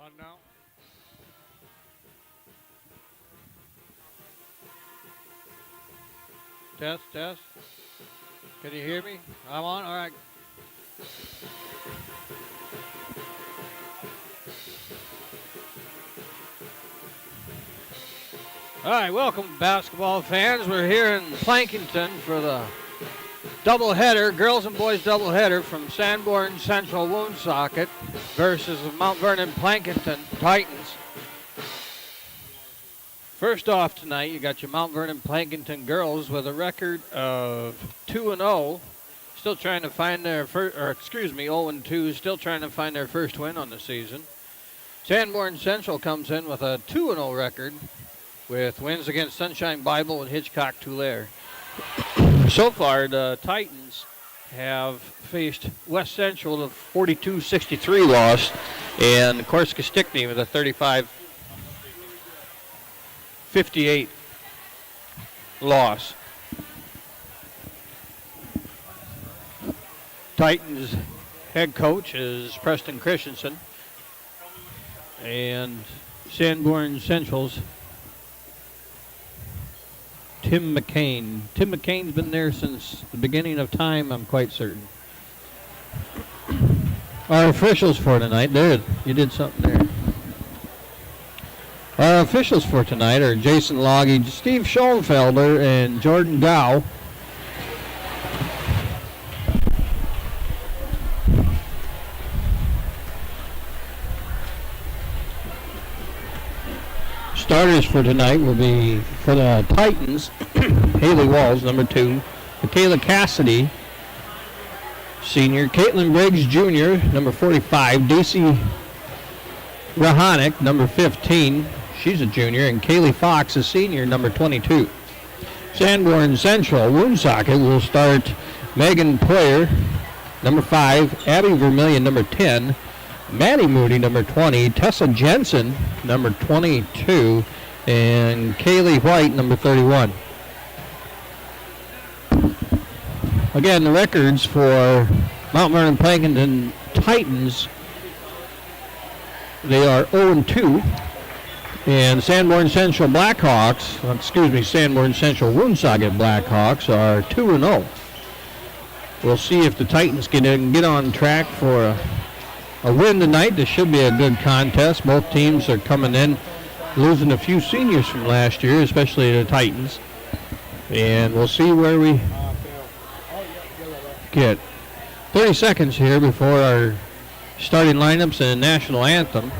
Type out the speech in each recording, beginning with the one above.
On now. Test, test. Can you hear me? I'm on? All right. All right, welcome basketball fans. We're here in Plankinton for the doubleheader, girls and boys doubleheader from Sanborn Central Woonsocket versus the Mount Vernon Plankinton Titans. First off tonight, you got your Mount Vernon Plankinton girls with a record of 2-0, still trying to find their first, 0-2, still trying to find their first win on the season. Sanborn Central comes in with a 2-0 record with wins against Sunshine Bible and Hitchcock Tulare. So far, the Titans have faced West Central with a 42-63 loss, and Corsica Stickney with a 35-58 loss. Titans head coach is Preston Christensen, and Sanborn Central's Tim McCain. Tim McCain's been there since the beginning of time, I'm quite certain. Our officials for tonight, there, you did something there. Our officials for tonight are Jason Loggy, Steve Schoenfelder, and Jordan Gow. Starters for tonight will be for the Titans, Haley Walls, number 2, Michaela Cassidy, senior, Caitlin Briggs, junior, number 45, Daisy Rahanic, number 15, she's a junior, and Kaylee Fox, a senior, number 22. Sanborn Central, Woonsocket will start Megan Poyer, number 5, Abby Vermillion, number 10, Maddie Moody, number 20, Tessa Jensen, number 22, and Kaylee White, number 31. Again, the records for Mount Vernon Plankinton Titans, they are 0-2, and Sanborn Central Sanborn Central Woonsocket Blackhawks are 2-0. We'll see if the Titans can get on track for a win tonight. This should be a good contest. Both teams are coming in losing a few seniors from last year, especially the Titans. And we'll see where we get. 30 seconds here before our starting lineups and national anthem.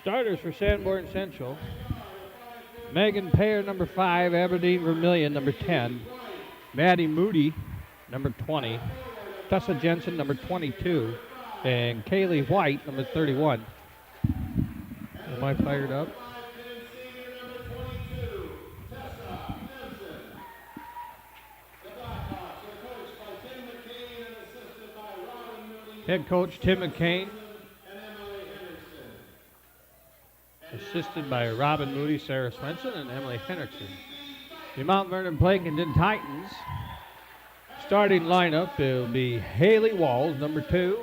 Starters for Sanborn Central. Megan Payer, number 5. Aberdeen Vermillion, number 10. Maddie Moody, number 20. Tessa Jensen, number 22. And Kaylee White, number 31. Am I fired up? Head coach Tim McCain. Assisted by Robin Moody, Sarah Swenson, and Emily Henriksen. The Mount Vernon Blankington Titans. Starting lineup, it'll be Haley Walls, number 2.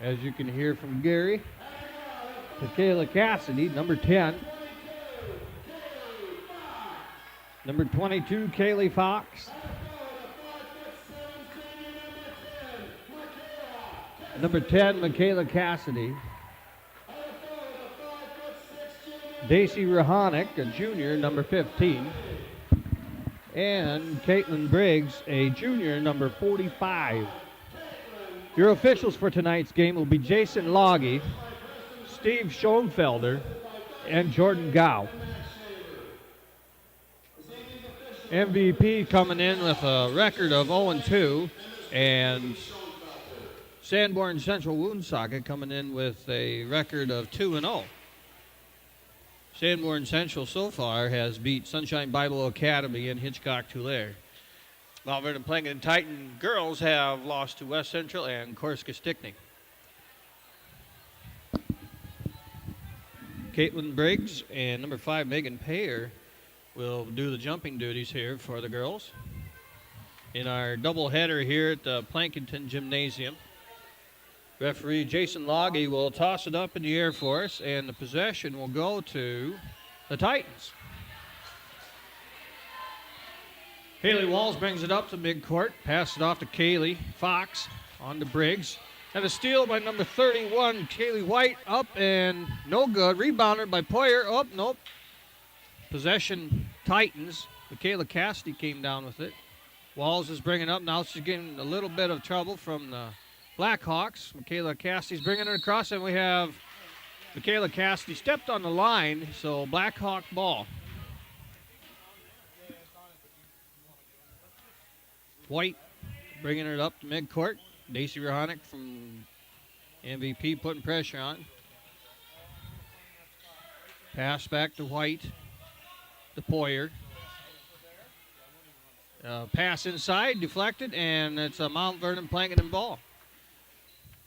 As you can hear from Gary. Tequila Cassidy, number 10. Number 22, Kaylee Fox. Number 10, Michaela Cassidy. Daisy Rahonic, a junior, number 15. And Caitlin Briggs, a junior, number 45. Your officials for tonight's game will be Jason Loggy, Steve Schoenfelder, and Jordan Gow. MVP coming in with a record of 0-2, and Sanborn Central Woonsocket coming in with a record of 2-0. Sanborn Central so far has beat Sunshine Bible Academy and Hitchcock-Tulare. Mount Vernon Blankington Titan girls have lost to West Central and Corsica Stickney. Caitlin Briggs and number 5 Megan Payer will do the jumping duties here for the girls. In our doubleheader here at the Blankington Gymnasium, referee Jason Loggy will toss it up in the air for us, and the possession will go to the Titans. Haley Walls brings it up to midcourt, passes it off to Kaylee Fox, on to Briggs. And a steal by number 31, Kaylee White, up and no good. Rebounder by Poyer, up, nope. Possession Titans. Michaela Cassidy came down with it. Walls is bringing up, now she's getting a little bit of trouble from the Blackhawks. Michaela Cassidy's bringing it across, and we have Michaela Cassidy stepped on the line, so Blackhawk ball. White bringing it up to midcourt. Daisy Rahonic from MVP putting pressure on. Pass back to White, to Poyer. Pass inside, deflected, and it's a Mount Vernon Blankington ball.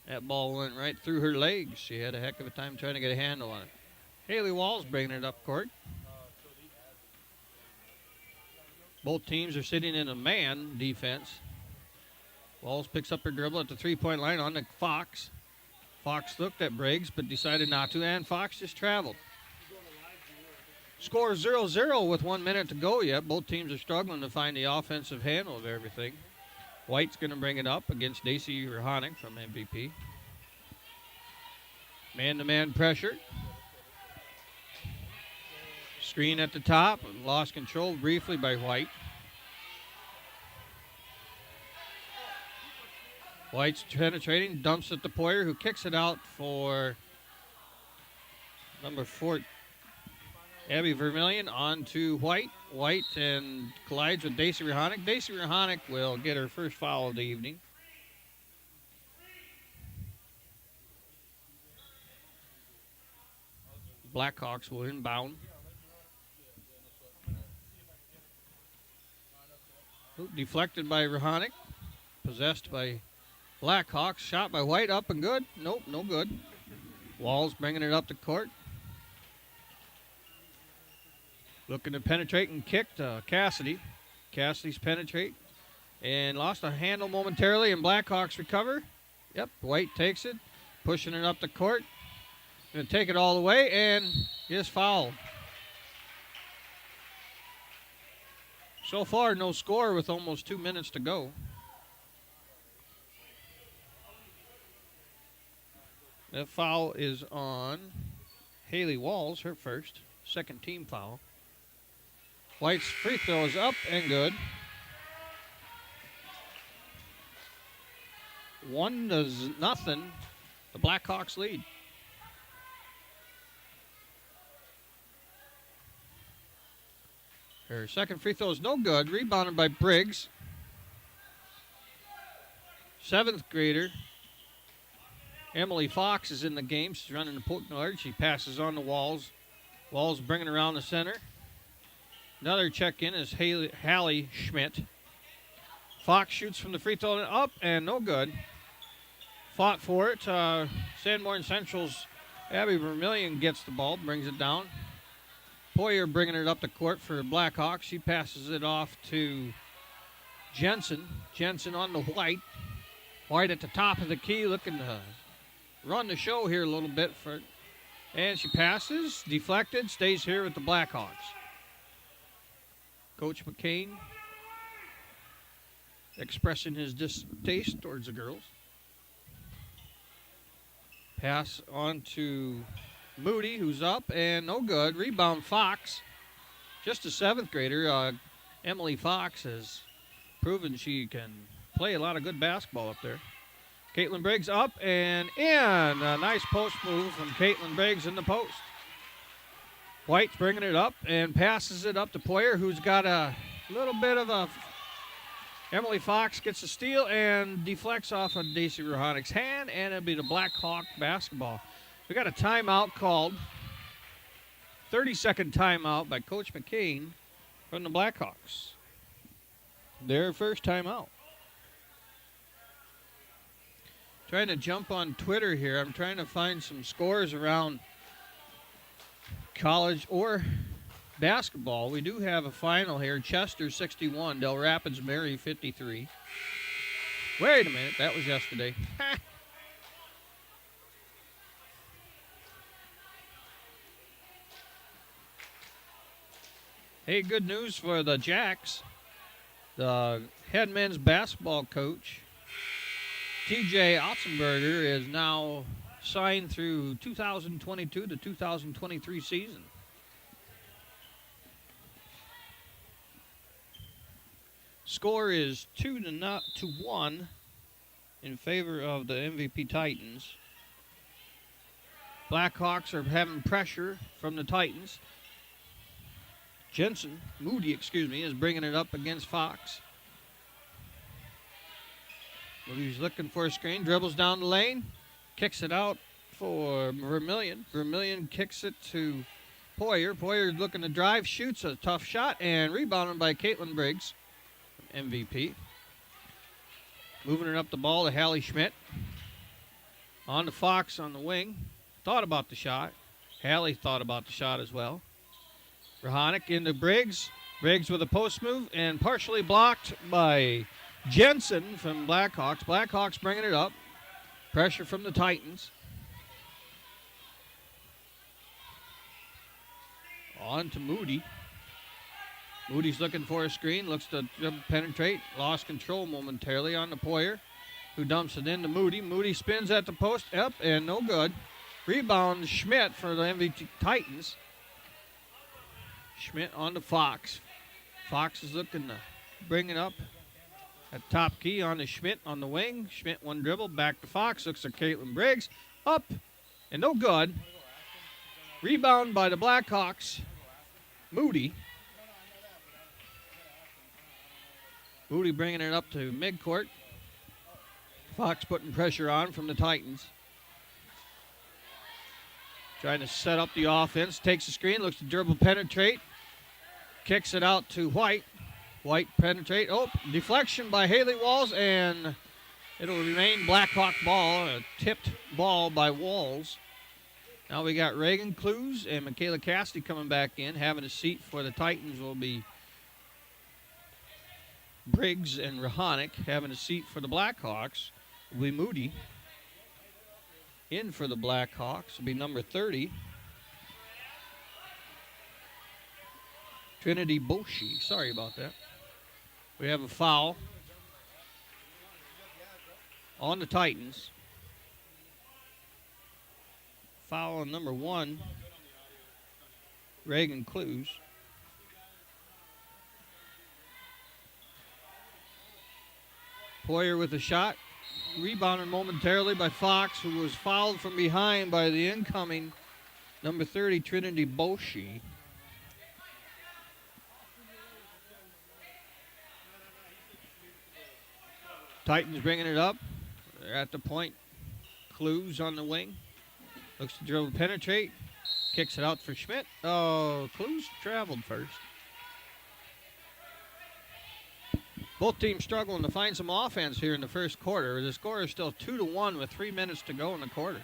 That ball went right through her legs. She had a heck of a time trying to get a handle on it. Haley Walls bringing it up court. Both teams are sitting in a man defense. Walls picks up her dribble at the three-point line on to Fox. Fox looked at Briggs but decided not to, and Fox just traveled. Score 0-0 with 1 minute to go yet. Both teams are struggling to find the offensive handle of everything. White's going to bring it up against Daisy Rahonic from MVP. Man-to-man pressure. Screen at the top, lost control briefly by White. White's penetrating, dumps it to Poyer, who kicks it out for number 4, Abby Vermillion, on to White. White and collides with Daisy Rahonic. Daisy Rahonic will get her first foul of the evening. Blackhawks will inbound. Deflected by Rahonic. Possessed by Blackhawks. Shot by White, up and good. Nope, no good. Walls bringing it up to court. Looking to penetrate and kick to Cassidy. Cassidy's penetrate. And lost a handle momentarily, and Blackhawks recover. Yep, White takes it. Pushing it up the court. Going to take it all the way, and is fouled. So far, no score with almost 2 minutes to go. That foul is on Haley Walls, her first, second team foul. White's free throw is up and good. 1-0, the Blackhawks lead. Her second free throw is no good. Rebounded by Briggs. 7th grader Emily Fox is in the game. She's running the point guard. She passes on the Walls. Walls bringing around the center. Another check-in is Hallie Schmidt. Fox shoots from the free throw up and no good. Fought for it. Sanborn Central's Abby Vermillion gets the ball, brings it down. Poyer bringing it up the court for Blackhawks. She passes it off to Jensen. Jensen on the White. White at the top of the key, looking to run the show here a little bit. And she passes, deflected, stays here with the Blackhawks. Coach McCain expressing his distaste towards the girls. Pass on to Moody, who's up, and no good. Rebound, Fox. Just a 7th grader. Emily Fox has proven she can play a lot of good basketball up there. Caitlin Briggs up and in. A nice post move from Caitlin Briggs in the post. White's bringing it up and passes it up to Poyer, who's got a little bit of a... Emily Fox gets a steal and deflects off of Daisy Rohanik's hand, and it'll be the Blackhawk basketball. We got a timeout called. 30-second timeout by Coach McCain from the Blackhawks. Their first timeout. Trying to jump on Twitter here. I'm trying to find some scores around college or basketball. We do have a final here. Chester 61, Del Rapids Mary 53. Wait a minute, that was yesterday. Hey, good news for the Jacks. The head men's basketball coach, TJ Otzenberger, is now signed through 2022 to 2023 season. Score is 2-1 in favor of the MVP Titans. Blackhawks are having pressure from the Titans. Moody, is bringing it up against Fox. Moody's looking for a screen, dribbles down the lane, kicks it out for Vermillion. Vermillion kicks it to Poyer. Poyer looking to drive, shoots a tough shot, and rebounded by Caitlin Briggs, MVP. Moving it up the ball to Hallie Schmidt. On to Fox on the wing. Thought about the shot. Hallie thought about the shot as well. Rohanik into Briggs. Briggs with a post move and partially blocked by Jensen from Blackhawks. Blackhawks bringing it up. Pressure from the Titans. On to Moody. Moody's looking for a screen. Looks to penetrate. Lost control momentarily on the Poyer, who dumps it into Moody. Moody spins at the post. Up and no good. Rebound Schmidt for the MVP Titans. Schmidt on to Fox. Fox is looking to bring it up at top key on to Schmidt on the wing. Schmidt one dribble, back to Fox. Looks at Caitlin Briggs. Up and no good. Rebound by the Blackhawks. Moody. Moody bringing it up to midcourt. Fox putting pressure on from the Titans. Trying to set up the offense. Takes the screen, looks to dribble, penetrate. Kicks it out to White. White penetrate. Oh, deflection by Haley Walls, and it'll remain Blackhawk ball. A tipped ball by Walls. Now we got Reagan Clues and Michaela Cassidy coming back in. Having a seat for the Titans will be Briggs and Rohanik. Having a seat for the Blackhawks will be Moody. In for the Blackhawks will be number 30. Trinity Boshi. Sorry about that. We have a foul on the Titans. Foul on number 1, Reagan Clues. Poyer with a shot. Rebounded momentarily by Fox, who was fouled from behind by the incoming number 30, Trinity Boshi. Titans bringing it up. They're at the point. Clues on the wing. Looks to dribble, penetrate. Kicks it out for Schmidt. Oh, Clues traveled first. Both teams struggling to find some offense here in the first quarter. The score is still 2-1 with 3 minutes to go in the quarter.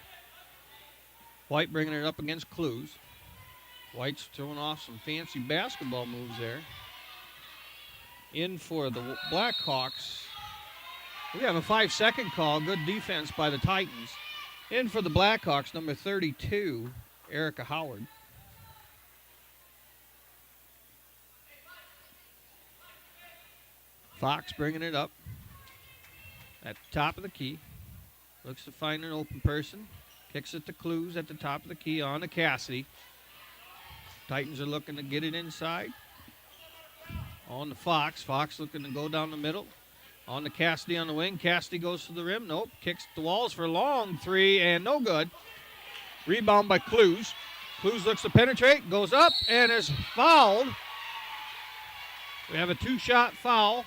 White bringing it up against Clues. White's throwing off some fancy basketball moves there. In for the Blackhawks. We have a 5-second call. Good defense by the Titans. In for the Blackhawks, number 32, Erica Howard. Fox bringing it up at the top of the key. Looks to find an open person. Kicks it to Clues at the top of the key on to Cassidy. Titans are looking to get it inside. On to Fox. Fox looking to go down the middle. On to Cassidy on the wing. Cassidy goes to the rim. Nope. Kicks the walls for a long three and no good. Rebound by Clues. Clues looks to penetrate. Goes up and is fouled. We have a 2-shot foul.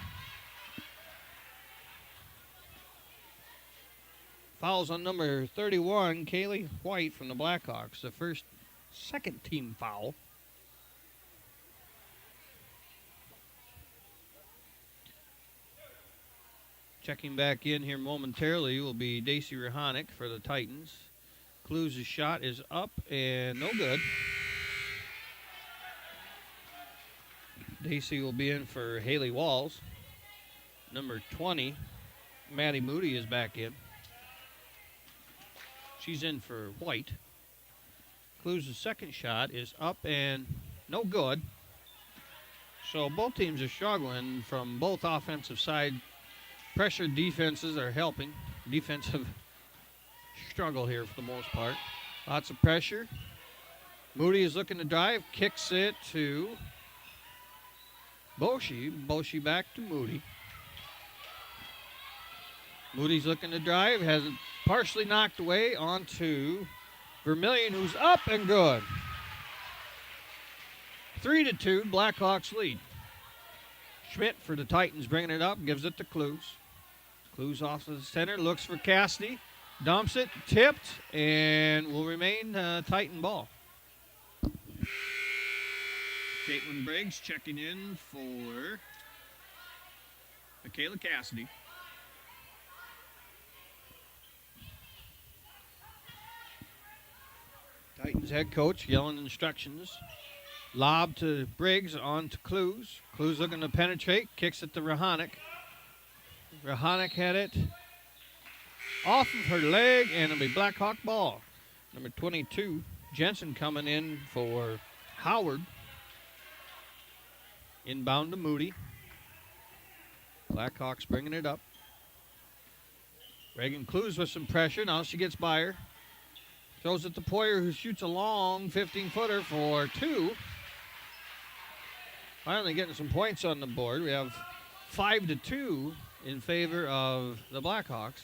Fouls on number 31, Kaylee White from the Blackhawks. The second team foul. Checking back in here momentarily will be Daisy Rahanic for the Titans. Clues' shot is up and no good. Daisy will be in for Haley Walls. Number 20, Maddie Moody is back in. She's in for White. Clues' second shot is up and no good. So both teams are struggling from both offensive side. Pressure defenses are helping. Defensive struggle here for the most part. Lots of pressure. Moody is looking to drive. Kicks it to Boshi. Boshi back to Moody. Moody's looking to drive. Has it partially knocked away onto Vermillion, who's up and good. 3-2, Blackhawks lead. Schmidt for the Titans bringing it up. Gives it to Clues. Clues off to the center. Looks for Cassidy. Dumps it. Tipped. And will remain Titan ball. Caitlin Briggs checking in for Michaela Cassidy. Titans head coach yelling instructions. Lob to Briggs, on to Clues. Clues looking to penetrate. Kicks it to Rahanic. Rahanic had it off of her leg, and it'll be Blackhawk ball. Number 22, Jensen coming in for Howard. Inbound to Moody. Blackhawks bringing it up. Reagan Clues with some pressure. Now she gets by her. Throws it to Poyer, who shoots a long 15-footer for two. Finally getting some points on the board. We have 5-2 in favor of the Blackhawks.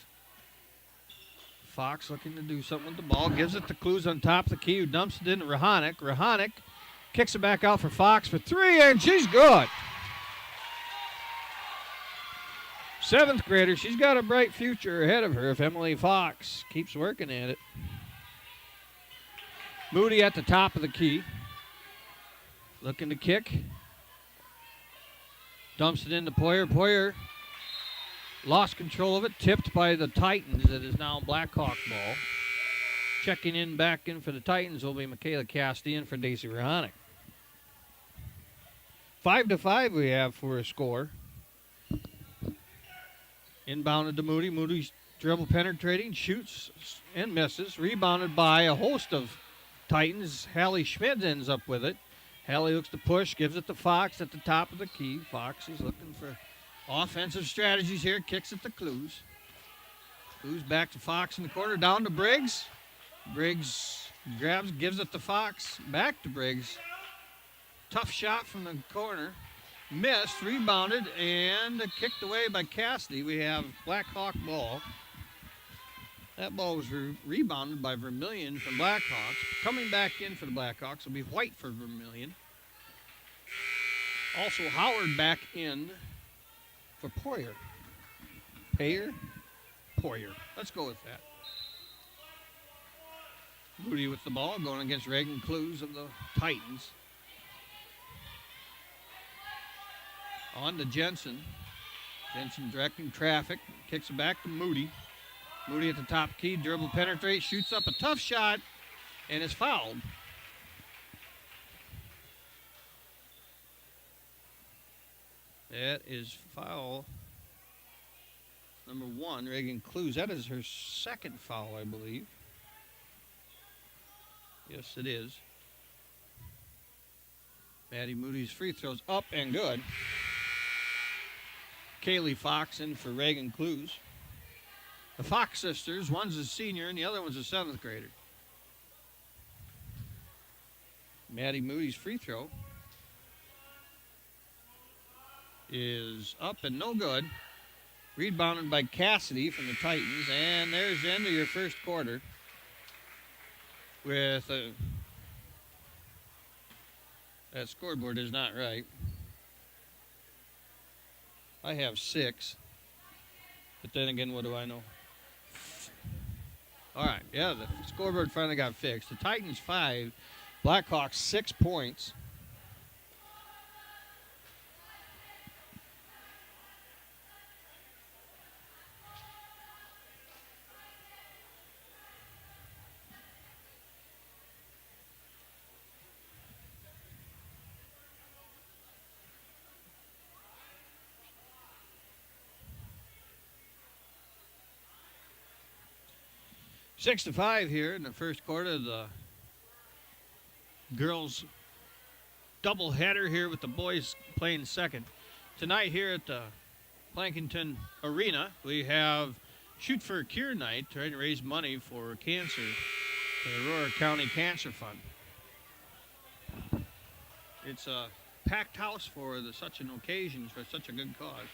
Fox looking to do something with the ball. Gives it to Clues on top of the key, who dumps it into Rahanic. Rahanic kicks it back out for Fox for three, and she's good. Seventh grader. She's got a bright future ahead of her if Emily Fox keeps working at it. Moody at the top of the key. Looking to kick. Dumps it into Poyer. Poyer lost control of it. Tipped by the Titans. It is now Blackhawk ball. Checking in back in for the Titans will be Michaela Cassidy in for Daisy Rahanic. 5-5 we have for a score. Inbounded to Moody. Moody's dribble penetrating. Shoots and misses. Rebounded by a host of Titans. Hallie Schmidt ends up with it. Hallie looks to push, gives it to Fox at the top of the key. Fox is looking for offensive strategies here. Kicks it to Clues. Clues back to Fox in the corner, down to Briggs. Briggs grabs, gives it to Fox, back to Briggs. Tough shot from the corner. Missed, rebounded, and kicked away by Cassidy. We have Blackhawk ball. That ball was rebounded by Vermillion from Blackhawks. Coming back in for the Blackhawks will be White for Vermillion. Also Howard back in for Poyer. Poyer. Let's go with that. Moody with the ball going against Reagan Clues of the Titans. On to Jensen. Jensen directing traffic. Kicks it back to Moody. Moody at the top key. Dribble penetrates. Shoots up a tough shot. And is fouled. That is foul number 1, Reagan Clues. That is her second foul, I believe. Yes, it is. Maddie Moody's free throws up and good. Kaylee Fox in for Reagan Clues. The Fox sisters, one's a senior and the other one's a 7th grader. Maddie Moody's free throw is up and no good. Rebounded by Cassidy from the Titans. And there's the end of your first quarter. With that scoreboard is not right. I have 6. But then again, what do I know? All right, yeah, the scoreboard finally got fixed. The Titans 5, Blackhawks 6 points. Six to 5 here in the first quarter. The girls doubleheader here with the boys playing second. Tonight here at the Plankington Arena, we have Shoot for a Cure night, trying to raise money for cancer, for the Aurora County Cancer Fund. It's a packed house for such an occasion, for such a good cause.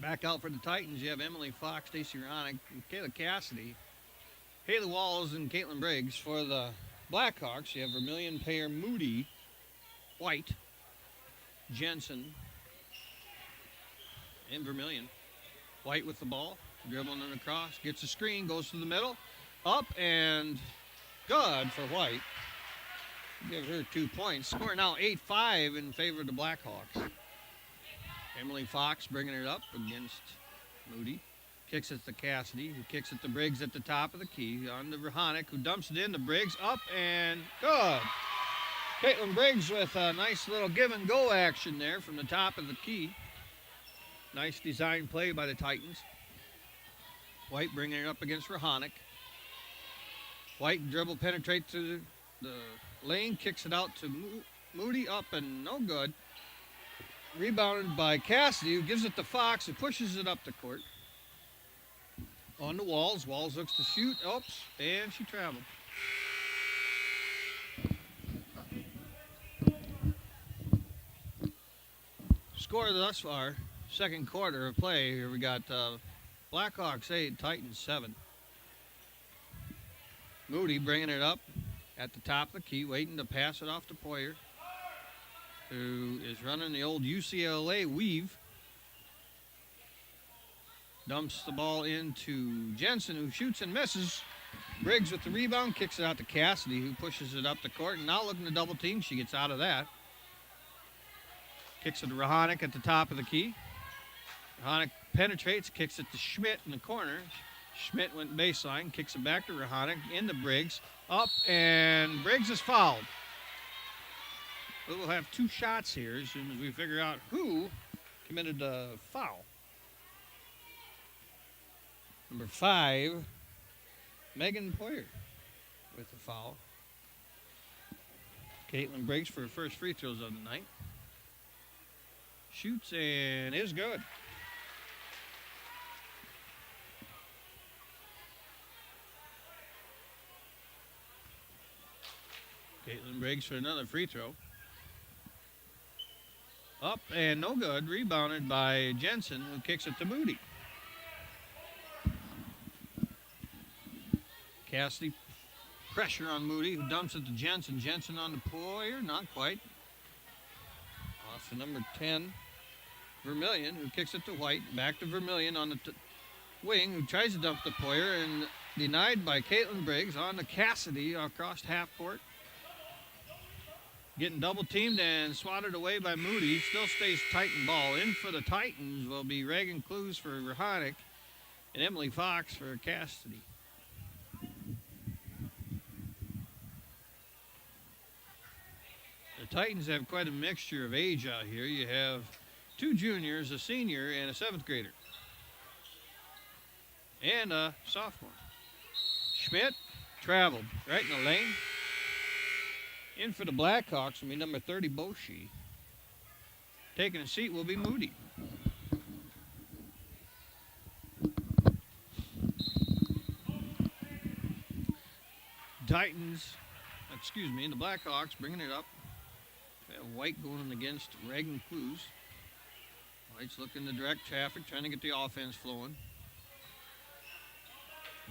Back out for the Titans, you have Emily Fox, Stacy Ronick, and Kayla Cassidy. Haley Walls and Caitlin Briggs. For the Blackhawks, you have Vermillion, Payer, Moody, White, Jensen, and Vermillion. White with the ball, dribbling it across, gets a screen, goes to the middle, up and good for White. Give her 2 points. Score now 8-5 in favor of the Blackhawks. Emily Fox bringing it up against Moody. Kicks it to Cassidy, who kicks it to Briggs at the top of the key. On to Verhonic, who dumps it in to Briggs. Up and good. Caitlin Briggs with a nice little give and go action there from the top of the key. Nice design play by the Titans. White bringing it up against Verhonic. White dribble penetrates to the lane, kicks it out to Moody. Up and no good. Rebounded by Cassidy, who gives it to Fox, who pushes it up the court. On the Walls. Walls looks to shoot. Oops, and she traveled. Score thus far, second quarter of play. Here we got Blackhawks 8, Titans 7. Moody bringing it up at the top of the key, waiting to pass it off to Poyer, who is running the old UCLA weave. Dumps the ball into Jensen, who shoots and misses. Briggs with the rebound, kicks it out to Cassidy, who pushes it up the court. And now looking to double team, she gets out of that. Kicks it to Rahonic at the top of the key. Rahonic penetrates, kicks it to Schmidt in the corner. Schmidt went baseline, kicks it back to Rahonic, into Briggs. Up, and Briggs is fouled. We'll have 2 shots here as soon as we figure out who committed the foul. Number 5, Megan Poyer with the foul. Caitlin Briggs for her first free throws of the night. Shoots and is good. Caitlin Briggs for another free throw. Up and no good. Rebounded by Jensen, who kicks it to Moody. Cassidy, pressure on Moody, who dumps it to Jensen. Jensen on the Poyer, not quite. Off to number 10, Vermillion, who kicks it to White. Back to Vermillion on the wing, who tries to dump the Poyer, and denied by Caitlin Briggs. On to Cassidy across half court. Getting double teamed and swatted away by Moody. Still stays Titan ball. In for the Titans will be Reagan Clues for Rahonic and Emily Fox for Cassidy. The Titans have quite a mixture of age out here. You have 2 juniors, a senior, and a 7th grader. And a sophomore. Schmidt traveled right in the lane. In for the Blackhawks will be number 30, Boshi. Taking a seat will be Moody. The Blackhawks bringing it up. We have White going against Reagan Clues. White's looking to direct traffic, trying to get the offense flowing.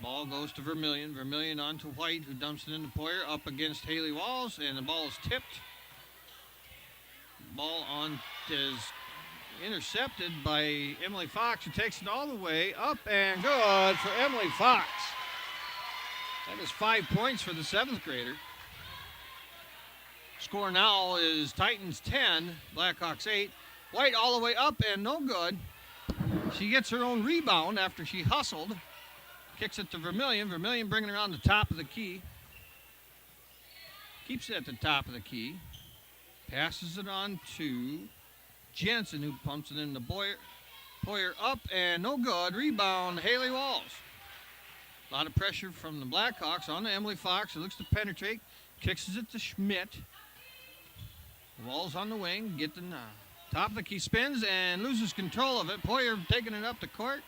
Ball goes to Vermillion. Vermillion on to White, who dumps it into Poyer, up against Haley Walls, and the ball is tipped. Ball is intercepted by Emily Fox, who takes it all the way up and good for Emily Fox. That is 5 points for the 7th grader. Score now is Titans 10, Blackhawks 8. White all the way up and no good. She gets her own rebound after she hustled. Kicks it to Vermillion. Vermillion bringing it around the top of the key. Keeps it at the top of the key. Passes it on to Jensen, who pumps it into Poyer up and no good. Rebound, Haley Walls. A lot of pressure from the Blackhawks on to Emily Fox, who looks to penetrate. Kicks it to Schmidt. Walls on the wing. Getting top of the key, spins and loses control of it. Poyer taking it up the court.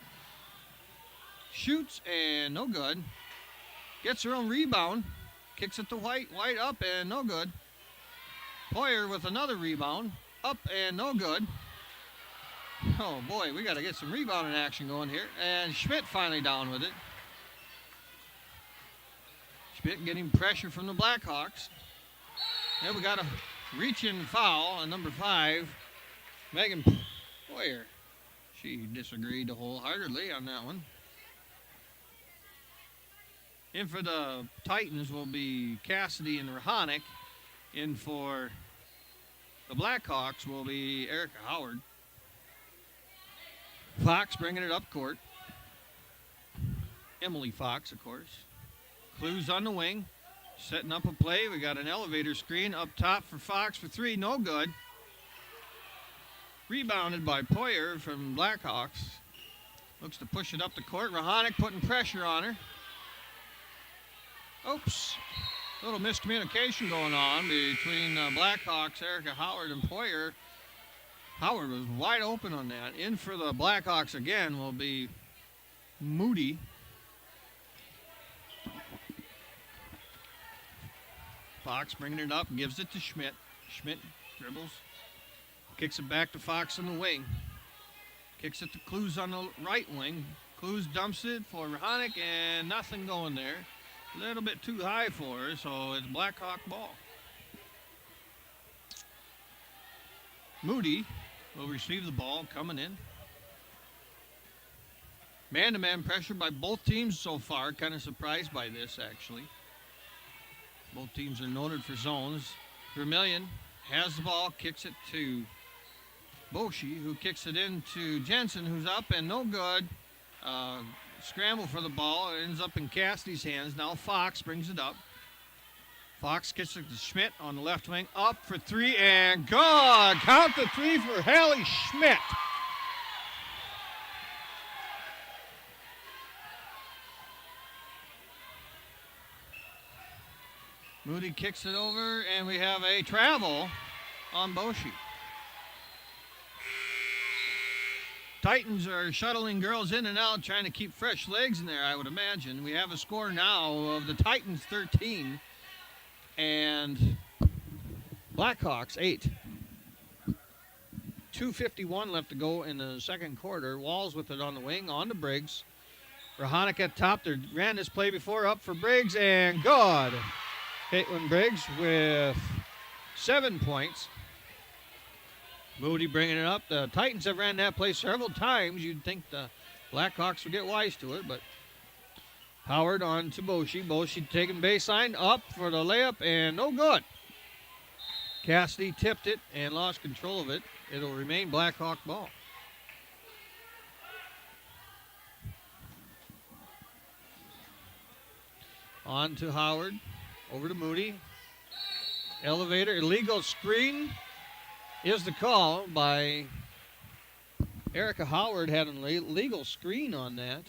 Shoots and no good. Gets her own rebound. Kicks it to White. White up and no good. Poyer with another rebound. Up and no good. Oh boy, we got to get some rebounding action going here. And Schmidt finally down with it. Schmidt getting pressure from the Blackhawks. Then we got a reach-in foul on number 5, Megan Poyer. She disagreed wholeheartedly on that one. In for the Titans will be Cassidy and Rahonic. In for the Blackhawks will be Erica Howard. Fox bringing it up court. Emily Fox, of course. Clues on the wing. Setting up a play. We got an elevator screen up top for Fox for 3. No good. Rebounded by Poyer from Blackhawks. Looks to push it up the court. Rahonic putting pressure on her. Oops. A little miscommunication going on between Blackhawks, Erica Howard, and Poyer. Howard was wide open on that. In for the Blackhawks again will be Moody. Fox bringing it up, gives it to Schmidt. Schmidt dribbles. Kicks it back to Fox on the wing. Kicks it to Clues on the right wing. Clues dumps it for Rahonic and nothing going there. A little bit too high for her, so it's Blackhawk ball. Moody will receive the ball coming in. Man-to-man pressure by both teams so far. Kind of surprised by this, actually. Both teams are noted for zones. Vermillion has the ball, kicks it to Boshi, who kicks it into Jensen, who's up and no good. Scramble for the ball. It ends up in Cassidy's hands. Now Fox brings it up. Fox kicks it to Schmidt on the left wing. Up for 3 and good. Count the 3 for Hallie Schmidt. Moody kicks it over, and we have a travel on Boshi. Titans are shuttling girls in and out, trying to keep fresh legs in there, I would imagine. We have a score now of the Titans 13 and Blackhawks 8. 2:51 left to go in the second quarter. Walls with it on the wing, on to Briggs. Rahonic at top. They ran this play before, up for Briggs, and good. Caitlin Briggs with 7 points. Moody bringing it up. The Titans have ran that play several times. You'd think the Blackhawks would get wise to it, but Howard on to Boshi. Boshi taking baseline up for the layup, and no good. Cassidy tipped it and lost control of it. It'll remain Blackhawk ball. On to Howard. Over to Moody. Elevator. Illegal screen is the call by Erica Howard. Had an illegal screen on that.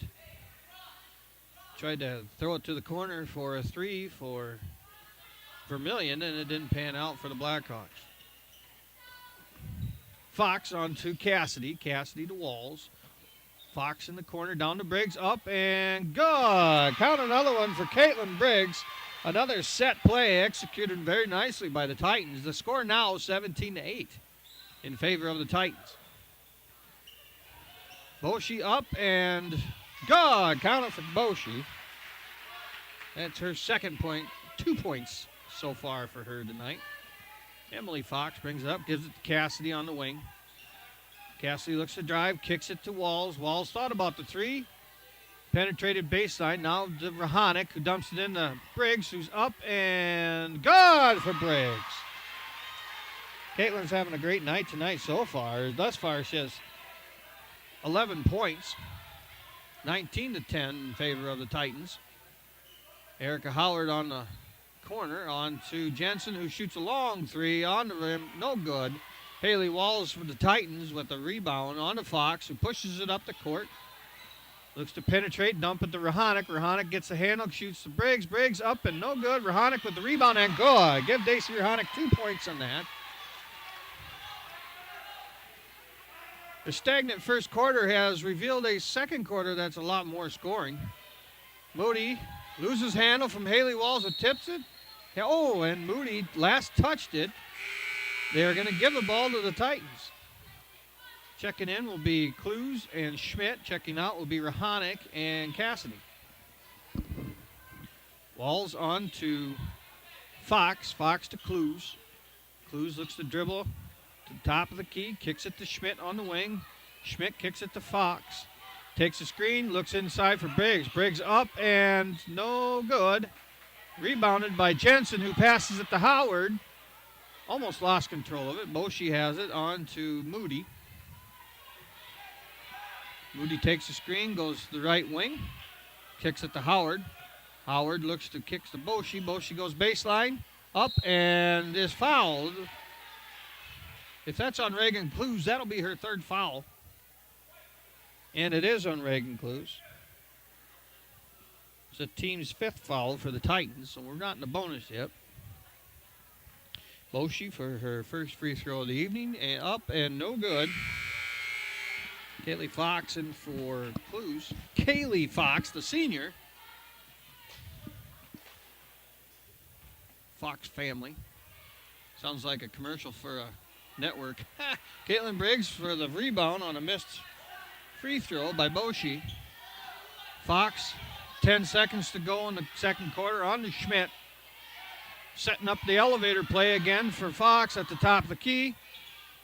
Tried to throw it to the corner for a three for Vermillion, and it didn't pan out for the Blackhawks. Fox on to Cassidy. Cassidy to Walls. Fox in the corner, down to Briggs, up and good. Count another one for Caitlin Briggs. Another set play executed very nicely by the Titans. The score now 17-8 in favor of the Titans. Boshi up and good. Count it for Boshi. That's her second point. 2 points so far for her tonight. Emily Fox brings it up, gives it to Cassidy on the wing. Cassidy looks to drive, kicks it to Walls. Walls thought about the three. Penetrated baseline. Now to Rahanic, who dumps it in to Briggs, who's up and good for Briggs. Caitlin's having a great night tonight so far. Thus far, she has 11 points. 19-10 in favor of the Titans. Erica Howard on the corner. On to Jensen, who shoots a long three on the rim. No good. Haley Walls for the Titans with the rebound on to Fox, who pushes it up the court. Looks to penetrate, dump it to Rahanic. Rahanic gets the handle, shoots to Briggs. Briggs up and no good. Rahanic with the rebound and good. Give Daisy Rahanic 2 points on that. The stagnant first quarter has revealed a second quarter that's a lot more scoring. Moody loses handle from Haley Walls, who tips it. Oh, and Moody last touched it. They're going to give the ball to the Titans. Checking in will be Clues and Schmidt. Checking out will be Rahanic and Cassidy. Walls on to Fox. Fox to Clues. Clues looks to dribble to the top of the key. Kicks it to Schmidt on the wing. Schmidt kicks it to Fox. Takes a screen. Looks inside for Briggs. Briggs up and no good. Rebounded by Jensen, who passes it to Howard. Almost lost control of it. Boshi has it on to Moody. Moody takes a screen, goes to the right wing, kicks it to Howard. Howard looks to kicks to Boshi. Boshi goes baseline, up, and is fouled. If that's on Reagan Clues, that'll be her third foul. And it is on Reagan Clues. It's the team's fifth foul for the Titans, so we're not in the bonus yet. Boshi for her first free throw of the evening, and up and no good. Kaylee Fox in for Clues. Kaylee Fox, the senior. Fox family. Sounds like a commercial for a network. Caitlin Briggs for the rebound on a missed free throw by Boshi. Fox, 10 seconds to go in the second quarter, on to Schmidt. Setting up the elevator play again for Fox at the top of the key.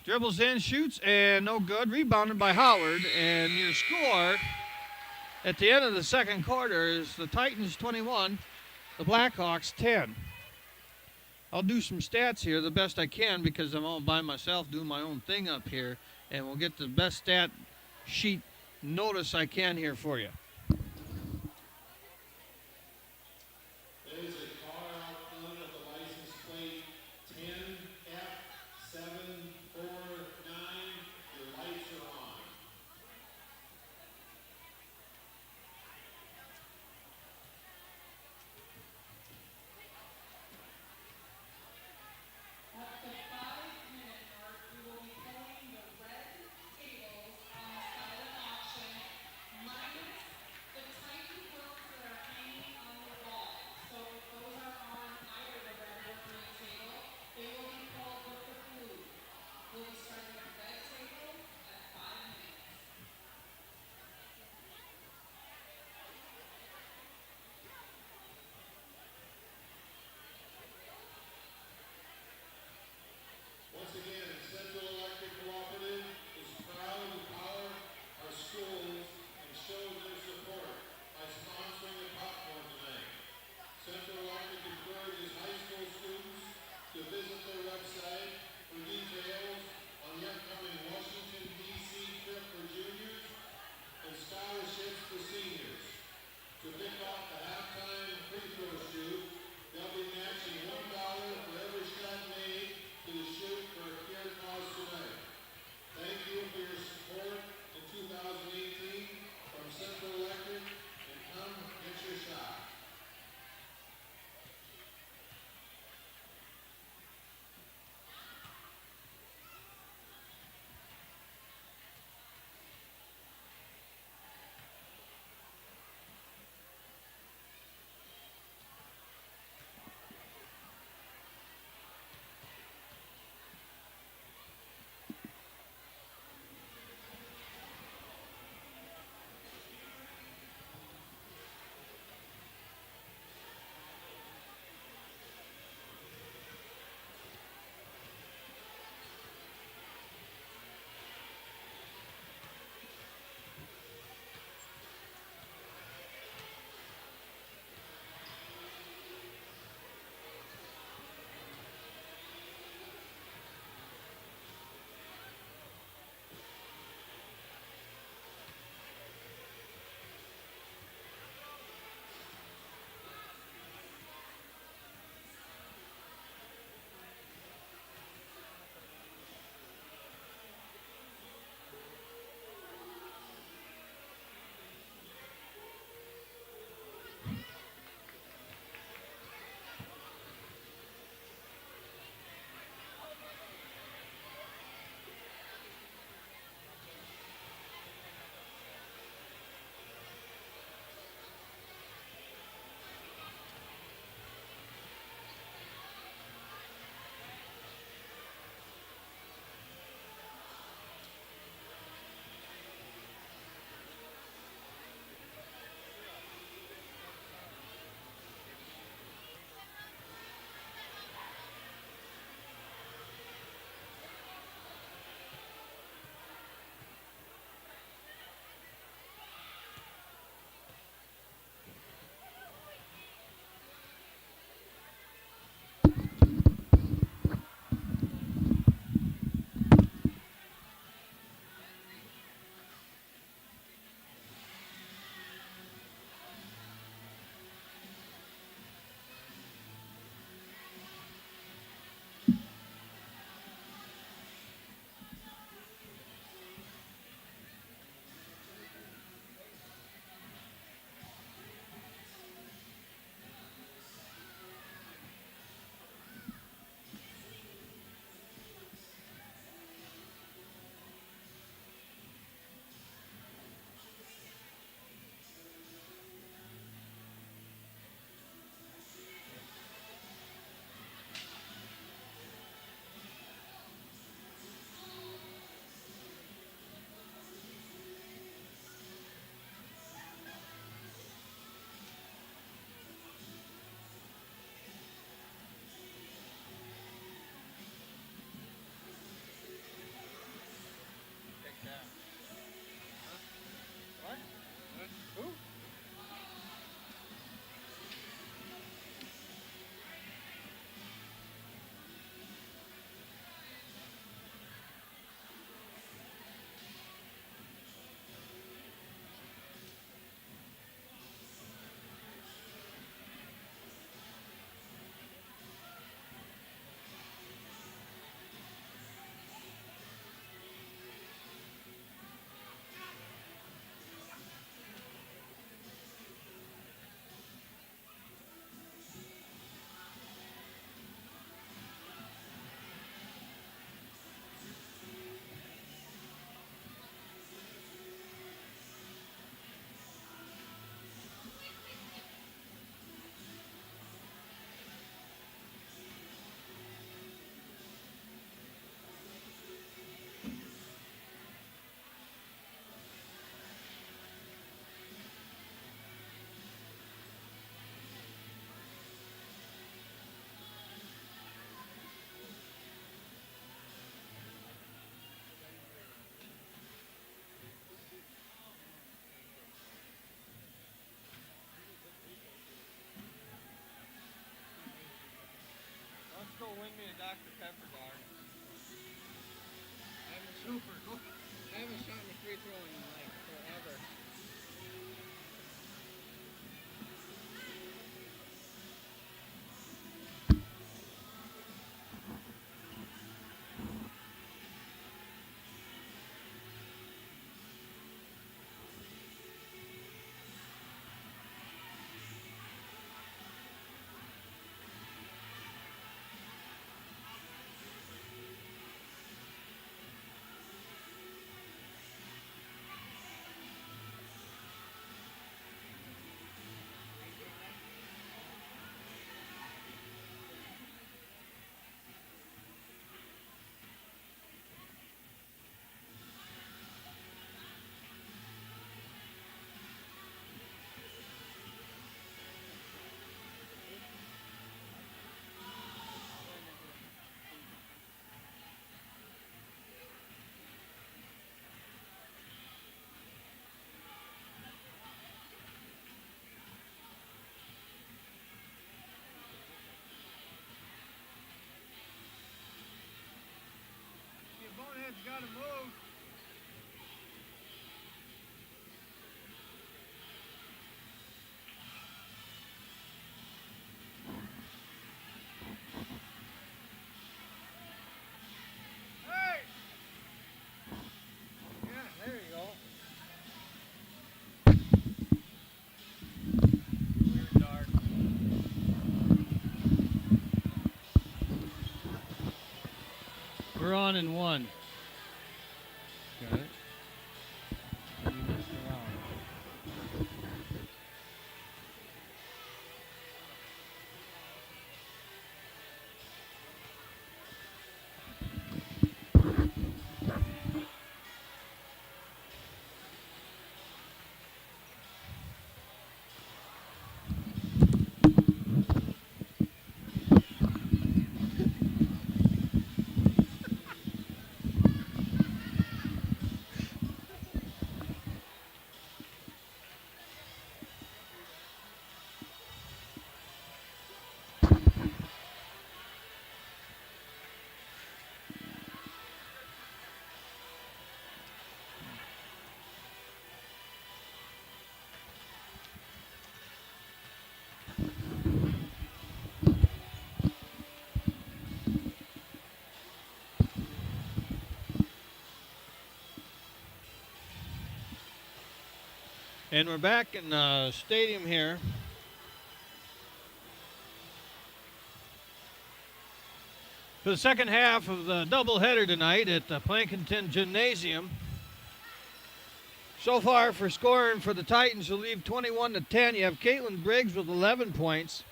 Dribbles in, shoots, and no good. Rebounded by Howard. And your score at the end of the second quarter is the Titans 21, the Blackhawks 10. I'll do some stats here the best I can because I'm all by myself doing my own thing up here. And we'll get the best stat sheet notice I can here for you. Dr. Pepper, darn. I haven't shot any free throw in like forever. Bonehead's got to move. Hey! Yeah, there you go. Weird dart. We're on in one. Got it. You missed around. And we're back in the stadium here. For the second half of the doubleheader tonight at the Plankinton Gymnasium. So far for scoring for the Titans, who lead 21-10. You have Caitlin Briggs with 11 points.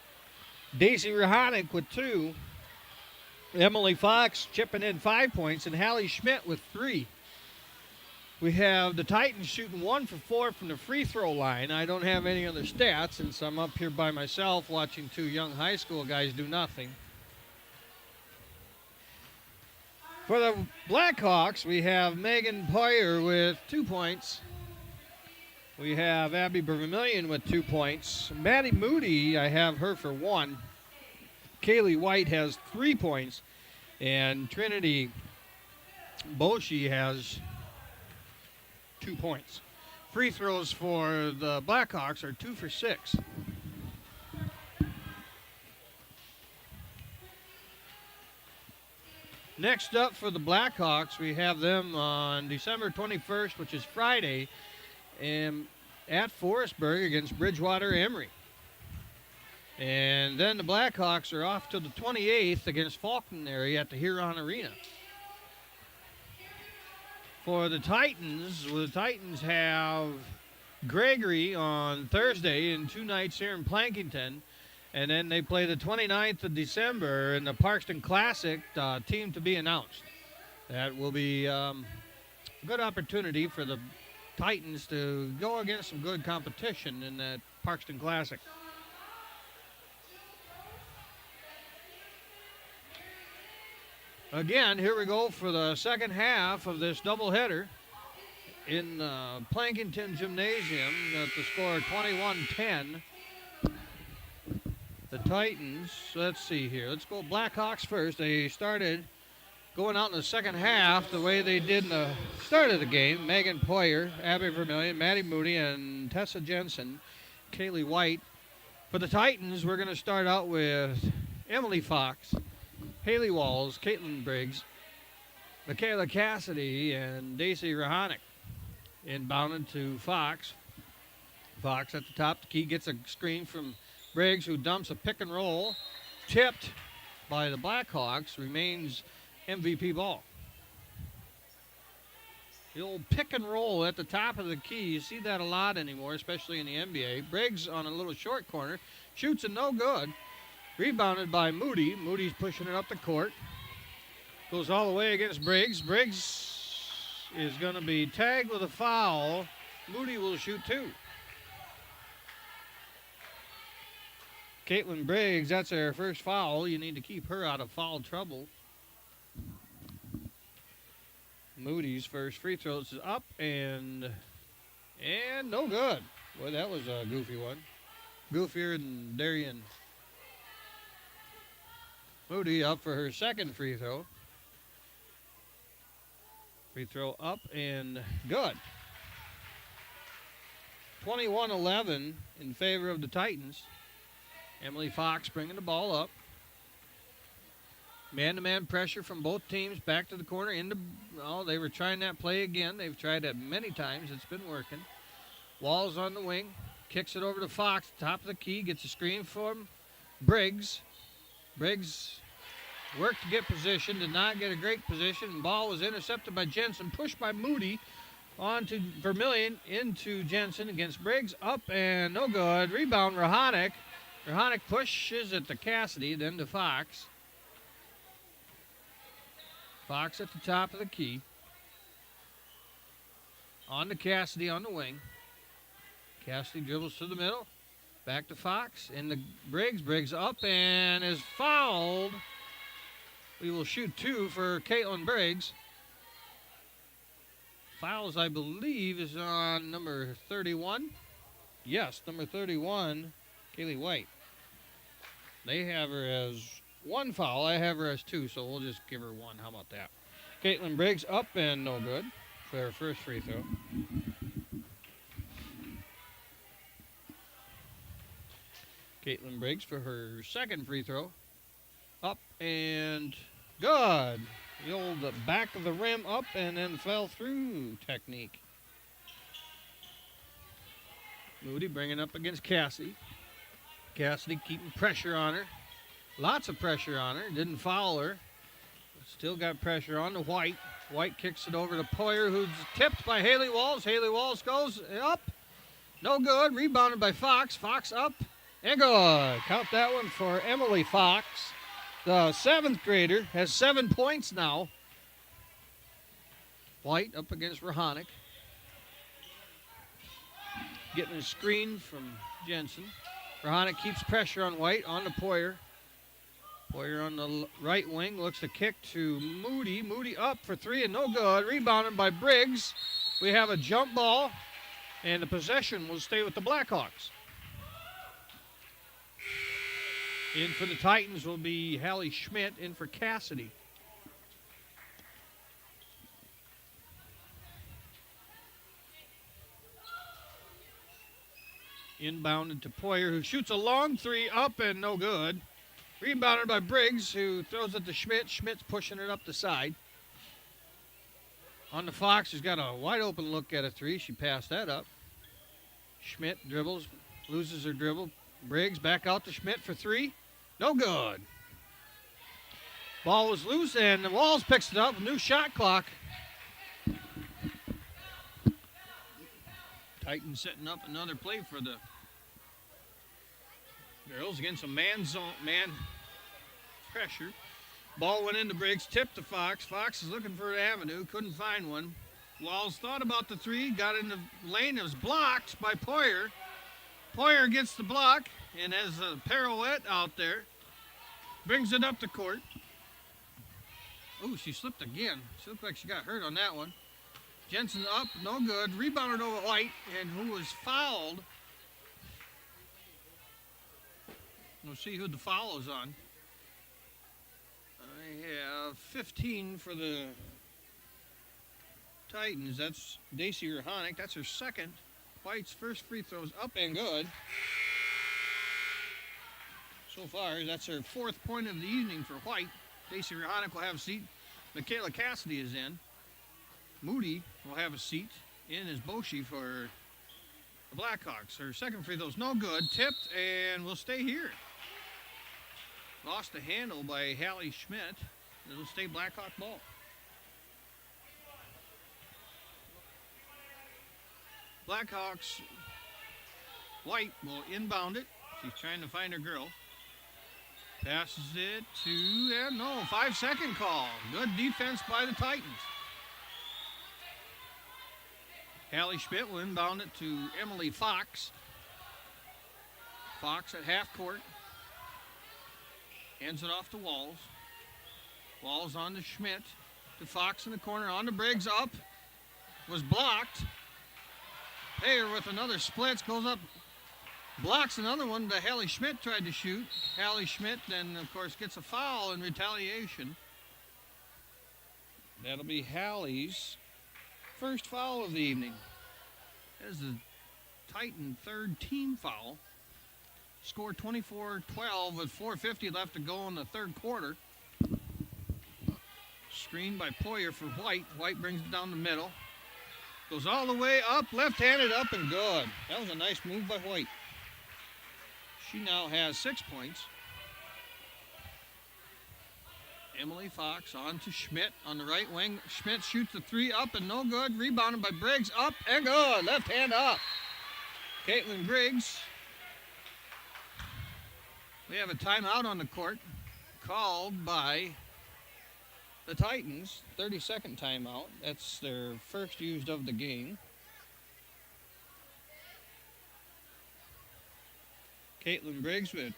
Daisy Rahanic with 2. Emily Fox chipping in 5 points. And Hallie Schmidt with 3. We have the Titans shooting 1 for 4 from the free throw line. I don't have any other stats since I'm up here by myself watching 2 young high school guys do nothing. For the Blackhawks, we have Megan Poyer with 2 points. We have Abby Vermillion with 2 points. Maddie Moody, I have her for 1. Kaylee White has 3 points. And Trinity Boshi has 2 points. Free throws for the Blackhawks are 2 for 6. Next up for the Blackhawks, we have them on December 21st, which is Friday, at Forestburg against Bridgewater Emory. And then the Blackhawks are off to the 28th against Falconary at the Huron Arena. For the Titans have Gregory on Thursday and 2 nights here in Plankinton. And then they play the 29th of December in the Parkston Classic, team to be announced. That will be a good opportunity for the Titans to go against some good competition in that Parkston Classic. Again, here we go for the second half of this doubleheader in Plankinton Gymnasium at the score 21-10. The Titans, let's see here. Let's go Blackhawks first. They started going out in the second half the way they did in the start of the game. Megan Poyer, Abby Vermillion, Maddie Moody, and Tessa Jensen, Kaylee White. For the Titans, we're going to start out with Emily Fox, Haley Walls, Caitlin Briggs, Michaela Cassidy, and Daisy Rahanic. Inbounded to Fox. Fox at the top. The key gets a screen from Briggs, who dumps a pick and roll. Tipped by the Blackhawks. Remains MVP ball. The old pick and roll at the top of the key. You see that a lot anymore, especially in the NBA. Briggs on a little short corner. Shoots it no good. Rebounded by Moody. Moody's pushing it up the court. Goes all the way against Briggs. Briggs is going to be tagged with a foul. Moody will shoot two. Caitlin Briggs, that's her first foul. You need to keep her out of foul trouble. Moody's first free throw is up and no good. Boy, that was a goofy one. Goofier than Darian. Moody up for her second free throw. Free throw up and good. 21-11 in favor of the Titans. Emily Fox bringing the ball up. Man-to-man pressure from both teams. Back to the corner. They were trying that play again. They've tried that many times. It's been working. Walls on the wing. Kicks it over to Fox. Top of the key. Gets a screen from Briggs. Briggs worked to get position. Did not get a great position. Ball was intercepted by Jensen. Pushed by Moody. On to Vermillion. Into Jensen against Briggs. Up and no good. Rebound Rahanic. Rahanic pushes it to Cassidy, then to Fox. Fox at the top of the key. On to Cassidy on the wing. Cassidy dribbles to the middle. Back to Fox. Into Briggs. Briggs up and is fouled. We will shoot two for Caitlin Briggs. Fouls, I believe, is on number 31. Yes, number 31. Kaylee White. They have her as one foul. I have her as two, so we'll just give her one. How about that? Caitlin Briggs up and no good for her first free throw. Caitlin Briggs for her second free throw. Up and good. The old back of the rim up and then fell through technique. Moody bringing up against Cassidy. Cassidy keeping pressure on her. Lots of pressure on her. Didn't foul her. Still got pressure on to White. White kicks it over to Poyer, who's tipped by Haley Walls. Haley Walls goes up. No good. Rebounded by Fox. Fox up and good. Count that one for Emily Fox. The seventh grader has 7 points now. White up against Rahanic. Getting a screen from Jensen. Rahanic keeps pressure on White, on to Poyer. Poyer on the right wing, looks to kick to Moody. Moody up for three and no good. Rebounded by Briggs. We have a jump ball, and the possession will stay with the Blackhawks. In for the Titans will be Hallie Schmidt, in for Cassidy. Inbounded to Poyer, who shoots a long three up and no good. Rebounded by Briggs, who throws it to Schmidt. Schmidt's pushing it up the side. On to Fox, who's got a wide open look at a three. She passed that up. Schmidt dribbles, loses her dribble. Briggs back out to Schmidt for three. No good. Ball was loose, and the Walls picks it up. New shot clock. Titans setting up another play for the girls against some man pressure. Ball went into Briggs, tipped to Fox. Fox is looking for an avenue, couldn't find one. Walls thought about the three, got in the lane, it was blocked by Poyer. Poyer gets the block and has a pirouette out there. Brings it up the court. Oh, she slipped again. She looked like she got hurt on that one. Jensen up, no good. Rebounded over White, and who was fouled. We'll see who the foul is on. I have 15 for the Titans. That's Daisy Rahonic. That's her second. White's first free throw's up and good. So far, that's her fourth point of the evening for White. Daisy Rahonic will have a seat. Michaela Cassidy is in. Moody will have a seat. In is Boshi for the Blackhawks. Her second free throw's no good. Tipped and will stay here. Lost the handle by Hallie Schmidt. It'll stay Blackhawk ball. Blackhawks, White will inbound it. She's trying to find her girl. Passes it to, 5-second call. Good defense by the Titans. Hallie Schmidt will inbound it to Emily Fox. Fox at half court. Hands it off to Walls. Walls on to Schmidt. To Fox in the corner. On to Briggs. Up. Was blocked. Payer with another splits. Goes up. Blocks another one that Hallie Schmidt tried to shoot. Hallie Schmidt then, of course, gets a foul in retaliation. That'll be Hallie's first foul of the evening. That is the Titan third team foul. Score 24-12 with 4:50 left to go in the third quarter. Screen by Poyer for White. White brings it down the middle. Goes all the way up, left-handed up and good. That was a nice move by White. She now has 6 points. Emily Fox on to Schmidt on the right wing. Schmidt shoots the three up and no good. Rebounded by Briggs. Up and good. Left hand up. Caitlin Briggs. We have a timeout on the court called by the Titans. 30-second timeout. That's their first used of the game. Caitlin Briggs with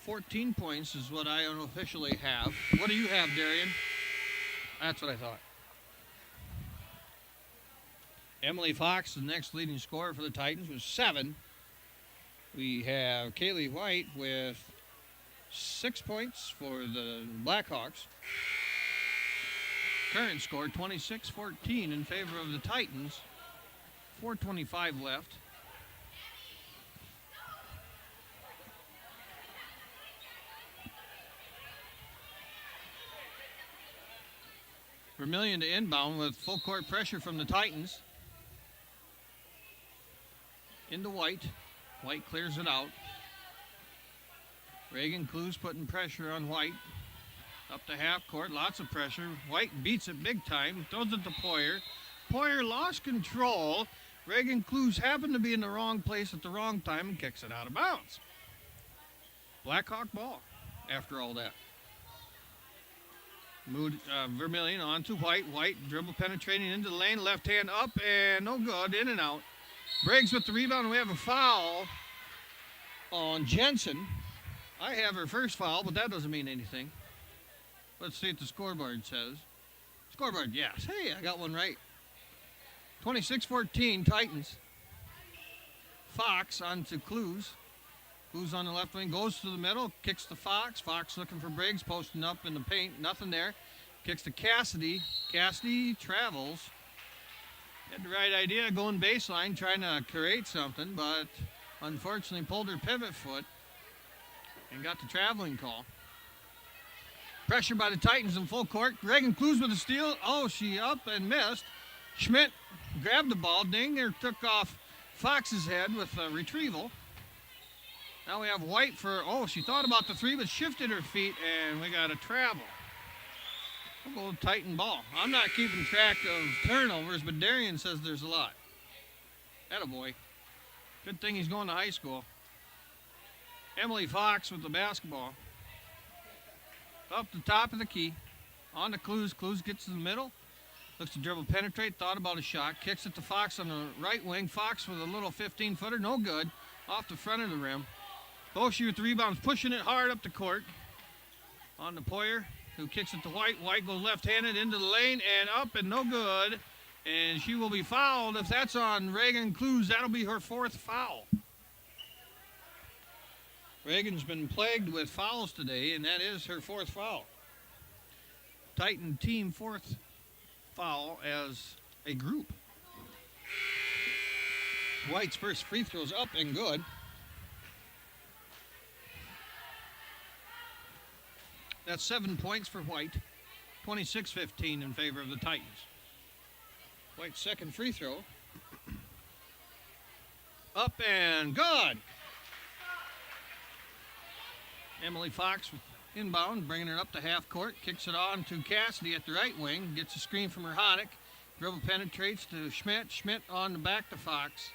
14 points is what I unofficially have. What do you have, Darian? That's what I thought. Emily Fox, the next leading scorer for the Titans, with 7. We have Kaylee White with 6 points for the Blackhawks. Current score 26-14 in favor of the Titans. 4:25 left. Vermillion to inbound with full court pressure from the Titans. Into White. White clears it out. Reagan Clues putting pressure on White. Up to half court, lots of pressure. White beats it big time, throws it to Poyer. Poyer lost control. Reagan Clues happened to be in the wrong place at the wrong time and kicks it out of bounds. Blackhawk ball after all that. Vermillion on to White. White dribble penetrating into the lane. Left hand up and no good. In and out. Briggs with the rebound. We have a foul on Jensen. I have her first foul, but that doesn't mean anything. Let's see what the scoreboard says. Scoreboard, yes. Hey, I got one right. 26-14 Titans. Fox on to Clues. Clues on the left wing, goes to the middle, kicks to Fox. Fox looking for Briggs, posting up in the paint. Nothing there. Kicks to Cassidy. Cassidy travels. Had the right idea, going baseline, trying to create something, but unfortunately pulled her pivot foot and got the traveling call. Pressure by the Titans in full court. Reagan Clues with a steal. Oh, she up and missed. Schmidt grabbed the ball. Dinger took off Fox's head with a retrieval. Now we have White for, she thought about the three, but shifted her feet, and we got a travel. We'll go with Titan ball. I'm not keeping track of turnovers, but Darian says there's a lot. Attaboy. Good thing he's going to high school. Emily Fox with the basketball. Up the top of the key. On to Clues. Clues gets to the middle. Looks to dribble, penetrate. Thought about a shot. Kicks it to Fox on the right wing. Fox with a little 15-footer. No good. Off the front of the rim. Boshi with the rebounds. Pushing it hard up the court. On to Poyer, who kicks it to White. White goes left-handed into the lane and up and no good. And she will be fouled. If that's on Reagan Clues, that'll be her fourth foul. Reagan's been plagued with fouls today, and that is her 4th foul. Titan team 4th foul as a group. White's first free throw's up and good. That's 7 points for White. 26-15 in favor of the Titans. White's second free throw. Up and good. Emily Fox inbound, bringing it up to half court. Kicks it on to Cassidy at the right wing. Gets a screen from Rahanic. Dribble penetrates to Schmidt. Schmidt on the back to Fox.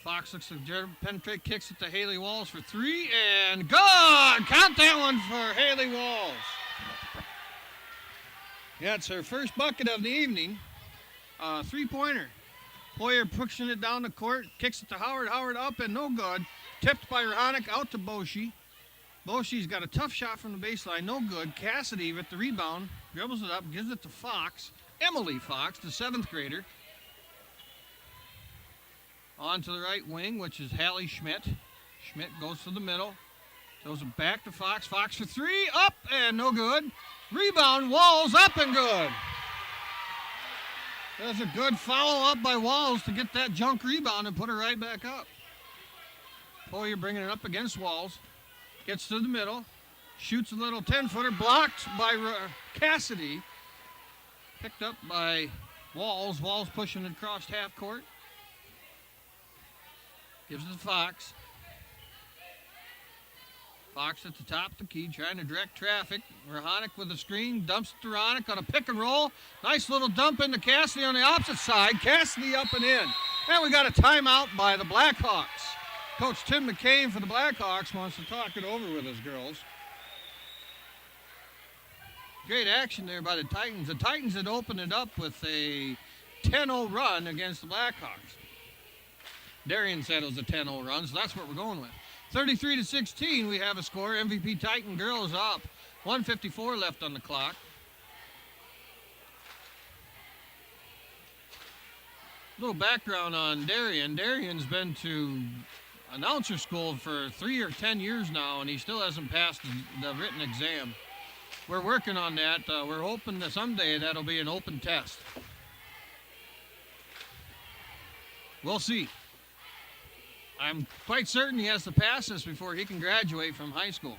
Fox looks to penetrate, kicks it to Haley Walls for 3, and good! Count that one for Haley Walls. That's her first bucket of the evening. 3-pointer. Poyer pushing it down the court, kicks it to Howard. Howard up and no good. Tipped by Rahanic out to Boshi. Boshi's got a tough shot from the baseline, no good. Cassidy with the rebound, dribbles it up, gives it to Fox. Emily Fox, the 7th grader. On to the right wing, which is Hallie Schmidt. Schmidt goes to the middle. Throws it back to Fox. Fox for 3, up and no good. Rebound, Walls up and good. That's a good follow-up by Walls to get that junk rebound and put her right back up. Poyer bringing it up against Walls. Gets to the middle. Shoots a little 10-footer. Blocked by Cassidy. Picked up by Walls. Walls pushing it across half court. Gives it to Fox. Fox at the top of the key, trying to direct traffic. Rahanic with a screen, dumps it to Rahanic on a pick and roll. Nice little dump into Cassidy on the opposite side. Cassidy up and in. And we got a timeout by the Blackhawks. Coach Tim McCain for the Blackhawks wants to talk it over with his girls. Great action there by the Titans. The Titans had opened it up with a 10-0 run against the Blackhawks. Darian said it was a 10-0 run, so that's what we're going with. 33-16, we have a score. MVP Titan girls up. 1:54 left on the clock. A little background on Darian. Darian's been to announcer school for 3 or 10 years now, and he still hasn't passed the written exam. We're working on that. We're hoping that someday that'll be an open test. We'll see. I'm quite certain he has to pass this before he can graduate from high school.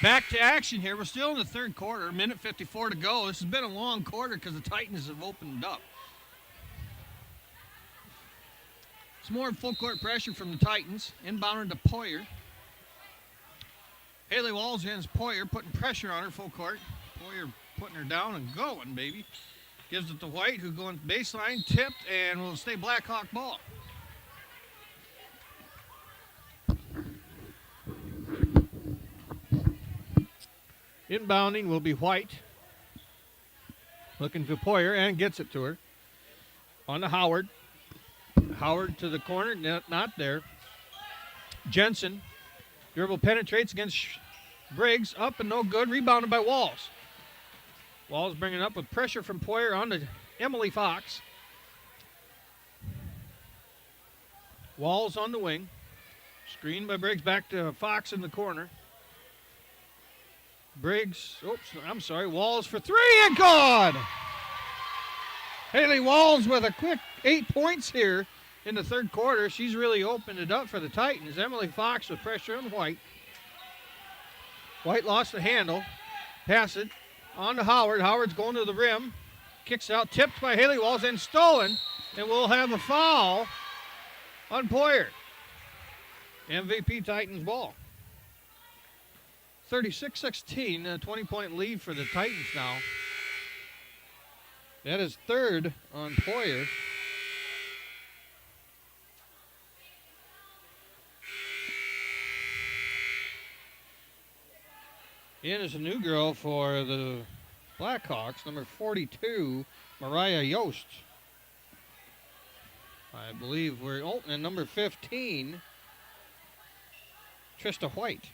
Back to action here. We're still in the third quarter, minute 54 to go. This has been a long quarter because the Titans have opened up. Some more full court pressure from the Titans. Inbounded to Poyer. Haley Walls against Poyer, putting pressure on her full court. Poyer putting her down and going, baby. Gives it to White, who going baseline, tipped, and will stay Blackhawk ball. Inbounding will be White. Looking for Poyer and gets it to her. On to Howard. Howard to the corner, not there. Jensen. Dribble penetrates against Briggs. Up and no good. Rebounded by Walls. Walls bringing up with pressure from Poyer on to Emily Fox. Walls on the wing. Screen by Briggs back to Fox in the corner. Briggs, Walls for 3 and good! Haley Walls with a quick 8 points here in the third quarter. She's really opened it up for the Titans. Emily Fox with pressure on White. White lost the handle. Pass it on to Howard. Howard's going to the rim. Kicks out, tipped by Haley Walls and stolen. And we'll have a foul on Poyer. MVP Titans ball. 36-16, a 20-point lead for the Titans now. That is third on Poyer. In is a new girl for the Blackhawks, number 42, Mariah Yost. I believe and number 15, Trista White.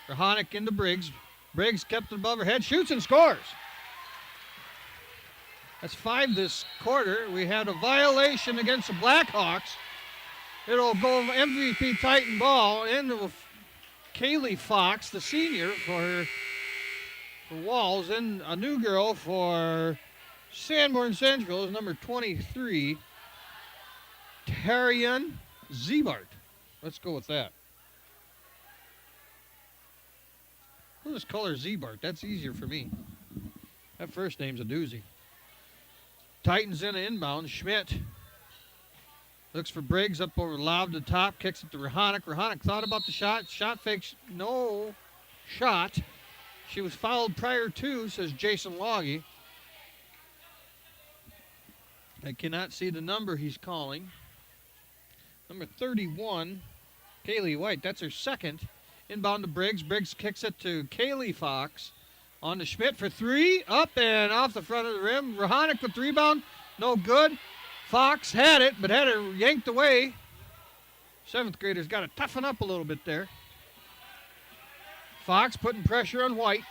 Rahanic into Briggs. Briggs kept it above her head, shoots and scores. That's 5 this quarter. We had a violation against the Blackhawks. It'll go MVP Titan ball into Kaylee Fox, the senior, for Walls, and a new girl for Sanborn Central is number 23, Tarian Zebart. Let's go with that. We'll just call her Zebart. That's easier for me. That first name's a doozy. Titans in an inbound. Schmidt looks for Briggs up over lob to top. Kicks it to Rahanic. Rahanic thought about the shot. Shot fakes. No shot. She was fouled prior to, says Jason Loggy. I cannot see the number he's calling. Number 31, Kaylee White. That's her second. Inbound to Briggs. Briggs kicks it to Kaylee Fox. On to Schmidt for 3. Up and off the front of the rim. Rahanic with the rebound. No good. Fox had it, but had her yanked away. 7th graders got to toughen up a little bit there. Fox putting pressure on White.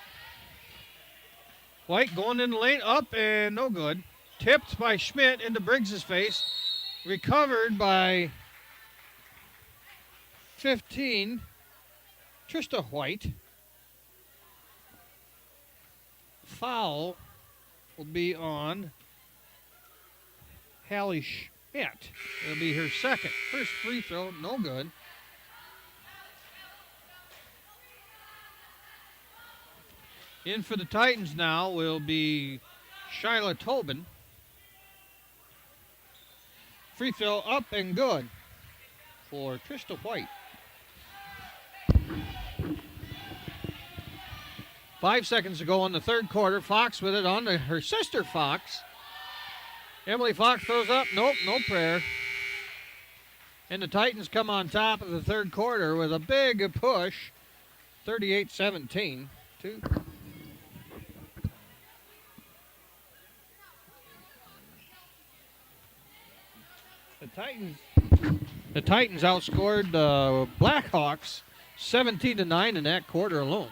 White going in the lane. Up and no good. Tipped by Schmidt into Briggs' face. Recovered by 15, Trista White. Foul will be on Hallie Schmidt. It'll be her second. First free throw, no good. In for the Titans now will be Shyla Tobin. Free throw up and good for Trista White. 5 seconds to go in the third quarter. Fox with it on to her sister Fox. Emily Fox throws up. Nope, no prayer. And the Titans come on top of the third quarter with a big push. 38-17. The Titans outscored the Blackhawks 17-9 in that quarter alone.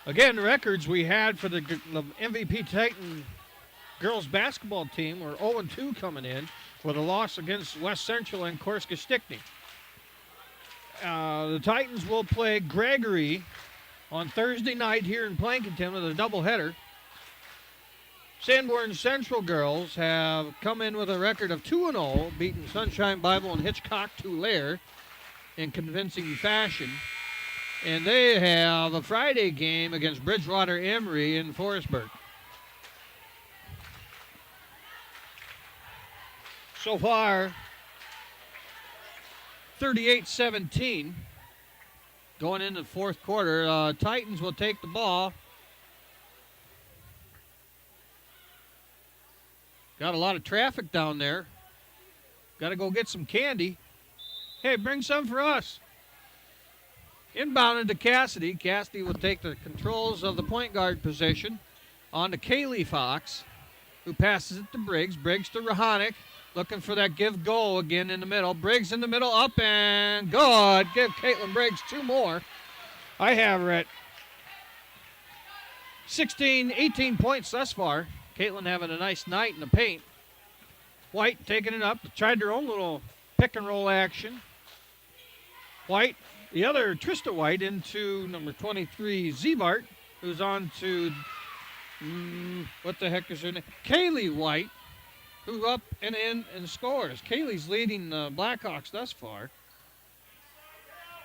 Again, records we had for the MVP Titan girls basketball team were 0-2 coming in with a loss against West Central and Korska Stickney. The Titans will play Gregory on Thursday night here in Plankinton with a doubleheader. Sanborn Central girls have come in with a record of 2-0, beating Sunshine Bible and Hitchcock Tulare in convincing fashion. And they have a Friday game against Bridgewater Emory in Forestburg. So far, 38-17. Going into the fourth quarter, Titans will take the ball. Got a lot of traffic down there. Got to go get some candy. Hey, bring some for us. Inbounded to Cassidy. Cassidy will take the controls of the point guard position. On to Kaylee Fox, who passes it to Briggs. Briggs to Rahanic, looking for that give-go again in the middle. Briggs in the middle, up and good. Give Caitlin Briggs 2 more. I have her at 18 points thus far. Caitlin having a nice night in the paint. White taking it up. Tried her own little pick-and-roll action. White, the other Trista White, into number 23, Zebart, who's on to, what the heck is her name? Kaylee White, who up and in and scores. Kaylee's leading the Blackhawks thus far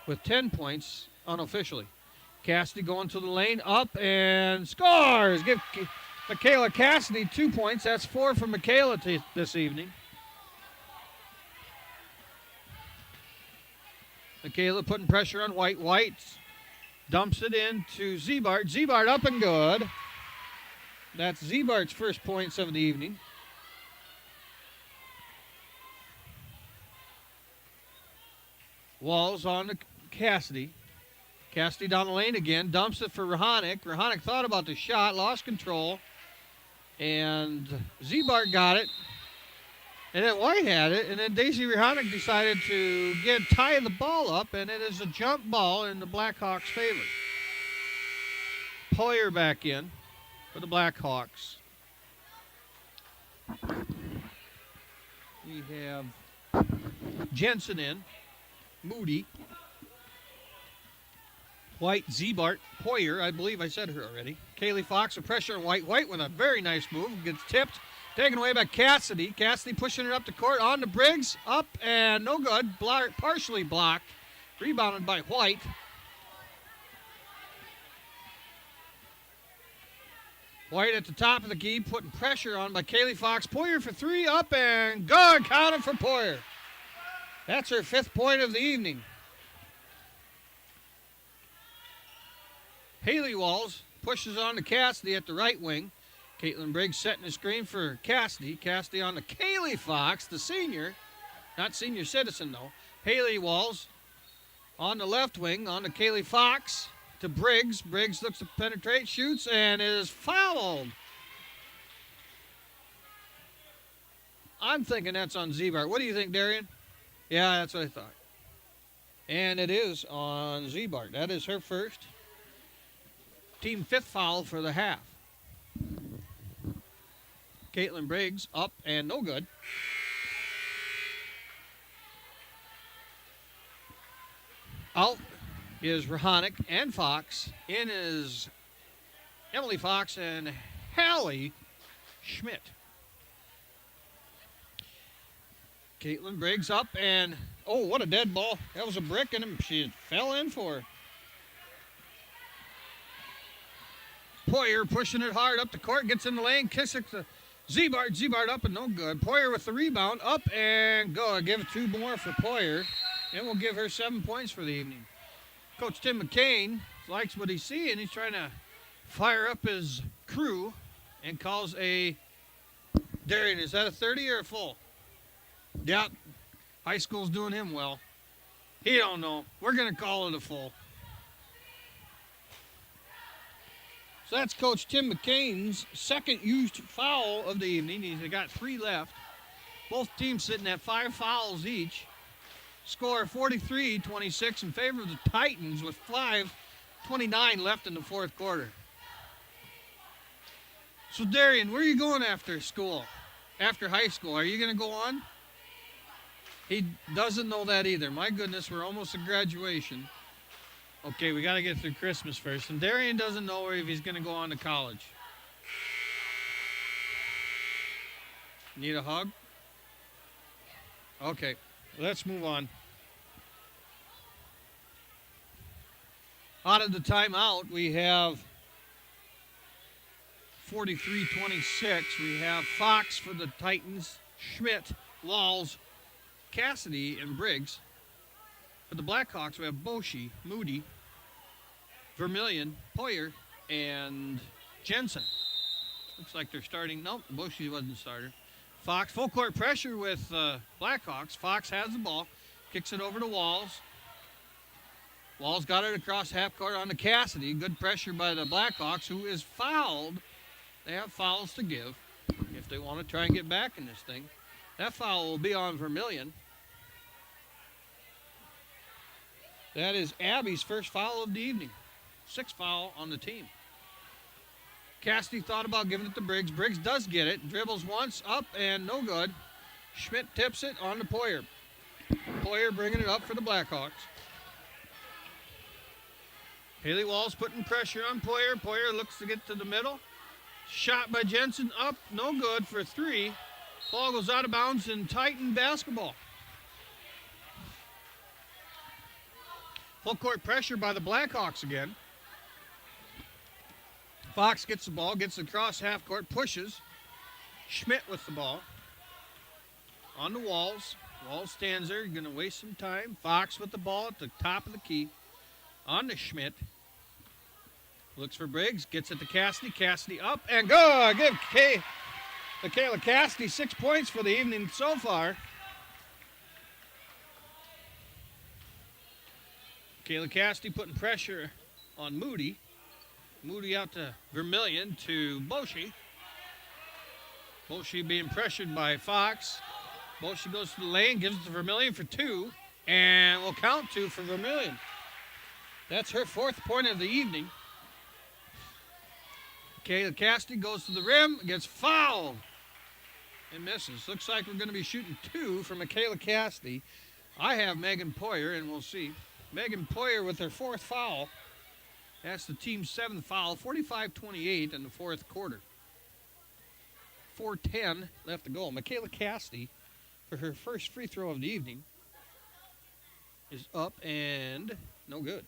with 10 points unofficially. Cassidy going to the lane, up and scores. Give Michaela Cassidy 2 points. That's 4 for Michaela this evening. Michaela putting pressure on White. White dumps it into Zebart. Zebart up and good. That's Zebart's first points of the evening. Walls on to Cassidy. Cassidy down the lane again. Dumps it for Rahanic. Rahanic thought about the shot. Lost control. And Zbart got it. And then White had it. And then Daisy Rahanic decided to tie the ball up. And it is a jump ball in the Blackhawks' favor. Poyer back in for the Blackhawks. We have Jensen in. Moody. White, Zbart, Poyer, I believe I said her already. Kaylee Fox, a pressure on White. White with a very nice move. Gets tipped. Taken away by Cassidy. Cassidy pushing it up the court. On to Briggs. Up and no good. Partially blocked. Rebounded by White. White at the top of the key. Putting pressure on by Kaylee Fox. Poyer for three. Up and good. Count it for Poyer. That's her 5th point of the evening. Haley Walls pushes on to Cassidy at the right wing. Caitlin Briggs setting the screen for Cassidy. Cassidy on to Kaylee Fox, the senior. Not senior citizen, though. Haley Walls on the left wing. On to Kaylee Fox to Briggs. Briggs looks to penetrate, shoots, and is fouled. I'm thinking that's on Zbart. What do you think, Darian? Yeah, that's what I thought. And it is on Zbart. That is her first. Team 5th foul for the half. Caitlin Briggs up and no good. Out is Rahanic and Fox. In is Emily Fox and Hallie Schmidt. Caitlin Briggs up and, oh, what a dead ball. That was a brick and she fell in for her. Poyer pushing it hard up the court, gets in the lane, kicks it to Zbart. Zbart up and no good. Poyer with the rebound, up and go. Give it 2 more for Poyer, and we'll give her 7 points for the evening. Coach Tim McCain likes what he's seeing. He's trying to fire up his crew and calls a, Darian, is that a 30 or a full? Yep. High school's doing him well. He don't know. We're going to call it a full. So that's Coach Tim McCain's second used foul of the evening. He's got 3 left. Both teams sitting at 5 fouls each. Score 43-26 in favor of the Titans with 5:29 left in the 4th quarter. So, Darian, where are you going after school? After high school? Are you going to go on? He doesn't know that either. My goodness, we're almost at graduation. Okay, we got to get through Christmas first. And Darian doesn't know if he's going to go on to college. Need a hug? Okay, let's move on. Out of the timeout, we have 43-26. We have Fox for the Titans, Schmidt, Walls, Cassidy, and Briggs. For the Blackhawks, we have Boshi, Moody, Vermillion, Poyer, and Jensen. Looks like they're starting. Nope, Boshi wasn't the starter. Fox, full court pressure with Blackhawks. Fox has the ball, kicks it over to Walls. Walls got it across half court on to Cassidy. Good pressure by the Blackhawks, who is fouled. They have fouls to give if they want to try and get back in this thing. That foul will be on Vermillion. That is Abby's first foul of the evening. 6th foul on the team. Cassidy thought about giving it to Briggs. Briggs does get it. Dribbles once, up, and no good. Schmidt tips it on to Poyer. Poyer bringing it up for the Blackhawks. Haley Walls putting pressure on Poyer. Poyer looks to get to the middle. Shot by Jensen, up, no good for 3. Ball goes out of bounds in Titan basketball. Full court pressure by the Blackhawks again. Fox gets the ball, gets across half court, pushes. Schmidt with the ball. On the Walls. Walls stands there, going to waste some time. Fox with the ball at the top of the key. On to Schmidt. Looks for Briggs, gets it to Cassidy. Cassidy up and go. Give Michaela Cassidy 6 points for the evening so far. Kayla Cassidy putting pressure on Moody. Moody out to Vermillion to Boshi. Boshi being pressured by Fox. Boshi goes to the lane, gives it to Vermillion for 2, and will count 2 for Vermillion. That's her 4th point of the evening. Kayla Cassidy goes to the rim, gets fouled, and misses. Looks like we're going to be shooting 2 for Michaela Cassidy. I have Megan Poyer, and we'll see. Megan Poyer with her 4th foul. That's the team's 7th foul, 45-28 in the 4th quarter. 4:10 left to go. Michaela Cassidy, for her first free throw of the evening, is up and no good.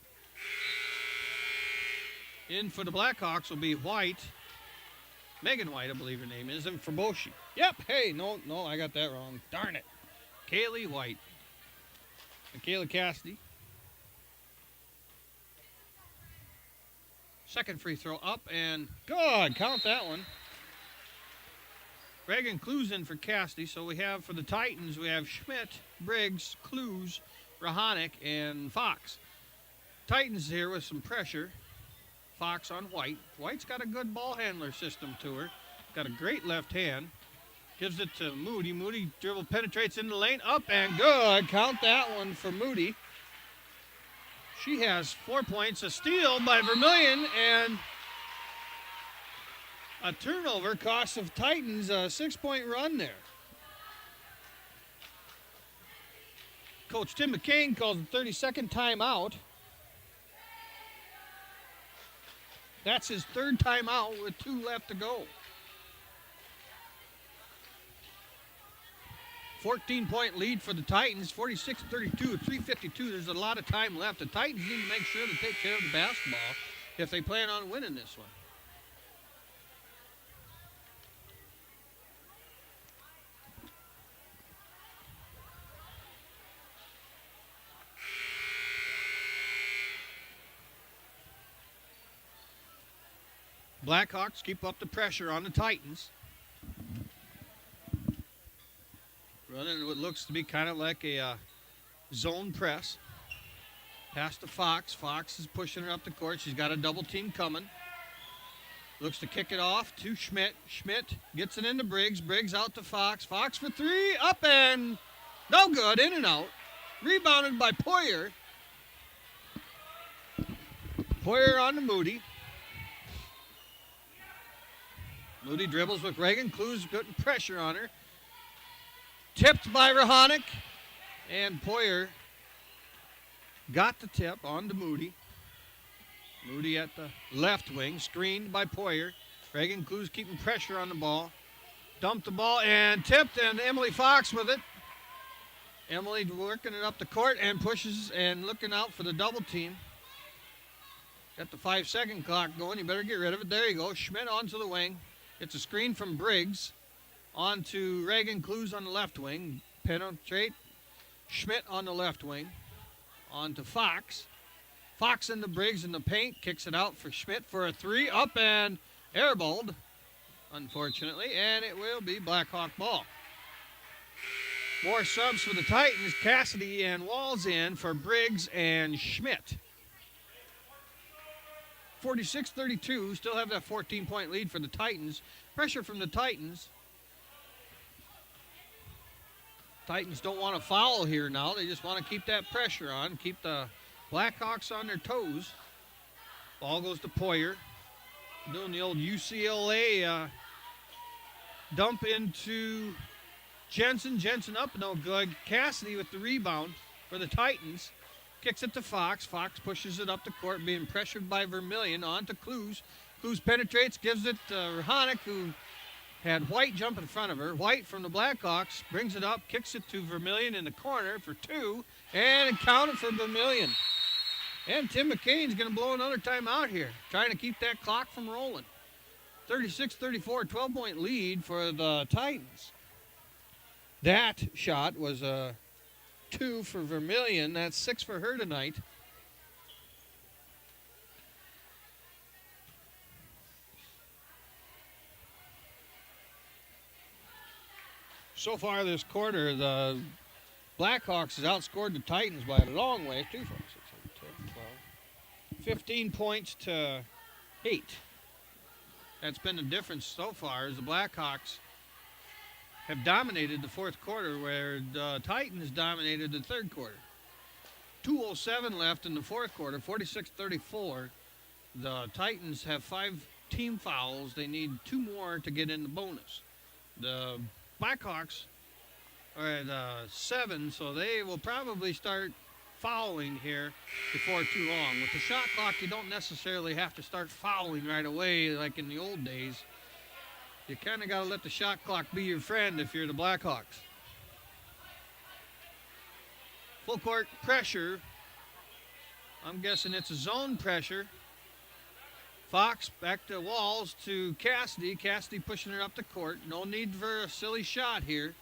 In for the Blackhawks will be White. Megan White, I believe her name is, and for Boshi. Yep, hey, no, I got that wrong. Darn it. Kaylee White. Michaela Cassidy. Second free throw up and good. Count that one. Reagan Clues in for Cassidy. So we have for the Titans, we have Schmidt, Briggs, Clues, Rahanic, and Fox. Titans here with some pressure. Fox on White. White's got a good ball handler system to her. Got a great left hand. Gives it to Moody. Moody dribble penetrates in the lane. Up and good. Count that one for Moody. She has 4 points. A steal by Vermillion and a turnover cost of Titans a 6-point run there. Coach Tim McCain calls the 32nd timeout. That's his 3rd timeout with 2 left to go. 14-point lead for the Titans, 46-32, 3:52. There's a lot of time left. The Titans need to make sure to take care of the basketball if they plan on winning this one. Blackhawks keep up the pressure on the Titans. Running what looks to be kind of like a zone press. Pass to Fox. Fox is pushing her up the court. She's got a double team coming. Looks to kick it off to Schmidt. Schmidt gets it into Briggs. Briggs out to Fox. Fox for 3. Up and no good. In and out. Rebounded by Poyer. Poyer on to Moody. Moody dribbles with Reagan. Clues putting pressure on her. Tipped by Rahanic. And Poyer got the tip on to Moody. Moody at the left wing. Screened by Poyer. Reagan Clues keeping pressure on the ball. Dumped the ball and tipped, and Emily Fox with it. Emily working it up the court and pushes and looking out for the double team. Got the 5-second clock going. You better get rid of it. There you go. Schmidt onto the wing. It's a screen from Briggs onto Reagan Clues on the left wing. Penetrate. Schmidt on the left wing. On to Fox. Fox into Briggs in the paint. Kicks it out for Schmidt for a 3. Up and airballed, unfortunately. And it will be Blackhawk ball. More subs for the Titans. Cassidy and Walls in for Briggs and Schmidt. 46-32, still have that 14-point lead for the Titans. Pressure from the Titans. Titans don't want to foul here now. They just want to keep that pressure on, keep the Blackhawks on their toes. Ball goes to Poyer. Doing the old UCLA dump into Jensen. Jensen up, no good. Cassidy with the rebound for the Titans. Kicks it to Fox. Fox pushes it up the court, being pressured by Vermillion. On to Clues. Clues penetrates, gives it to Rahanic, who had White jump in front of her. White from the Blackhawks brings it up, kicks it to Vermillion in the corner for 2, and it counted for Vermillion. And Tim McCain's going to blow another timeout here, trying to keep that clock from rolling. 36-34, 12-point lead for the Titans. That shot was a 2 for Vermillion. That's 6 for her tonight. So far this quarter, the Blackhawks has outscored the Titans by a long way. 2, 4, 6, 7, 10, 15 points to 8. That's been the difference so far, as the Blackhawks have dominated the fourth quarter, where the Titans dominated the third quarter. 2:07 left in the fourth quarter, 46-34. The Titans have 5 team fouls. They need 2 more to get in the bonus. The Blackhawks are at 7, so they will probably start fouling here before too long. With the shot clock, you don't necessarily have to start fouling right away like in the old days. You kind of got to let the shot clock be your friend if you're the Blackhawks. Full court pressure. I'm guessing it's a zone pressure. Fox back to Walls to Cassidy. Cassidy pushing it up the court. No need for a silly shot here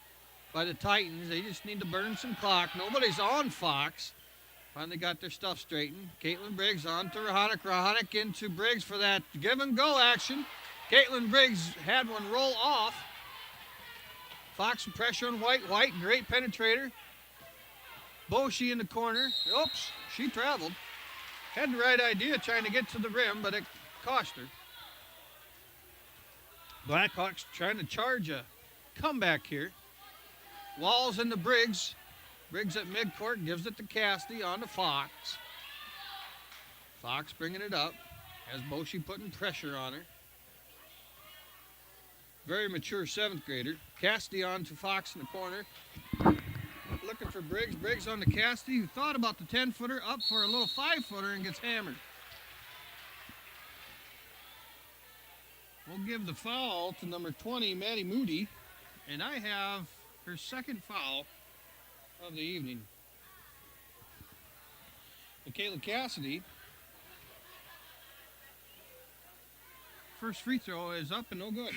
by the Titans. They just need to burn some clock. Nobody's on Fox. Finally got their stuff straightened. Caitlin Briggs on to Rahonic. Rahonic into Briggs for that give and go action. Caitlin Briggs had one roll off. Fox some pressure on White. White, great penetrator. Boshi in the corner. Oops, she traveled. Had the right idea trying to get to the rim, but it cost her. Blackhawks trying to charge a comeback here. Walls into Briggs. Briggs at midcourt, gives it to Cassidy, on to Fox. Fox bringing it up. Has Boshi putting pressure on her. Very mature 7th grader. Cassidy on to Fox in the corner. Looking for Briggs. Briggs on to Cassidy, who thought about the 10-footer, up for a little 5-footer and gets hammered. We'll give the foul to number 20, Maddie Moody. And I have her second foul of the evening. Michaela Cassidy. First free throw is up and no good.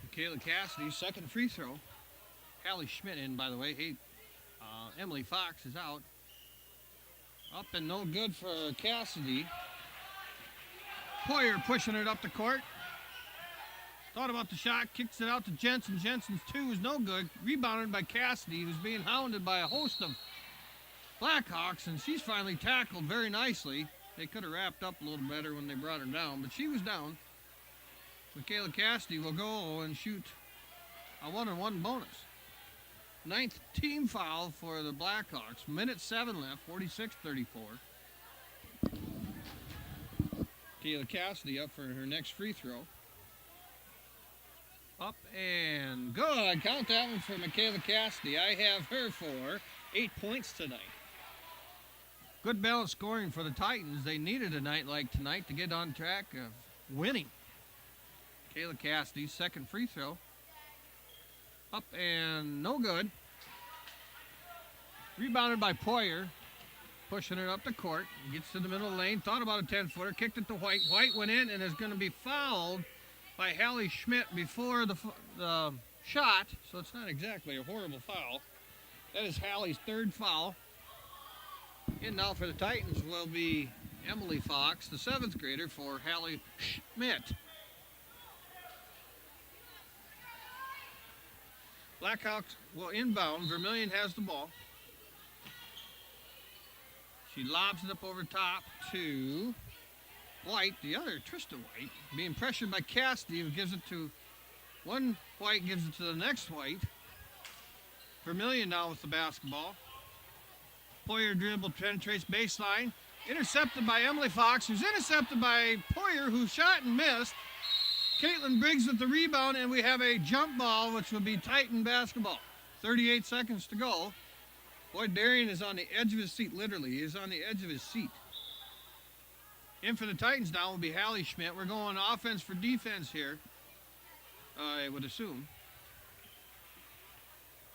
Michaela Cassidy, second free throw. Hallie Schmidt in, by the way. Hey, Emily Fox is out. Up and no good for Cassidy. Poyer pushing it up the court. Thought about the shot, kicks it out to Jensen. Jensen's 2 is no good. Rebounded by Cassidy, who's being hounded by a host of Blackhawks, and she's finally tackled very nicely. They could have wrapped up a little better when they brought her down, but she was down. Michaela Cassidy will go and shoot a 1-on-1 bonus. 9th team foul for the Blackhawks. Minute 7 left, 46-34. Michaela Cassidy up for her next free throw. Up and good. Count that one for Michaela Cassidy. I have her for 8 points tonight. Good balanced scoring for the Titans. They needed a night like tonight to get on track of winning. Michaela Cassidy's second free throw. Up and no good. Rebounded by Poyer. Pushing it up the court. Gets to the middle lane. Thought about a 10-footer. Kicked it to White. White went in and is going to be fouled by Hallie Schmidt before the shot. So it's not exactly a horrible foul. That is Hallie's third foul. And now for the Titans will be Emily Fox, the 7th grader, for Hallie Schmidt. Blackhawks will inbound. Vermillion has the ball. She lobs it up over top to White, the other Trista White, being pressured by Cassidy, who gives it to one White, gives it to the next White. Vermillion now with the basketball. Poyer dribble, penetrates baseline. Intercepted by Emily Fox, who's intercepted by Poyer, who shot and missed. Caitlin Briggs with the rebound, and we have a jump ball, which will be Titan basketball. 38 seconds to go. Boy, Darian is on the edge of his seat, literally. He is on the edge of his seat. In for the Titans now will be Hallie Schmidt. We're going offense for defense here, I would assume.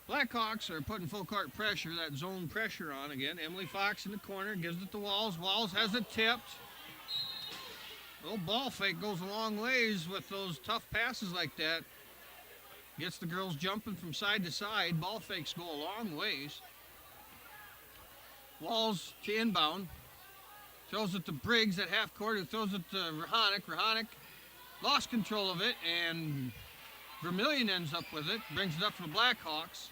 Blackhawks are putting full court pressure, that zone pressure on again. Emily Fox in the corner, gives it to Walls. Walls has it tipped. Little ball fake goes a long ways with those tough passes like that. Gets the girls jumping from side to side. Ball fakes go a long ways. Walls to inbound. Throws it to Briggs at half court, who throws it to Rahonic. Rahonic lost control of it, and Vermillion ends up with it, brings it up for the Blackhawks,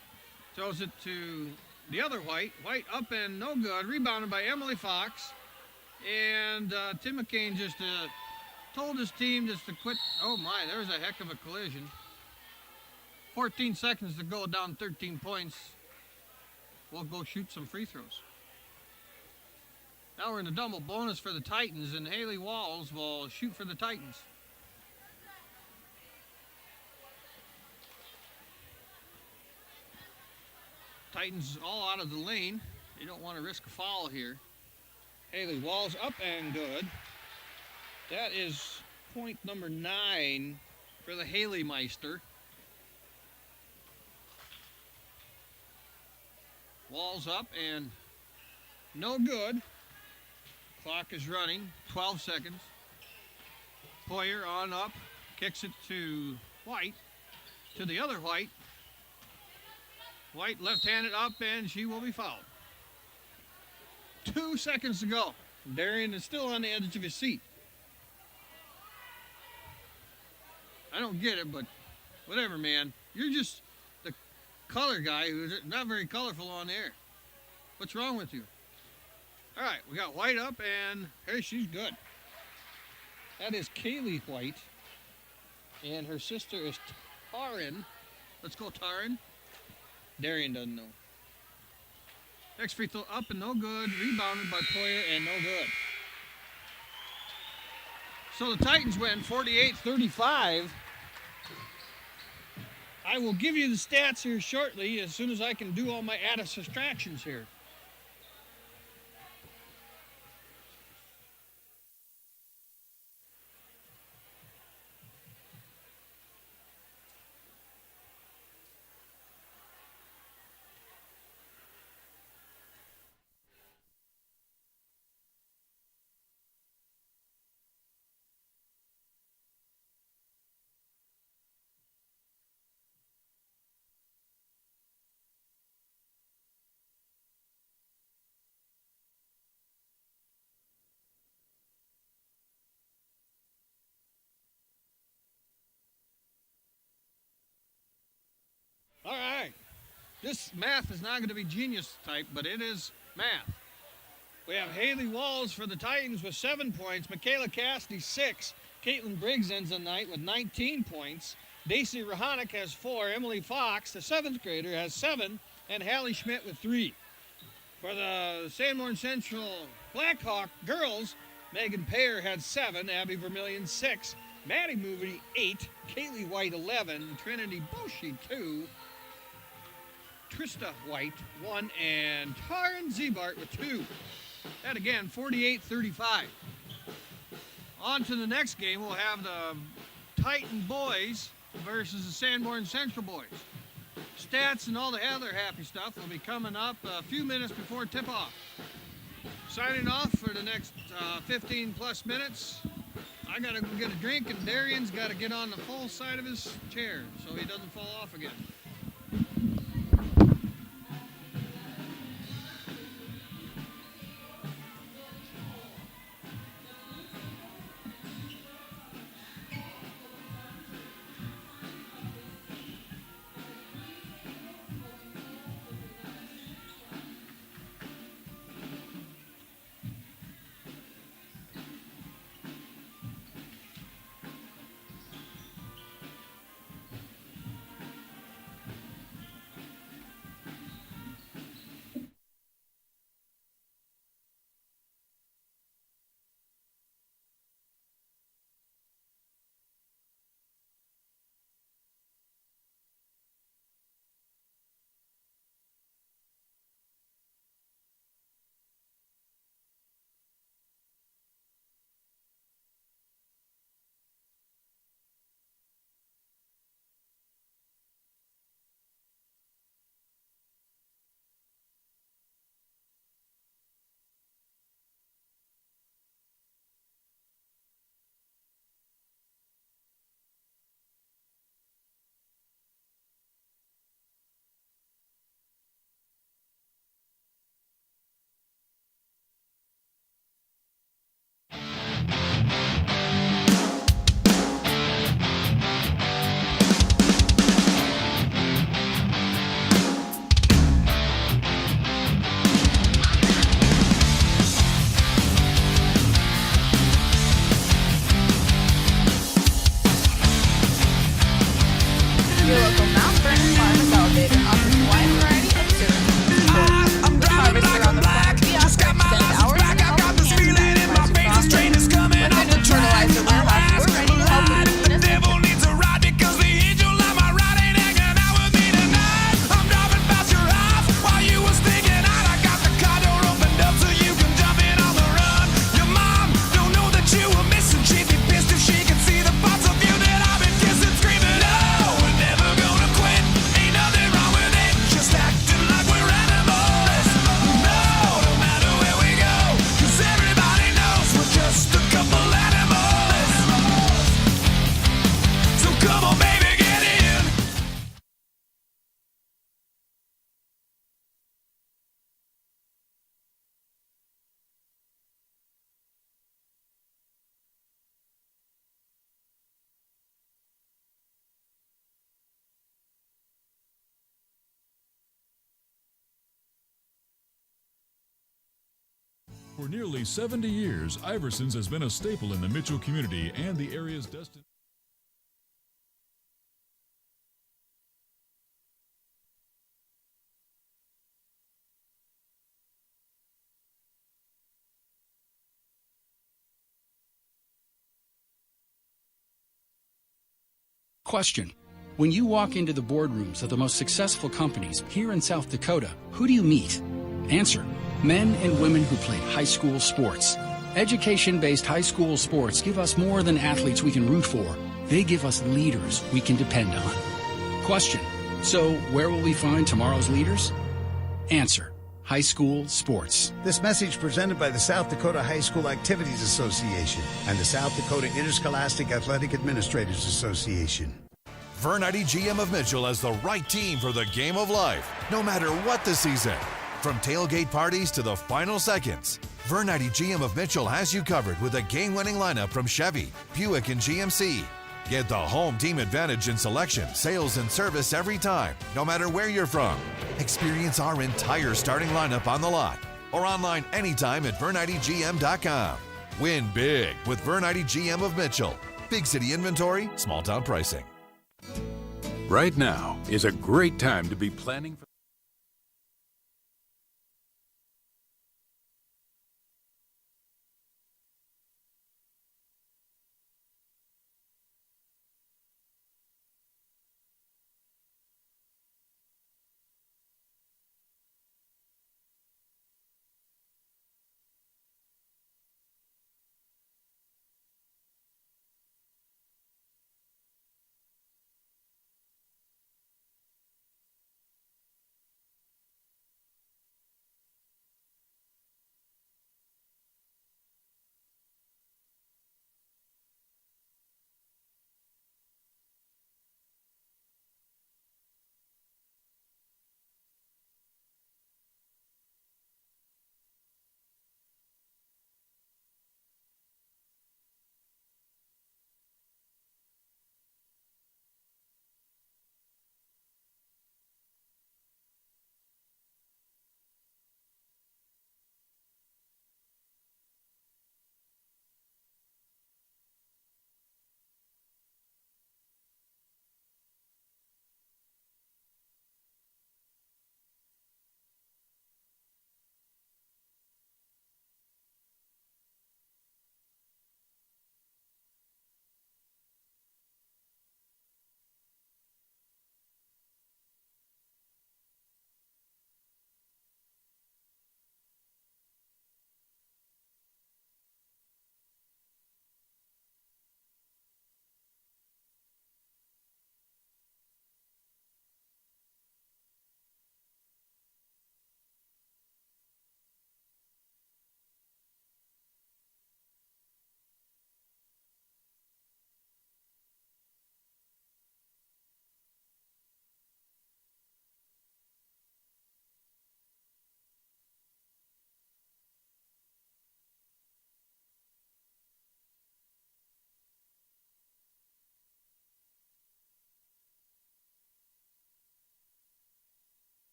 throws it to the other White. White up and no good, rebounded by Emily Fox, and Tim McCain just told his team just to quit. Oh my, there's a heck of a collision. 14 seconds to go, down 13 points. We'll go shoot some free throws. Now we're in a double bonus for the Titans, and Haley Walls will shoot for the Titans. Titans all out of the lane. They don't want to risk a foul here. Haley Walls up and good. That is point number 9 for the Haley Meister. Walls up and no good. Clock is running, 12 seconds. Poyer on up, kicks it to White, to the other White. White left-handed up, and she will be fouled. 2 seconds to go. Darian is still on the edge of his seat. I don't get it, but whatever, man. You're just the color guy who's not very colorful on air. What's wrong with you? All right, we got White up, and hey, she's good. That is Kaylee White, and her sister is Tarin. Let's go, Tarin. Darian doesn't know. Next free throw up and no good. Rebounded by Poyer and no good. So the Titans win 48-35. I will give you the stats here shortly as soon as I can do all my added subtractions here. All right. This math is not going to be genius type, but it is math. We have Haley Walls for the Titans with 7 points. Michaela Cassidy, 6. Caitlin Briggs ends the night with 19 points. Daisy Rahanic has 4. Emily Fox, the 7th grader, has 7. And Hallie Schmidt with 3. For the Sanborn Central Blackhawk girls, Megan Payer had 7. Abby Vermillion, 6. Maddie Moody, 8. Kaylee White, 11. Trinity Boshi, 2. Trista White, 1, and Taryn Zebart with 2. That again, 48-35. On to the next game, we'll have the Titan boys versus the Sanborn Central boys. Stats and all the other happy stuff will be coming up a few minutes before tip-off. Signing off for the next 15 plus minutes. I gotta go get a drink, and Darian's gotta get on the full side of his chair so he doesn't fall off again. For nearly 70 years, Iverson's has been a staple in the Mitchell community and the area's destination. Question. When you walk into the boardrooms of the most successful companies here in South Dakota, who do you meet? Answer. Men and women who played high school sports. Education-based high school sports give us more than athletes we can root for. They give us leaders we can depend on. Question. So where will we find tomorrow's leaders? Answer. High school sports. This message presented by the South Dakota High School Activities Association and the South Dakota Interscholastic Athletic Administrators Association. Vern GM of Mitchell has the right team for the game of life, no matter what the season. From tailgate parties to the final seconds, Vern GM of Mitchell has you covered with a game-winning lineup from Chevy, Buick, and GMC. Get the home team advantage in selection, sales, and service every time, no matter where you're from. Experience our entire starting lineup on the lot or online anytime at VernIDGM.com. Win big with Vern GM of Mitchell. Big city inventory, small town pricing. Right now is a great time to be planning for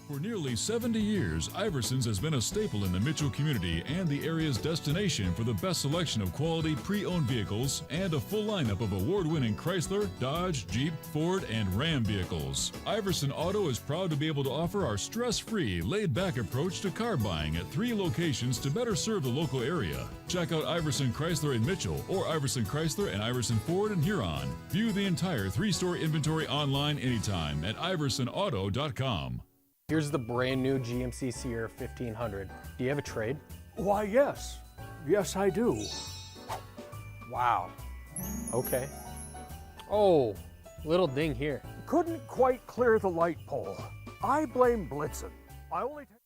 For nearly 70 years, Iverson's has been a staple in the Mitchell community and the area's destination for the best selection of quality pre-owned vehicles and a full lineup of award-winning Chrysler, Dodge, Jeep, Ford, and Ram vehicles. Iverson Auto is proud to be able to offer our stress-free, laid-back approach to car buying at 3 locations to better serve the local area. Check out Iverson Chrysler in Mitchell or Iverson Chrysler and Iverson Ford in Huron. View the entire 3-store inventory online anytime at iversonauto.com. Here's the brand new GMC Sierra 1500. Do you have a trade? Why, yes. Yes, I do. Wow. Okay. Oh, little ding here. Couldn't quite clear the light pole. I blame Blitzen. I only take...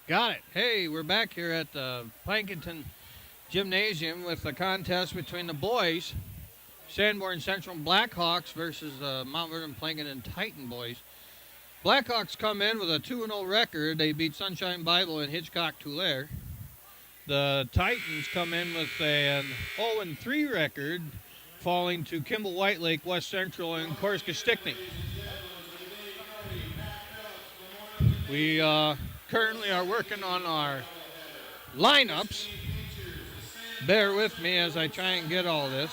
Got it. Hey, we're back here at the Plankinton Gymnasium with the contest between the boys, Sanborn Central Blackhawks versus the Mount Vernon Plankinton Titan boys. Blackhawks come in with a 2-0 record. They beat Sunshine Bible and Hitchcock Tulare. The Titans come in with an 0-3 record, falling to Kimball White Lake, West Central, and Korska Stickney. We currently are working on our lineups. Bear with me as I try and get all this.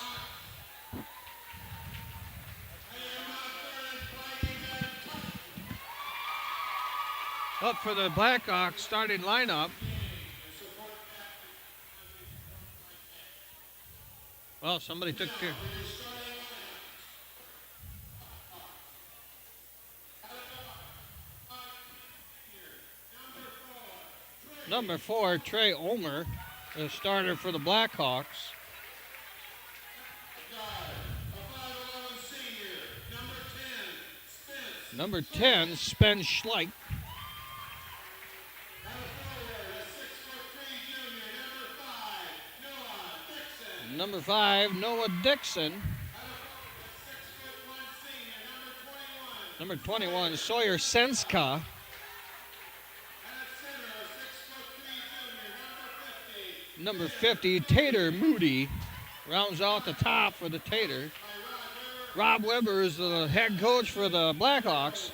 Up for the Blackhawks starting lineup. Well, somebody took care. Number 4, Trey Omer, the starter for the Blackhawks. Number 10, Spen Schleich. Number 5, Noah Dixon. Number 21, Sawyer Senska. Number 50, Tater Moody, rounds out the top for the Tater. Rob Weber is the head coach for the Blackhawks.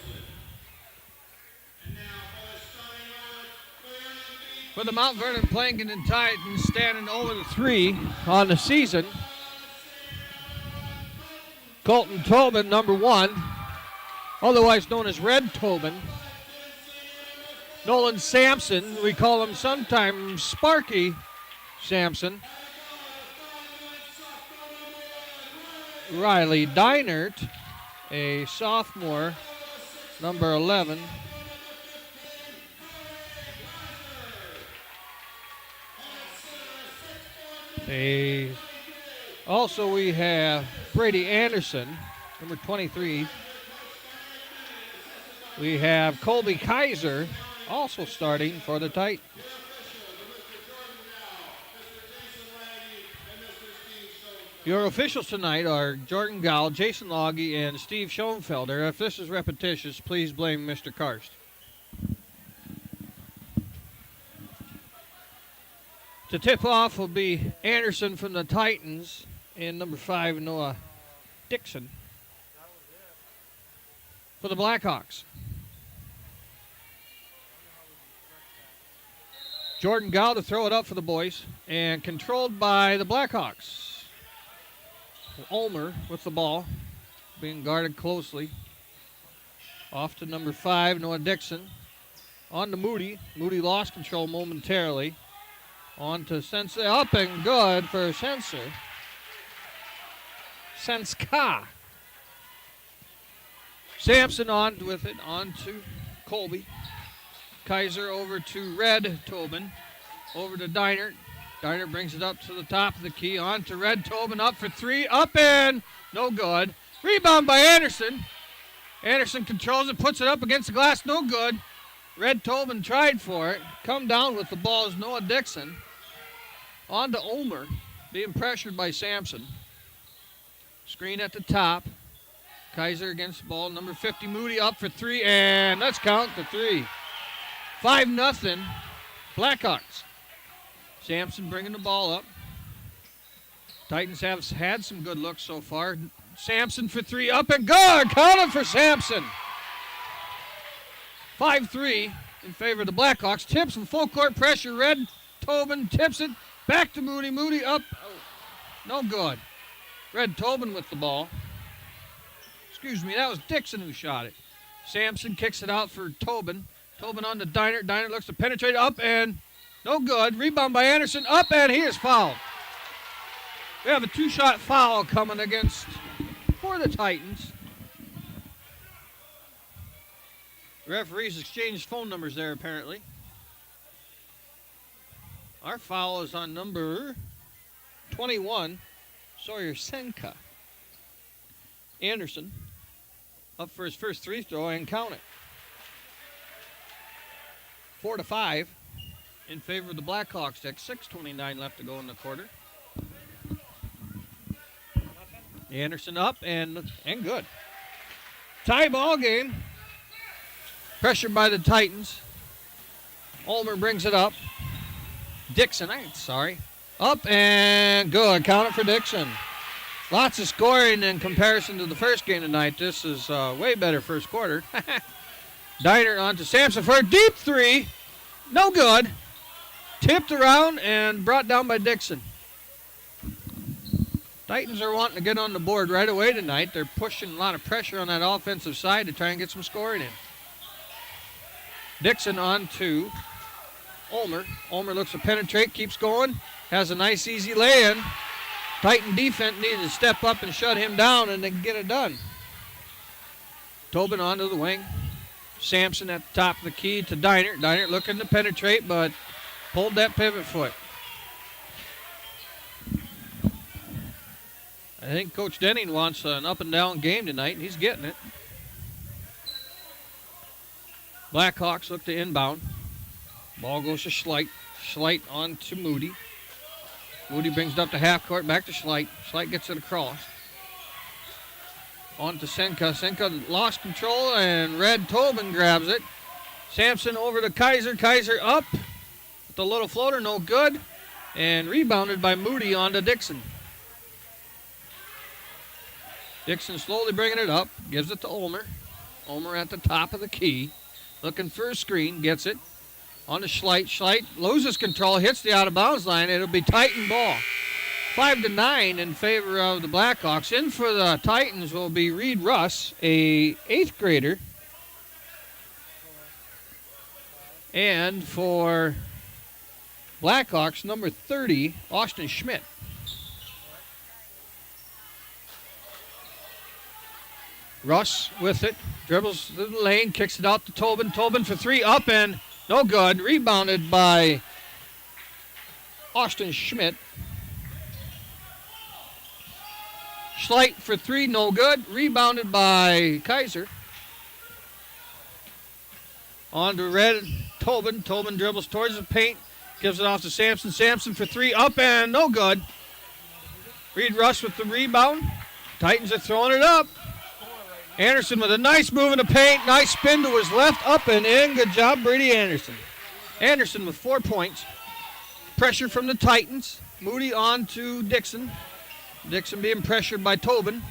For the Mount Vernon Plankinton Titans, standing 0-3 on the season, Colton Tobin, number 1, otherwise known as Red Tobin. Nolan Sampson, we call him sometimes Sparky Sampson. Riley Deinert, a sophomore, number 11. Also we have Brady Anderson, number 23. We have Colby Kaiser, also starting for the Titans. Your officials tonight are Jordan Gall, Jason Logge, and Steve Schoenfelder. If this is repetitious, please blame Mr. Karst. To tip off will be Anderson from the Titans and number 5, Noah Dixon for the Blackhawks. Jordan Gall to throw it up for the boys and controlled by the Blackhawks. Ulmer with the ball, being guarded closely. Off to number 5, Noah Dixon. On to Moody. Moody lost control momentarily. On to Sensa, up and good for Sensa. Senska. Sampson on with it, on to Colby. Kaiser over to Red Tobin. Over to Deinert. Deinert brings it up to the top of the key. On to Red Tobin, up for 3. Up and no good. Rebound by Anderson. Anderson controls it, puts it up against the glass, no good. Red Tobin tried for it. Come down with the ball is Noah Dixon. On to Ulmer, being pressured by Sampson. Screen at the top. Kaiser against the ball. Number 50, Moody up for 3, and let's count the 3. 5-0, Blackhawks. Sampson bringing the ball up. Titans have had some good looks so far. Sampson for 3, up and good. Count it for Sampson. 5-3 in favor of the Blackhawks. Tips and full court pressure. Red Tobin tips it back to Moody. Moody up. Oh, no good. Red Tobin with the ball. Excuse me, that was Dixon who shot it. Sampson kicks it out for Tobin. Tobin on to Diner. Diner looks to penetrate up and no good. Rebound by Anderson. Up and he is fouled. We have a 2-shot foul coming against for the Titans. Referees exchanged phone numbers there apparently. Our foul is on number 21, Sawyer Senka. Anderson up for his first free throw and count it. 4-5 in favor of the Blackhawks. 6:29 left to go in the quarter. Anderson up and good. Tie ball game. Pressure by the Titans. Ulmer brings it up. Dixon, up and good. Count it for Dixon. Lots of scoring in comparison to the first game tonight. This is way better first quarter. Diner on to Sampson for a deep three. No good. Tipped around and brought down by Dixon. Titans are wanting to get on the board right away tonight. They're pushing a lot of pressure on that offensive side to try and get some scoring in. Dixon on to Ulmer. Ulmer looks to penetrate, keeps going, has a nice easy lay-in. Titan defense needed to step up and shut him down and then get it done. Tobin onto the wing. Sampson at the top of the key to Diner. Diner looking to penetrate, but pulled that pivot foot. I think Coach Denning wants an up-and-down game tonight, and he's getting it. Blackhawks look to inbound. Ball goes to Schleit. Schleit on to Moody. Moody brings it up to half court, back to Schleit. Schleit gets it across. On to Senka. Senka lost control, and Red Tobin grabs it. Sampson over to Kaiser. Kaiser up with the little floater, no good. And rebounded by Moody on to Dixon. Dixon slowly bringing it up, gives it to Ulmer. Ulmer at the top of the key. Looking for a screen, gets it. On to Schleit. Schleit loses control, hits the out-of-bounds line. It'll be Titan ball. 5-9 in favor of the Blackhawks. In for the Titans will be Reed Russ, a 8th grader. And for Blackhawks, number 30, Austin Schmidt. Russ with it, dribbles the lane, kicks it out to Tobin. Tobin for three, up and no good. Rebounded by Austin Schmidt. Schleit for three, no good. Rebounded by Kaiser. On to Red Tobin. Tobin dribbles towards the paint, gives it off to Sampson. Sampson for three, up and no good. Reed Russ with the rebound. Titans are throwing it up. Anderson with a nice move in the paint. Nice spin to his left, up and in. Good job, Brady Anderson. Anderson with 4 points. Pressure from the Titans. Moody on to Dixon. Dixon being pressured by Tobin.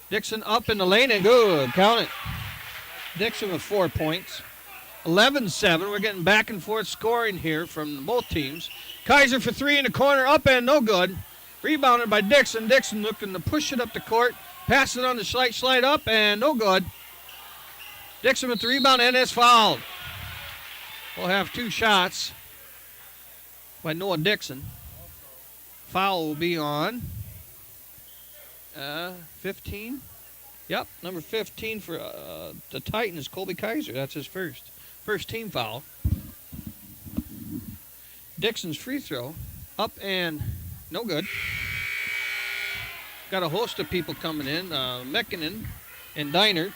Dixon up in the lane and good. Count it. Dixon with 4 points. 11-7. We're getting back and forth scoring here from both teams. Kaiser for three in the corner, up and no good. Rebounded by Dixon. Dixon looking to push it up the court. Pass it on to Schleit. Schleit up and no good. Dixon with the rebound and is fouled. We'll have 2 shots by Noah Dixon. Foul will be on 15. Yep, number 15 for the Titans, Colby Kaiser. That's his first team foul. Dixon's free throw up and no good. Got a host of people coming in. Mekinen and Diner.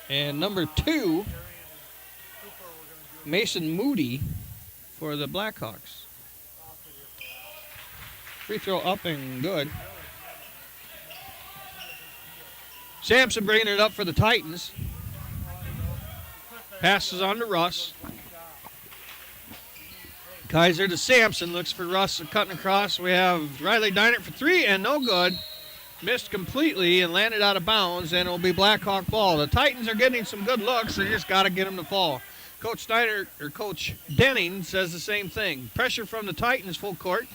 And number 2, Mason Moody for the Blackhawks. Free throw up and good. Sampson bringing it up for the Titans. Passes on to Russ. Kaiser to Sampson, looks for Russ cutting across. We have Riley Diner for three and no good. missed completely and landed out of bounds, and it'll be Blackhawk ball. The Titans are getting some good looks. They just got to get them to fall. Coach Denning says the same thing. Pressure from the Titans full court.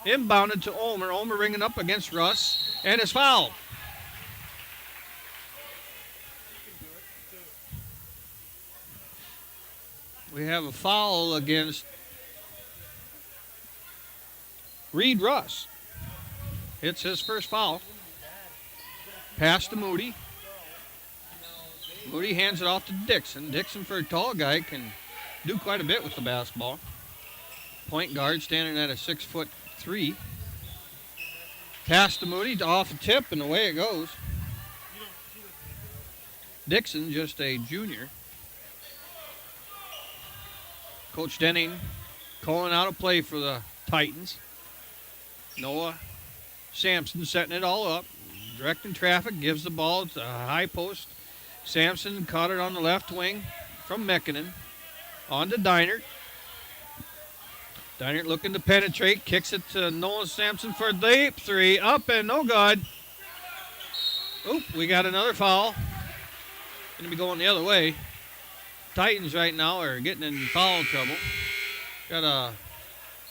Inbounded to Ulmer. Ulmer ringing up against Russ, and is fouled. We have a foul against Reed Russ. It's his first foul. Pass to Moody. Moody hands it off to Dixon. Dixon, for a tall guy, can do quite a bit with the basketball. Point guard standing at a 6'3". Pass to Moody, off a tip, and away it goes. Dixon, just a junior. Coach Denning calling out a play for the Titans. Noah Sampson setting it all up. Directing traffic, gives the ball to a high post. Sampson caught it on the left wing from Mekinen. On to Deinert. Deinert looking to penetrate. Kicks it to Noah Sampson for a deep three. Up and no good. Oop, we got another foul. Going to be going the other way. Titans right now are getting in foul trouble. Got a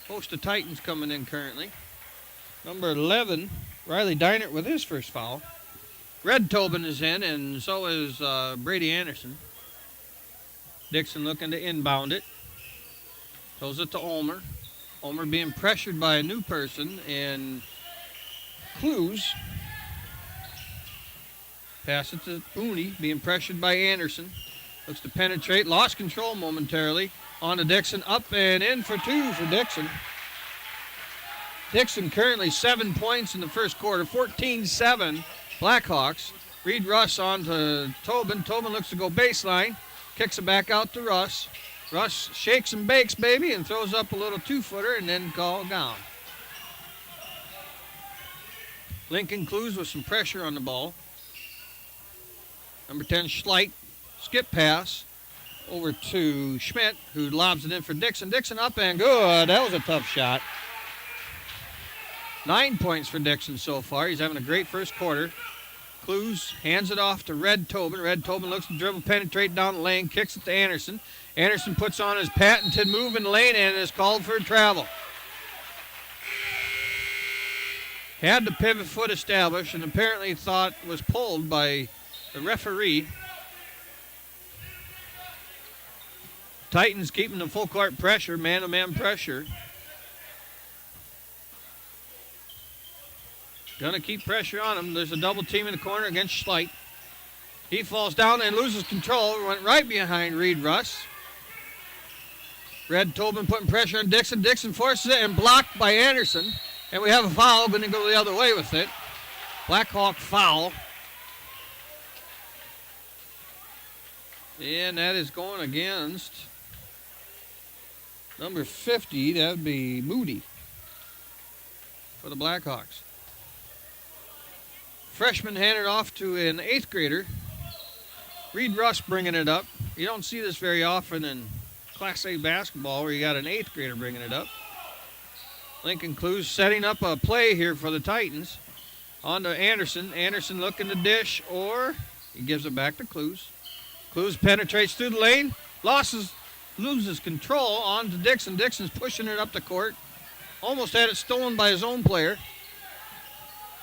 host of Titans coming in currently. Number 11, Riley Deinert with his first foul. Red Tobin is in, and so is Brady Anderson. Dixon looking to inbound it. Throws it to Ulmer. Ulmer being pressured by a new person, and Clues. Pass it to Mooney, being pressured by Anderson. Looks to penetrate, lost control momentarily. On to Dixon, up and in for two for Dixon. Dixon currently 7 points in the first quarter, 14-7 Blackhawks. Reed Russ on to Tobin. Tobin looks to go baseline, kicks it back out to Russ. Russ shakes and bakes, baby, and throws up a little two-footer and then called down. Lincoln Clues with some pressure on the ball. Number 10, Schleight, skip pass over to Schmidt, who lobs it in for Dixon. Dixon up and good. That was a tough shot. 9 points for Dixon so far. He's having a great first quarter. Clues hands it off to Red Tobin. Red Tobin looks to dribble, penetrate down the lane, kicks it to Anderson. Anderson puts on his patented move in the lane and is called for a travel. Had the pivot foot established and apparently thought was pulled by the referee. Titans keeping the full court pressure, man-to-man pressure. Gonna keep pressure on him. There's a double team in the corner against Schleight. He falls down and loses control. Went right behind Reed Russ. Red Tobin putting pressure on Dixon. Dixon forces it and blocked by Anderson. And we have a foul. Going to go the other way with it. Blackhawk foul. And that is going against number 50. That would be Moody for the Blackhawks. Freshman handed off to an 8th grader. Reed Russ bringing it up. You don't see this very often in Class A basketball where you got an 8th grader bringing it up. Lincoln Clues setting up a play here for the Titans. On to Anderson. Anderson looking to dish, or he gives it back to Clues. Clues penetrates through the lane. Loses control. On to Dixon. Dixon's pushing it up the court. Almost had it stolen by his own player.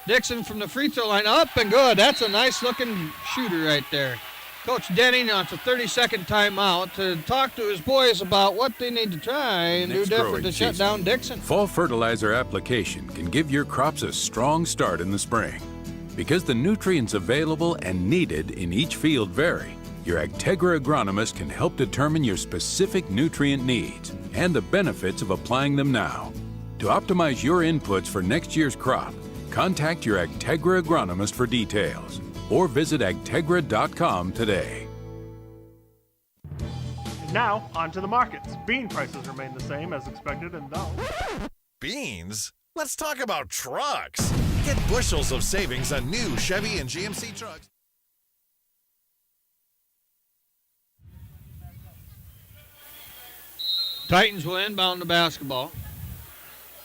Dixon from the free throw line, up and good. That's a nice-looking shooter right there. Coach Denning on a 30-second timeout to talk to his boys about what they need to try and do different to shut down Dixon. Fall fertilizer application can give your crops a strong start in the spring. Because the nutrients available and needed in each field vary, your Agtegra agronomist can help determine your specific nutrient needs and the benefits of applying them now. To optimize your inputs for next year's crop, contact your Agtegra agronomist for details or visit agtegra.com today. Now, on to the markets. Bean prices remain the same as expected, and those... Beans? Let's talk about trucks. Get bushels of savings on new Chevy and GMC trucks. Titans will inbound the basketball.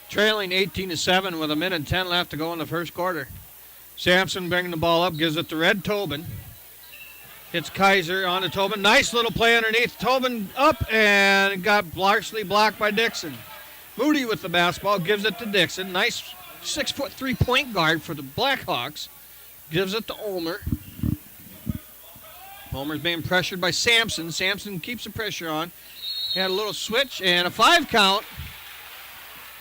Trailing 18-7 with 1:10 left to go in the first quarter. Sampson bringing the ball up, gives it to Red Tobin. Hits Kaiser on to Tobin. Nice little play underneath. Tobin up and got largely blocked by Dixon. Moody with the basketball, gives it to Dixon. Nice 6'3" point guard for the Blackhawks. Gives it to Ulmer. Ulmer's being pressured by Sampson. Sampson keeps the pressure on. Had a little switch and a 5 count.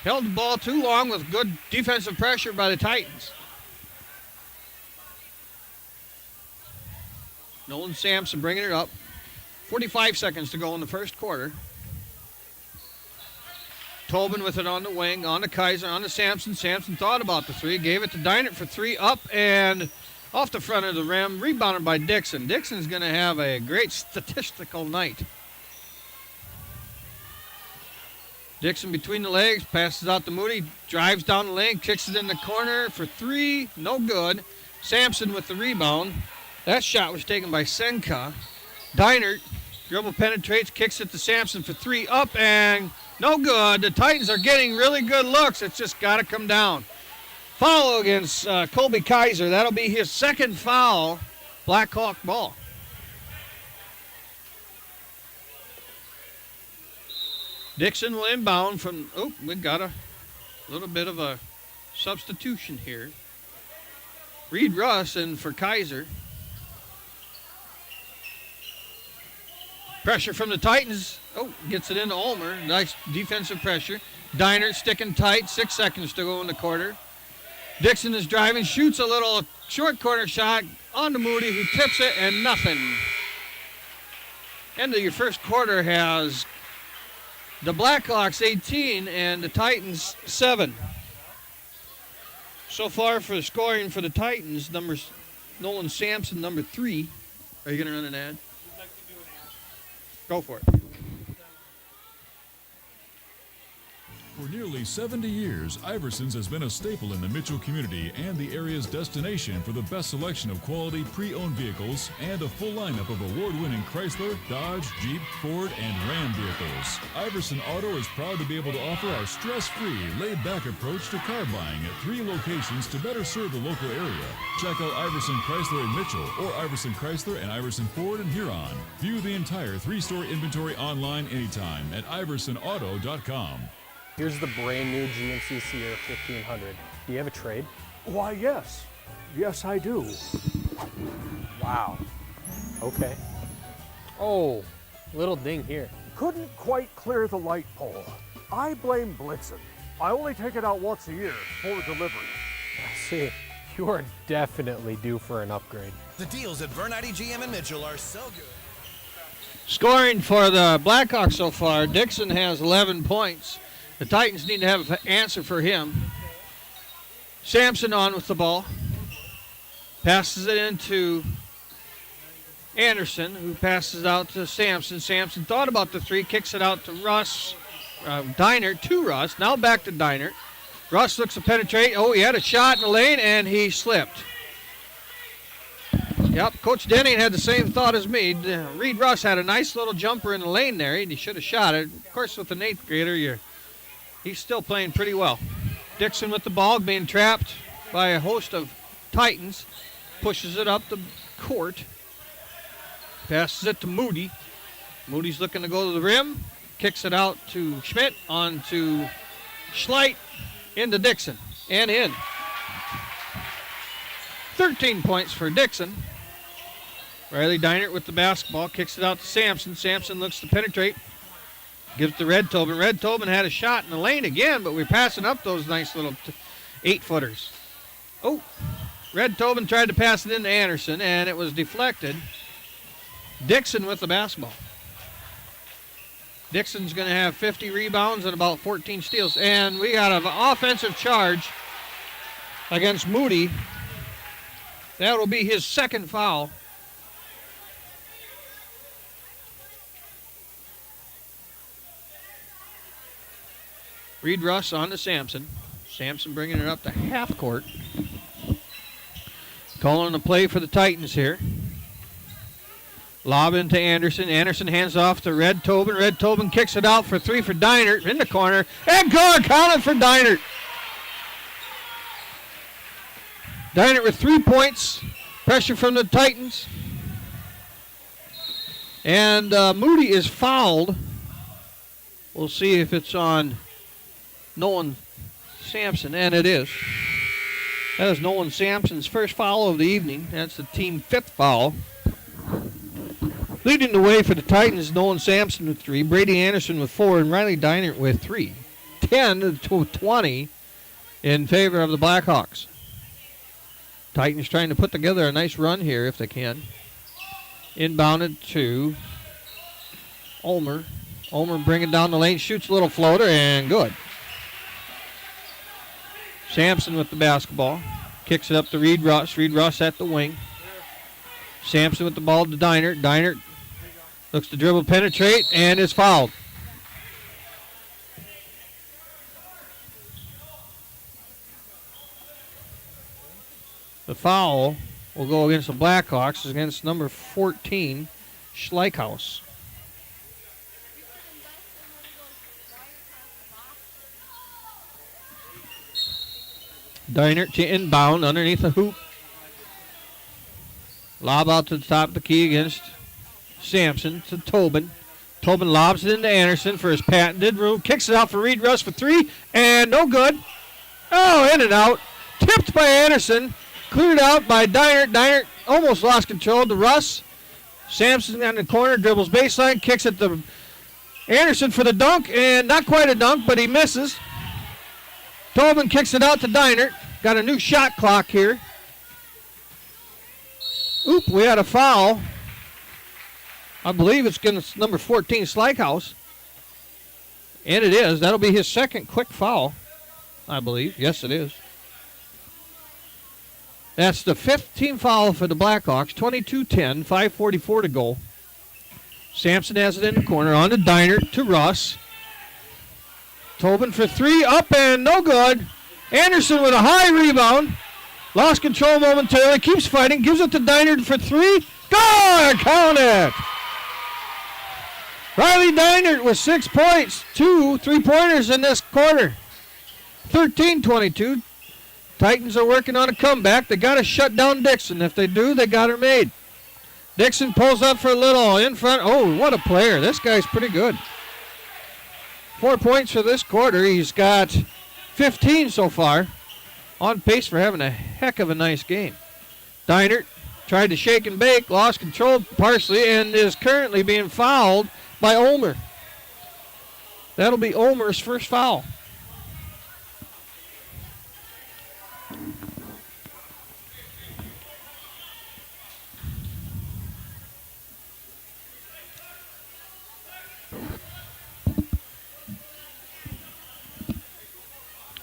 Held the ball too long with good defensive pressure by the Titans. Nolan Sampson bringing it up. 45 seconds to go in the first quarter. Tobin with it on the wing, on to Kaiser, on to Sampson. Sampson thought about the three, gave it to Deinert for three, up and off the front of the rim, rebounded by Dixon. Dixon's going to have a great statistical night. Dixon between the legs, passes out to Moody, drives down the lane, kicks it in the corner for three, no good. Sampson with the rebound. That shot was taken by Senka. Deinert, dribble penetrates, kicks it to Sampson for three, up and no good. The Titans are getting really good looks. It's just got to come down. Foul against Colby Kaiser. That'll be his second foul. Blackhawk ball. Dixon will inbound from, we got a little bit of a substitution here. Reed Russ in for Kaiser. Pressure from the Titans. Gets it into Ulmer. Nice defensive pressure. Deinert sticking tight. 6 seconds to go in the quarter. Dixon is driving, shoots a little short corner shot on to Moody, who tips it, and nothing. End of your first quarter has the Blackhawks 18 and the Titans 7. So far for the scoring for the Titans, Nolan Sampson, number 3. Are you going to run an ad? Go for it. For nearly 70 years, Iverson's has been a staple in the Mitchell community and the area's destination for the best selection of quality pre-owned vehicles and a full lineup of award-winning Chrysler, Dodge, Jeep, Ford, and Ram vehicles. Iverson Auto is proud to be able to offer our stress-free, laid-back approach to car buying at 3 locations to better serve the local area. Check out Iverson Chrysler in Mitchell or Iverson Chrysler and Iverson Ford in Huron. View the entire 3-store inventory online anytime at iversonauto.com. Here's the brand new GMC Sierra 1500. Do you have a trade? Why, yes. Yes, I do. Wow. Okay. Oh, little ding here. Couldn't quite clear the light pole. I blame Blitzen. I only take it out once a year for delivery. I see. You are definitely due for an upgrade. The deals at Vernite GM and Mitchell are so good. Scoring for the Blackhawks so far, Dixon has 11 points. The Titans need to have an answer for him. Sampson on with the ball. Passes it into Anderson, who passes out to Sampson. Sampson thought about the three, kicks it out to Russ. Deinert to Russ. Now back to Deinert. Russ looks to penetrate. He had a shot in the lane, and he slipped. Yep, Coach Denning had the same thought as me. Reed Russ had a nice little jumper in the lane there. He should have shot it. Of course, with an 8th grader, he's still playing pretty well. Dixon with the ball, being trapped by a host of Titans. Pushes it up the court. Passes it to Moody. Moody's looking to go to the rim. Kicks it out to Schmidt, on to Schleit, into Dixon, and in. 13 points for Dixon. Riley Deinert with the basketball. Kicks it out to Sampson. Sampson looks to penetrate. Gives it to Red Tobin. Red Tobin had a shot in the lane again, but we're passing up those nice little 8-footers. Red Tobin tried to pass it into Anderson, and it was deflected. Dixon with the basketball. Dixon's going to have 50 rebounds and about 14 steals. And we got an offensive charge against Moody. That will be his second foul. Reed Russ on to Sampson. Sampson bringing it up to half court. Calling the play for the Titans here. Lob into Anderson. Anderson hands off to Red Tobin. Red Tobin kicks it out for three for Deinert in the corner. And good, counted for Deinert. Diner with 3 points. Pressure from the Titans. And Moody is fouled. We'll see if it's on Nolan Sampson, and it is. That is Nolan Sampson's first foul of the evening. That's the team 5th foul. Leading the way for the Titans, Nolan Sampson with 3, Brady Anderson with 4, and Riley Diner with 3. 10-20 in favor of the Blackhawks. Titans trying to put together a nice run here if they can. Inbounded to Ulmer. Ulmer bringing down the lane, shoots a little floater, and good. Sampson with the basketball. Kicks it up to Reed Russ. Reed Russ at the wing. Sampson with the ball to Diner. Diner looks to dribble, penetrate, and is fouled. The foul will go against the Blackhawks, against number 14, Schleichhaus. Diner to inbound underneath the hoop. Lob out to the top of the key against Sampson to Tobin. Tobin lobs it into Anderson for his patented room. Kicks it out for Reed Russ for 3, and no good. Oh, in and out. Tipped by Anderson. Cleared out by Diner. Diner almost lost control to Russ. Sampson on the corner, dribbles baseline, kicks it to Anderson for the dunk, and not quite a dunk, but he misses. Tobin kicks it out to Diner. Got a new shot clock here. Oop, we had a foul. I believe it's going to number 14, Schleichhaus. And it is. That'll be his second quick foul, I believe. Yes, it is. That's the 5th team foul for the Blackhawks. 22-10, 5:44 to go. Sampson has it in the corner. On to Diner to Russ. Tobin for 3, up and no good. Anderson with a high rebound. Lost control momentarily, keeps fighting, gives it to Diner for 3. Good! Count it! Riley Diner with 6 points, 2 3-pointers in this quarter. 13-22. Titans are working on a comeback. They got to shut down Dixon. If they do, they got her made. Dixon pulls up for a little in front. Oh, what a player. This guy's pretty good. 4 points for this quarter. He's got 15 so far. On pace for having a heck of a nice game. Diner tried to shake and bake, lost control partially, and is currently being fouled by Ulmer. That'll be Ulmer's first foul.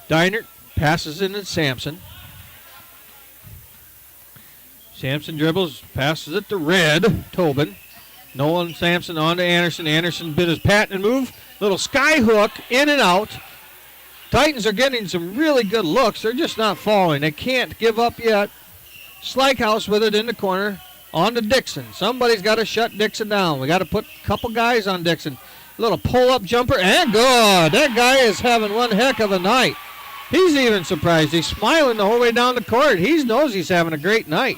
Diner passes it to Sampson. Sampson dribbles, passes it to Red, Tobin. Nolan Sampson on to Anderson. Anderson bit his patent move. Little sky hook, in and out. Titans are getting some really good looks. They're just not falling. They can't give up yet. Schleichhaus with it in the corner. On to Dixon. Somebody's got to shut Dixon down. We got to put a couple guys on Dixon. A little pull-up jumper, and good. That guy is having one heck of a night. He's even surprised. He's smiling the whole way down the court. He knows he's having a great night.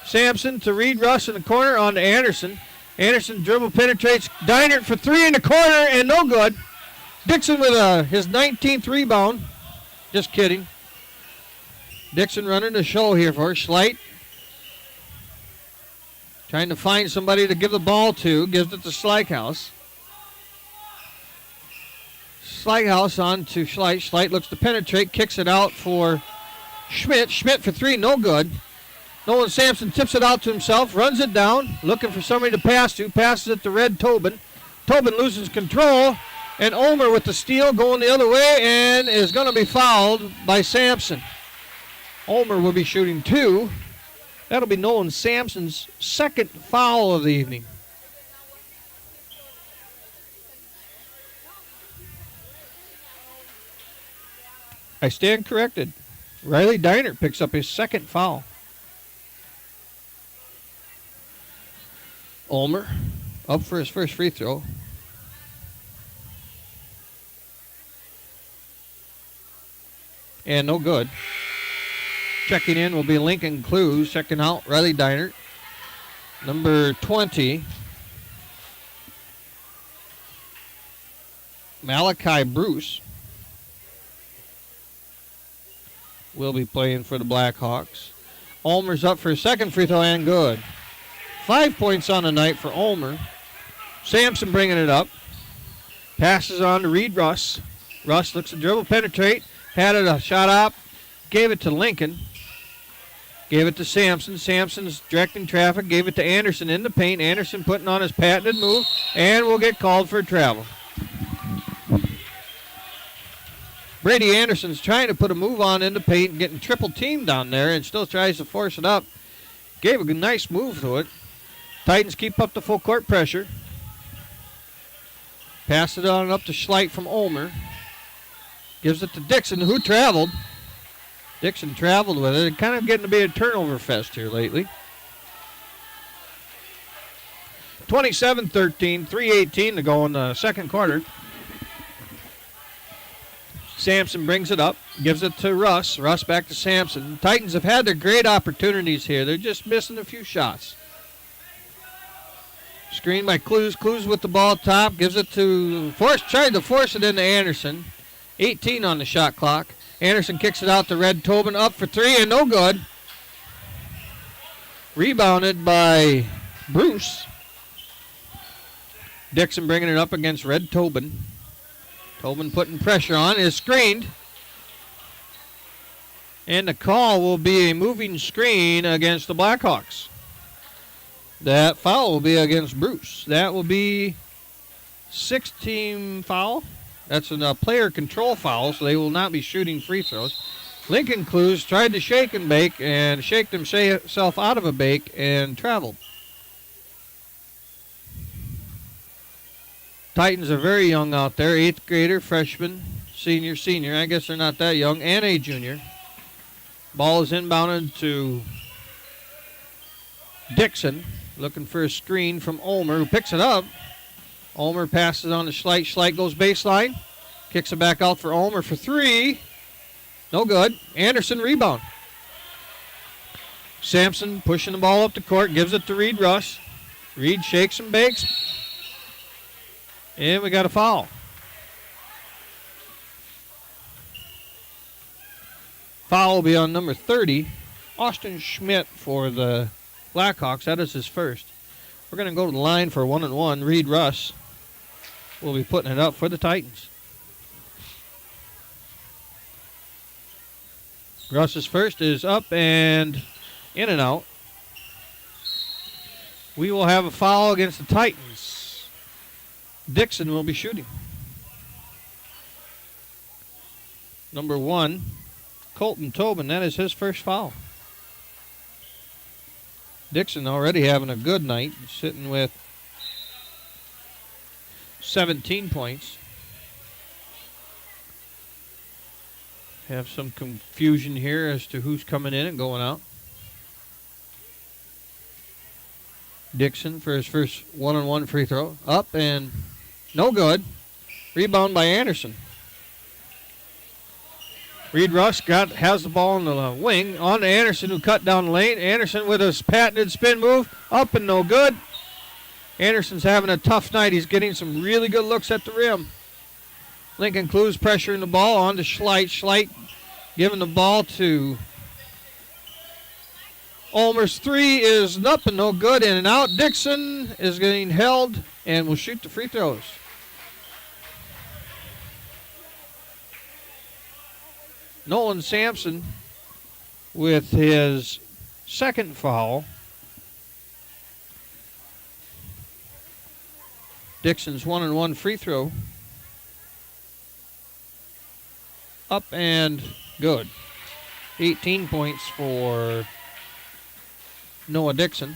Sampson to Reed Russ in the corner, on to Anderson. Anderson dribble penetrates. Diner for 3 in the corner, and no good. Dixon with his 19th rebound. Just kidding. Dixon running the show here for Schleit. Trying to find somebody to give the ball to. Gives it to Schleichhaus. Schleichhaus on to Schleit. Schleit looks to penetrate. Kicks it out for Schmidt. Schmidt for 3. No good. Nolan Sampson tips it out to himself. Runs it down. Looking for somebody to pass to. Passes it to Red Tobin. Tobin loses control. And Ulmer with the steal going the other way and is going to be fouled by Sampson. Ulmer will be shooting 2. That'll be Nolan Sampson's second foul of the evening. I stand corrected. Riley Diner picks up his second foul. Ulmer up for his first free throw. And no good. Checking in will be Lincoln Clues. Checking out, Riley Diner. Number 20, Malachi Bruce will be playing for the Blackhawks. Ulmer's up for a second free throw and good. 5 points on the night for Ulmer. Sampson bringing it up. Passes on to Reed Russ. Russ looks to dribble, penetrate. Had it a shot up. Gave it to Lincoln. Gave it to Sampson. Sampson's directing traffic. Gave it to Anderson in the paint. Anderson putting on his patented move and will get called for travel. Brady Anderson's trying to put a move on in the paint and getting triple teamed down there and still tries to force it up. Gave a nice move to it. Titans keep up the full court pressure. Pass it on up to Schleit from Ulmer. Gives it to Dixon, who traveled. Dixon traveled with it. It's kind of getting to be a turnover fest here lately. 27-13, 3:18 to go in the second quarter. Sampson brings it up, gives it to Russ. Russ back to Sampson. Titans have had their great opportunities here. They're just missing a few shots. Screen by Clues. Clues with the ball top. Gives it to tried to force it into Anderson. 18 on the shot clock. Anderson kicks it out to Red Tobin. Up for three and no good. Rebounded by Bruce. Dixon bringing it up against Red Tobin. Tobin putting pressure on. Is screened. And the call will be a moving screen against the Blackhawks. That foul will be against Bruce. That will be 6-team foul. That's a player control foul, so they will not be shooting free throws. Lincoln Clues tried to shake and bake and shake himself out of a bake and traveled. Titans are very young out there. 8th grader, freshman, senior. I guess they're not that young. And a junior. Ball is inbounded to Dixon. Looking for a screen from Ulmer, who picks it up. Ulmer passes on to Schleit. Schleit goes baseline. Kicks it back out for Ulmer for three. No good. Anderson rebound. Sampson pushing the ball up the court. Gives it to Reed Russ. Reed shakes and bakes. And we got a foul. Foul will be on number 30. Austin Schmidt for the Blackhawks. That is his first. We're going to go to the line for 1-1. Reed Russ will be putting it up for the Titans. Russ's first is up and in and out. We will have a foul against the Titans. Dixon will be shooting. Number 1, Colton Tobin. That is his first foul. Dixon already having a good night, sitting with 17 points. Have some confusion here as to who's coming in and going out. Dixon for his first 1-on-1 free throw. Up and no good. Rebound by Anderson. Reed Russ has the ball in the wing. On to Anderson, who cut down the lane. Anderson with his patented spin move. Up and no good. Anderson's having a tough night. He's getting some really good looks at the rim. Lincoln Clues pressuring the ball on to Schleit. Schleit giving the ball to Ulmer's three is up and no good. In and out. Dixon is getting held and will shoot the free throws. Nolan Sampson with his second foul. Dixon's 1-on-1 free throw. Up and good. 18 points for Noah Dixon.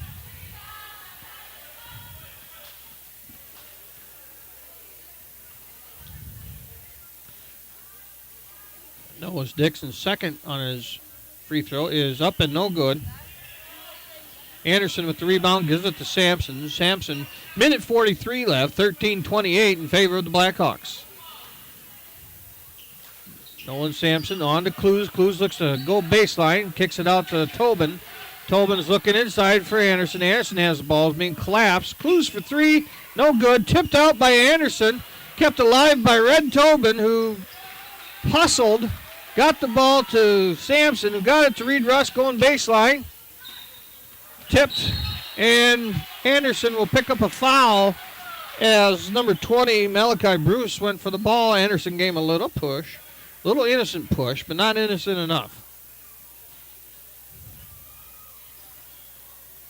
Noah Dixon's second on his free throw is up and no good. Anderson with the rebound gives it to Sampson. Sampson, minute 43 left, 13-28 in favor of the Blackhawks. Nolan Sampson on to Clues. Clues looks to go baseline, kicks it out to Tobin. Tobin's looking inside for Anderson. Anderson has the ball, being collapsed. Clues for three, no good. Tipped out by Anderson, kept alive by Red Tobin, who hustled, got the ball to Sampson, who got it to Reed Russ going baseline. Tipped, and Anderson will pick up a foul as number 20, Malachi Bruce, went for the ball. Anderson gave him a little push, little innocent push, but not innocent enough.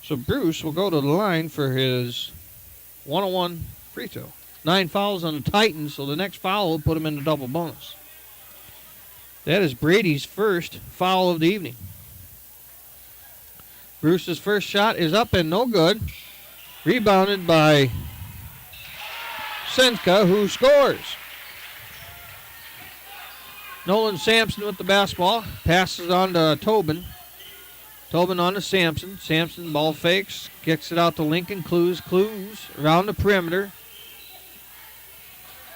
So Bruce will go to the line for his 1-on-1 free throw. 9 fouls on the Titans, so the next foul will put him in the double bonus. That is Brady's first foul of the evening. Bruce's first shot is up and no good. Rebounded by Senka, who scores. Nolan Sampson with the basketball. Passes on to Tobin. Tobin on to Sampson. Sampson ball fakes. Kicks it out to Lincoln. Clues around the perimeter.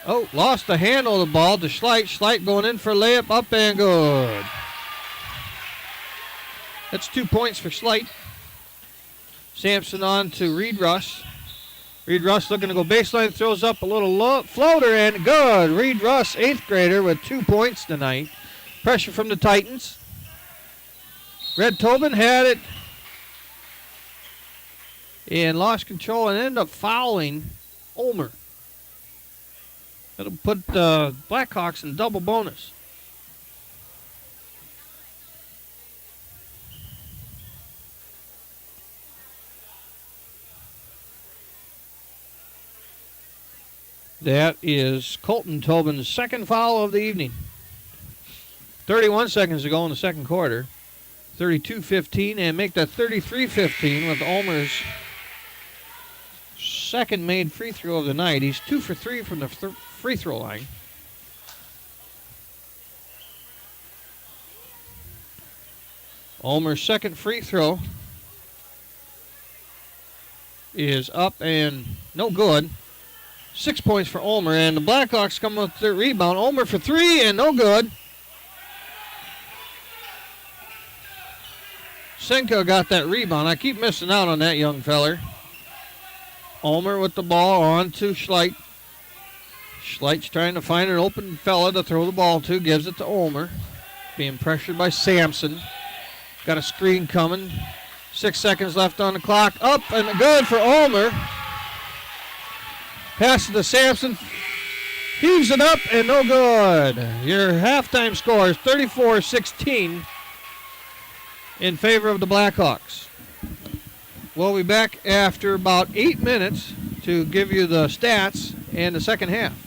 Oh, lost the handle of the ball to Schleit. Schleit going in for a layup. Up and good. That's 2 points for Schleit. Sampson on to Reed Russ. Reed Russ looking to go baseline. Throws up a little floater and good. Reed Russ, 8th grader, with 2 points tonight. Pressure from the Titans. Red Tobin had it and lost control and ended up fouling Ulmer. That'll put the Blackhawks in double bonus. That is Colton Tobin's second foul of the evening. 31 seconds to go in the second quarter. 32-15, and make that 33-15 with Ulmer's second made free throw of the night. He's 2 for 3 from the free throw line. Ulmer's second free throw is up and no good. 6 points for Ulmer, and the Blackhawks come with their rebound. Ulmer for 3 and no good. Senko got that rebound. I keep missing out on that young feller. Ulmer with the ball on to Schleit. Schleit's trying to find an open fella to throw the ball to. Gives it to Ulmer. Being pressured by Sampson. Got a screen coming. 6 seconds left on the clock. Up and good for Ulmer. Pass it to Sampson. Heaves it up and no good. Your halftime score is 34-16 in favor of the Blackhawks. We'll be back after about 8 minutes to give you the stats and the second half.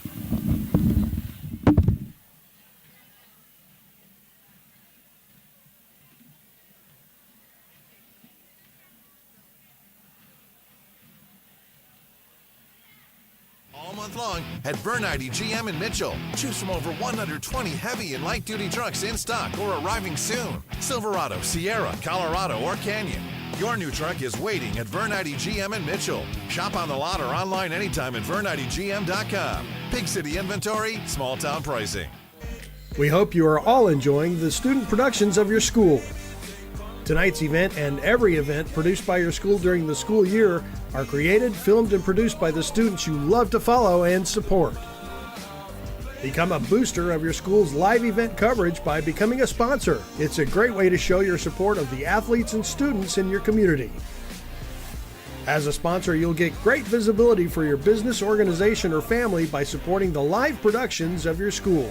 Month long at Bernardi GM in Mitchell. Choose from over 120 heavy and light duty trucks in stock or arriving soon. Silverado, Sierra, Colorado, or Canyon. Your new truck is waiting at Bernardi GM in Mitchell. Shop on the lot or online anytime at BernardiGM.com. Big city inventory, small town pricing. We hope you are all enjoying the student productions of your school. Tonight's event and every event produced by your school during the school year are created, filmed, and produced by the students you love to follow and support. Become a booster of your school's live event coverage by becoming a sponsor. It's a great way to show your support of the athletes and students in your community. As a sponsor, you'll get great visibility for your business, organization, or family by supporting the live productions of your school.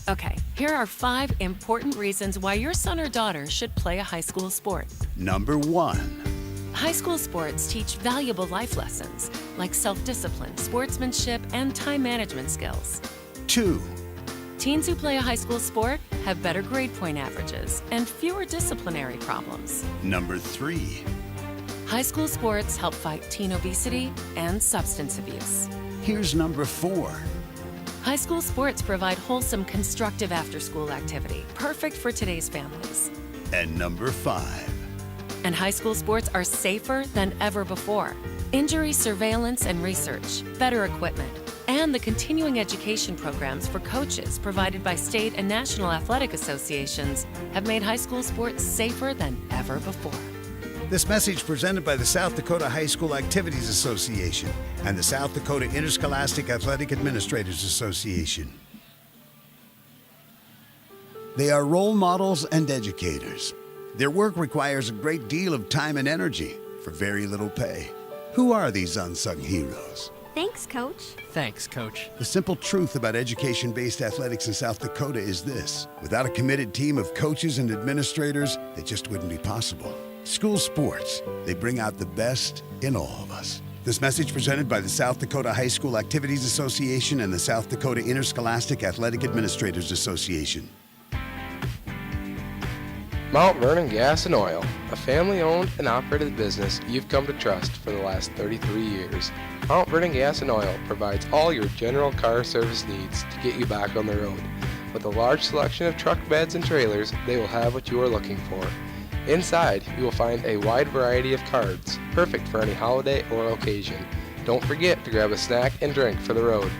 Okay, here are 5 important reasons why your son or daughter should play a high school sport. Number 1. High school sports teach valuable life lessons like self-discipline, sportsmanship, and time management skills. 2. Teens who play a high school sport have better grade point averages and fewer disciplinary problems. Number 3. High school sports help fight teen obesity and substance abuse. Here's number 4. High school sports provide wholesome, constructive after-school activity, perfect for today's families. And number 5. And high school sports are safer than ever before. Injury surveillance and research, better equipment, and the continuing education programs for coaches provided by state and national athletic associations have made high school sports safer than ever before. This message presented by the South Dakota High School Activities Association and the South Dakota Interscholastic Athletic Administrators Association. They are role models and educators. Their work requires a great deal of time and energy for very little pay. Who are these unsung heroes? Thanks, Coach. Thanks, Coach. The simple truth about education-based athletics in South Dakota is this: without a committed team of coaches and administrators, it just wouldn't be possible. School sports, they bring out the best in all of us. This message presented by the South Dakota High School Activities Association and the South Dakota Interscholastic Athletic Administrators Association. Mount Vernon Gas and Oil, a family-owned and operated business you've come to trust for the last 33 years. Mount Vernon Gas and Oil provides all your general car service needs to get you back on the road. With a large selection of truck beds and trailers, they will have what you are looking for. Inside, you will find a wide variety of cards, perfect for any holiday or occasion. Don't forget to grab a snack and drink for the road.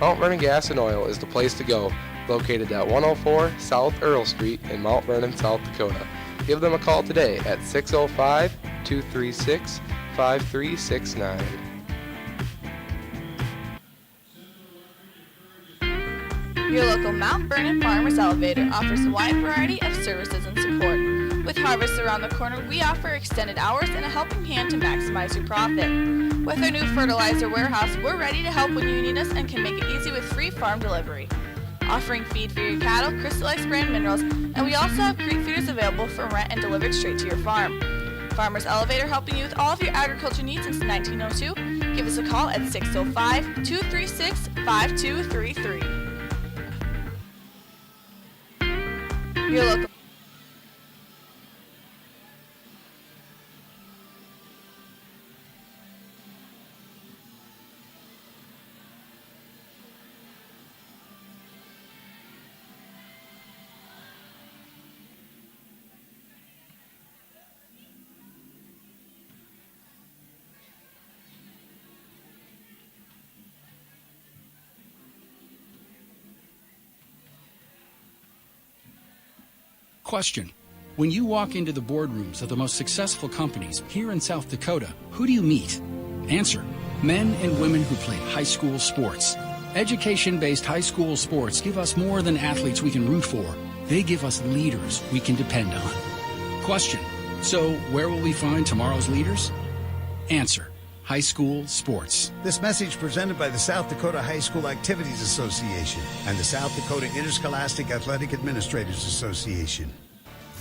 Mount Vernon Gas and Oil is the place to go, located at 104 South Earl Street in Mount Vernon, South Dakota. Give them a call today at 605-236-5369. Your local Mount Vernon Farmers Elevator offers a wide variety of services and support. With harvests around the corner, we offer extended hours and a helping hand to maximize your profit. With our new fertilizer warehouse, we're ready to help when you need us and can make it easy with free farm delivery. Offering feed for your cattle, crystallized brand minerals, and we also have creek feeders available for rent and delivered straight to your farm. Farmers Elevator, helping you with all of your agriculture needs since 1902. Give us a call at 605-236-5233. Your local Question. When you walk into the boardrooms of the most successful companies here in South Dakota, who do you meet? Answer. Men and women who played high school sports. Education-based high school sports give us more than athletes we can root for. They give us leaders we can depend on. Question. So where will we find tomorrow's leaders? Answer. High school sports. This message presented by the South Dakota High School Activities Association and the South Dakota Interscholastic Athletic Administrators Association.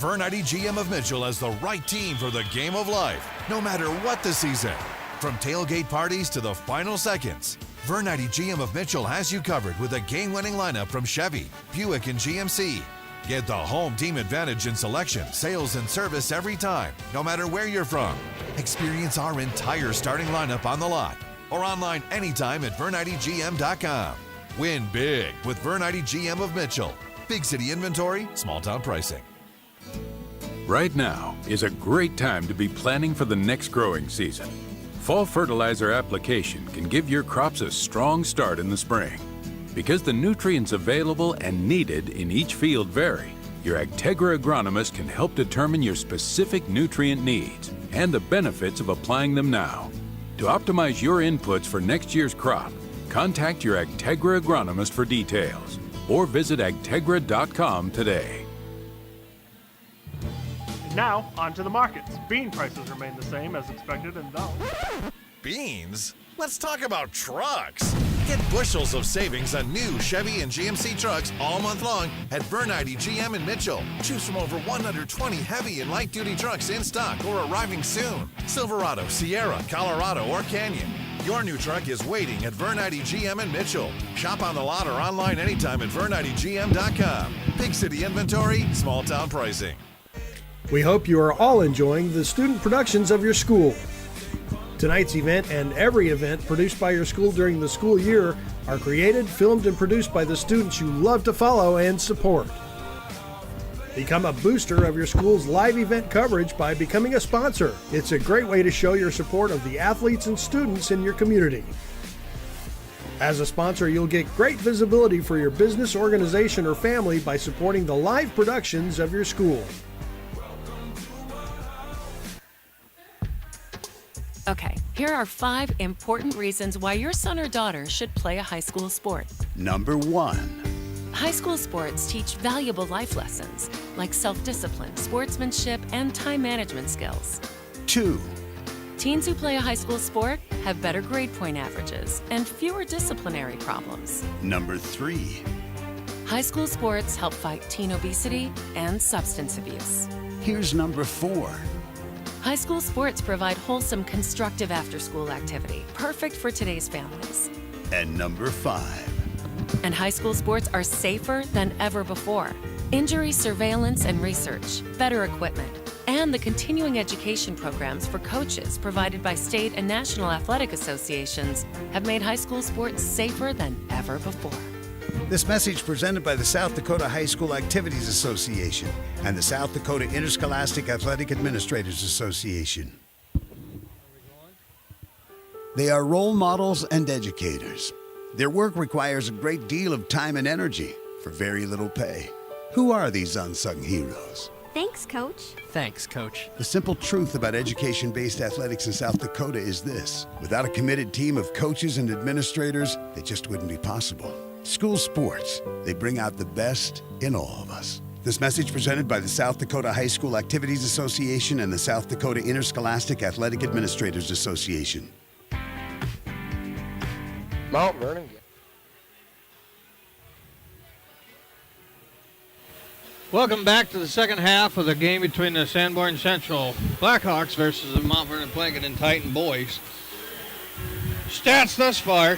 Vernite GM of Mitchell has the right team for the game of life, no matter what the season. From tailgate parties to the final seconds, Vernite GM of Mitchell has you covered with a game-winning lineup from Chevy, Buick, and GMC. Get the home team advantage in selection, sales, and service every time, no matter where you're from. Experience our entire starting lineup on the lot or online anytime at VerniteGM.com. Win big with Vernite GM of Mitchell. Big city inventory, small town pricing. Right now is a great time to be planning for the next growing season. Fall fertilizer application can give your crops a strong start in the spring. Because the nutrients available and needed in each field vary, your Agtegra agronomist can help determine your specific nutrient needs and the benefits of applying them now. To optimize your inputs for next year's crop, contact your Agtegra agronomist for details or visit agtegra.com today. Now, on to the markets. Bean prices remain the same as expected, and they'll... Beans? Let's talk about trucks. Get bushels of savings on new Chevy and GMC trucks all month long at Vernite GM in Mitchell. Choose from over 120 heavy and light-duty trucks in stock or arriving soon. Silverado, Sierra, Colorado, or Canyon. Your new truck is waiting at Vernite GM in Mitchell. Shop on the lot or online anytime at VerniteGM.com. Big city inventory, small town pricing. We hope you are all enjoying the student productions of your school. Tonight's event and every event produced by your school during the school year are created, filmed, and produced by the students you love to follow and support. Become a booster of your school's live event coverage by becoming a sponsor. It's a great way to show your support of the athletes and students in your community. As a sponsor, you'll get great visibility for your business, organization, or family by supporting the live productions of your school. Okay, here are 5 important reasons why your son or daughter should play a high school sport. Number 1. High school sports teach valuable life lessons like self-discipline, sportsmanship, and time management skills. 2. Teens who play a high school sport have better grade point averages and fewer disciplinary problems. Number 3. High school sports help fight teen obesity and substance abuse. Here's number 4. High school sports provide wholesome, constructive after-school activity, perfect for today's families. And number 5. And high school sports are safer than ever before. Injury surveillance and research, better equipment, and the continuing education programs for coaches provided by state and national athletic associations have made high school sports safer than ever before. This message presented by the South Dakota High School Activities Association and the South Dakota Interscholastic Athletic Administrators Association. They are role models and educators. Their work requires a great deal of time and energy for very little pay. Who are these unsung heroes? Thanks, Coach. Thanks, Coach. The simple truth about education-based athletics in South Dakota is this: without a committed team of coaches and administrators, it just wouldn't be possible. School sports, they bring out the best in all of us. This message presented by the South Dakota High School Activities Association and the South Dakota Interscholastic Athletic Administrators Association. Mount Vernon. Welcome back to the second half of the game between the Sanborn Central Blackhawks versus the Mount Vernon Plankinton Titan boys. Stats thus far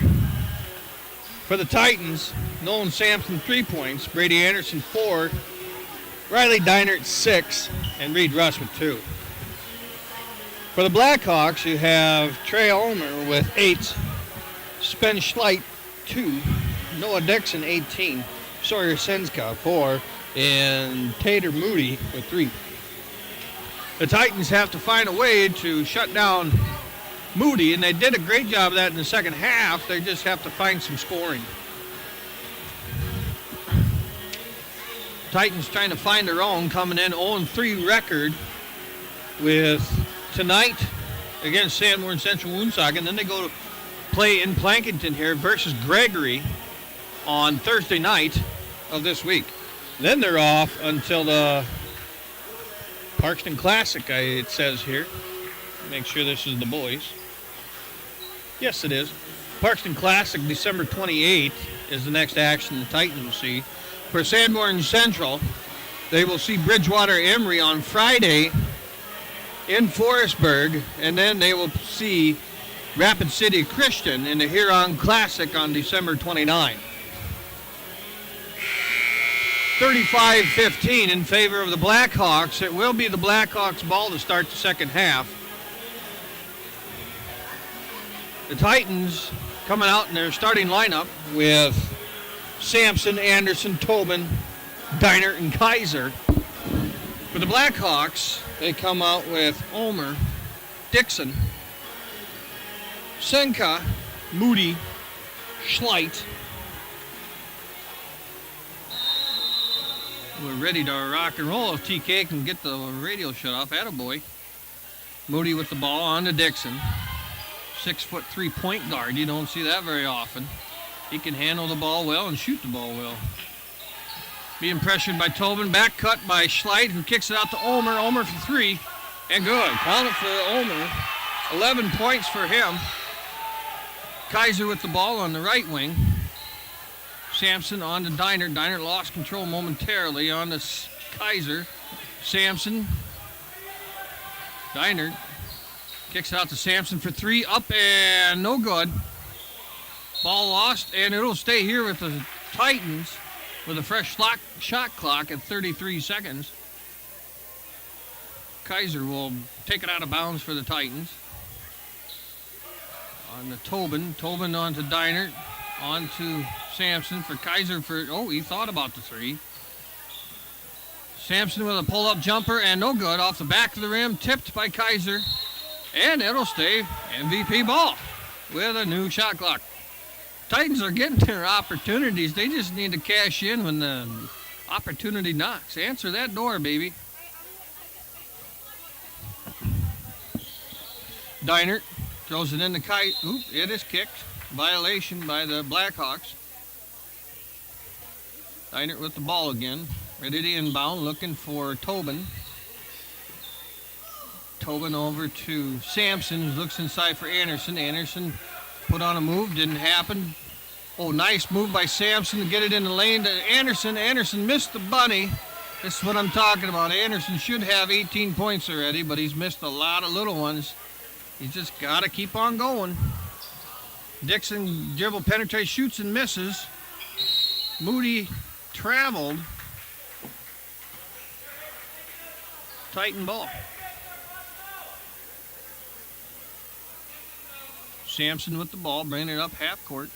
for the Titans: Nolan Sampson 3 points, Brady Anderson 4, Riley Deinert 6, and Reed Russ with 2. For the Blackhawks, you have Trey Ulmer with 8, Spen Schleit 2, Noah Dixon 18, Sawyer Senska 4, and Tater Moody with 3. The Titans have to find a way to shut down Moody, and they did a great job of that in the second half. They just have to find some scoring. Titans trying to find their own, coming in 0-3 record with tonight against Sanborn Central Woonsocket, and then they go to play in Plankinton here versus Gregory on Thursday night of this week. Then they're off until the Parkston Classic, it says here. Make sure this is the boys. Yes, it is. Parkston Classic, December 28th, is the next action the Titans will see. For Sanborn Central, they will see Bridgewater Emory on Friday in Forestburg, and then they will see Rapid City Christian in the Huron Classic on December 29th. 35-15 in favor of the Blackhawks. It will be the Blackhawks' ball to start the second half. The Titans coming out in their starting lineup with Sampson, Anderson, Tobin, Deinert, and Kaiser. For the Blackhawks, they come out with Ulmer, Dixon, Senka, Moody, Schleit. We're ready to rock and roll if TK can get the radio shut off. Attaboy. Moody with the ball on to Dixon. 6'3" point guard. You don't see that very often. He can handle the ball well and shoot the ball well. Being pressured by Tobin. Back cut by Schleit, who kicks it out to Ulmer. Ulmer for 3. And good. Count it for Ulmer. 11 points for him. Kaiser with the ball on the right wing. Sampson on to Deinert. Deinert lost control momentarily on to Kaiser. Sampson. Deinert kicks it out to Sampson for 3. Up and no good. Ball lost, and it'll stay here with the Titans with a fresh shot clock at 33 seconds. Kaiser will take it out of bounds for the Titans. On to Tobin. Tobin on to Deinert. On to Sampson for Kaiser for, he thought about the 3. Sampson with a pull-up jumper and no good. Off the back of the rim, tipped by Kaiser. And it'll stay MVP ball with a new shot clock. Titans are getting their opportunities. They just need to cash in when the opportunity knocks. Answer that door, baby. Deinert throws it in the kite. Oop, it is kicked. Violation by the Blackhawks. Deinert with the ball again. Ready to inbound, looking for Tobin. Tobin over to Sampson, who looks inside for Anderson. Anderson put on a move, didn't happen. Oh, nice move by Sampson to get it in the lane to Anderson. Anderson missed the bunny. This is what I'm talking about. Anderson should have 18 points already, but he's missed a lot of little ones. He's just got to keep on going. Dixon dribble penetrates, shoots and misses. Moody traveled. Titan ball. Sampson with the ball, bringing it up half court.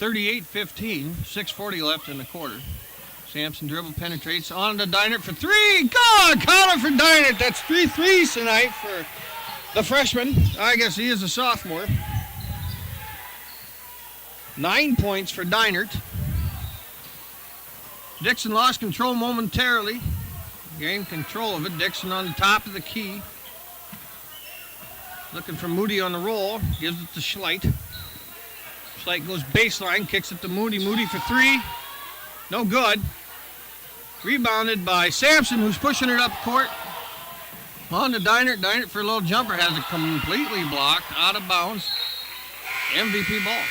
38-15, 6:40 left in the quarter. Sampson dribble penetrates on to Deinert for three. God, counter for Deinert. That's 3 threes tonight for the freshman. I guess he is a sophomore. 9 points for Deinert. Dixon lost control momentarily. Gained control of it. Dixon on the top of the key. Looking for Moody on the roll. Gives it to Schleit. Schleit goes baseline. Kicks it to Moody. Moody for three. No good. Rebounded by Sampson, who's pushing it up court. On to Deinert. Deinert for a little jumper. Has it completely blocked. Out of bounds. MVP ball.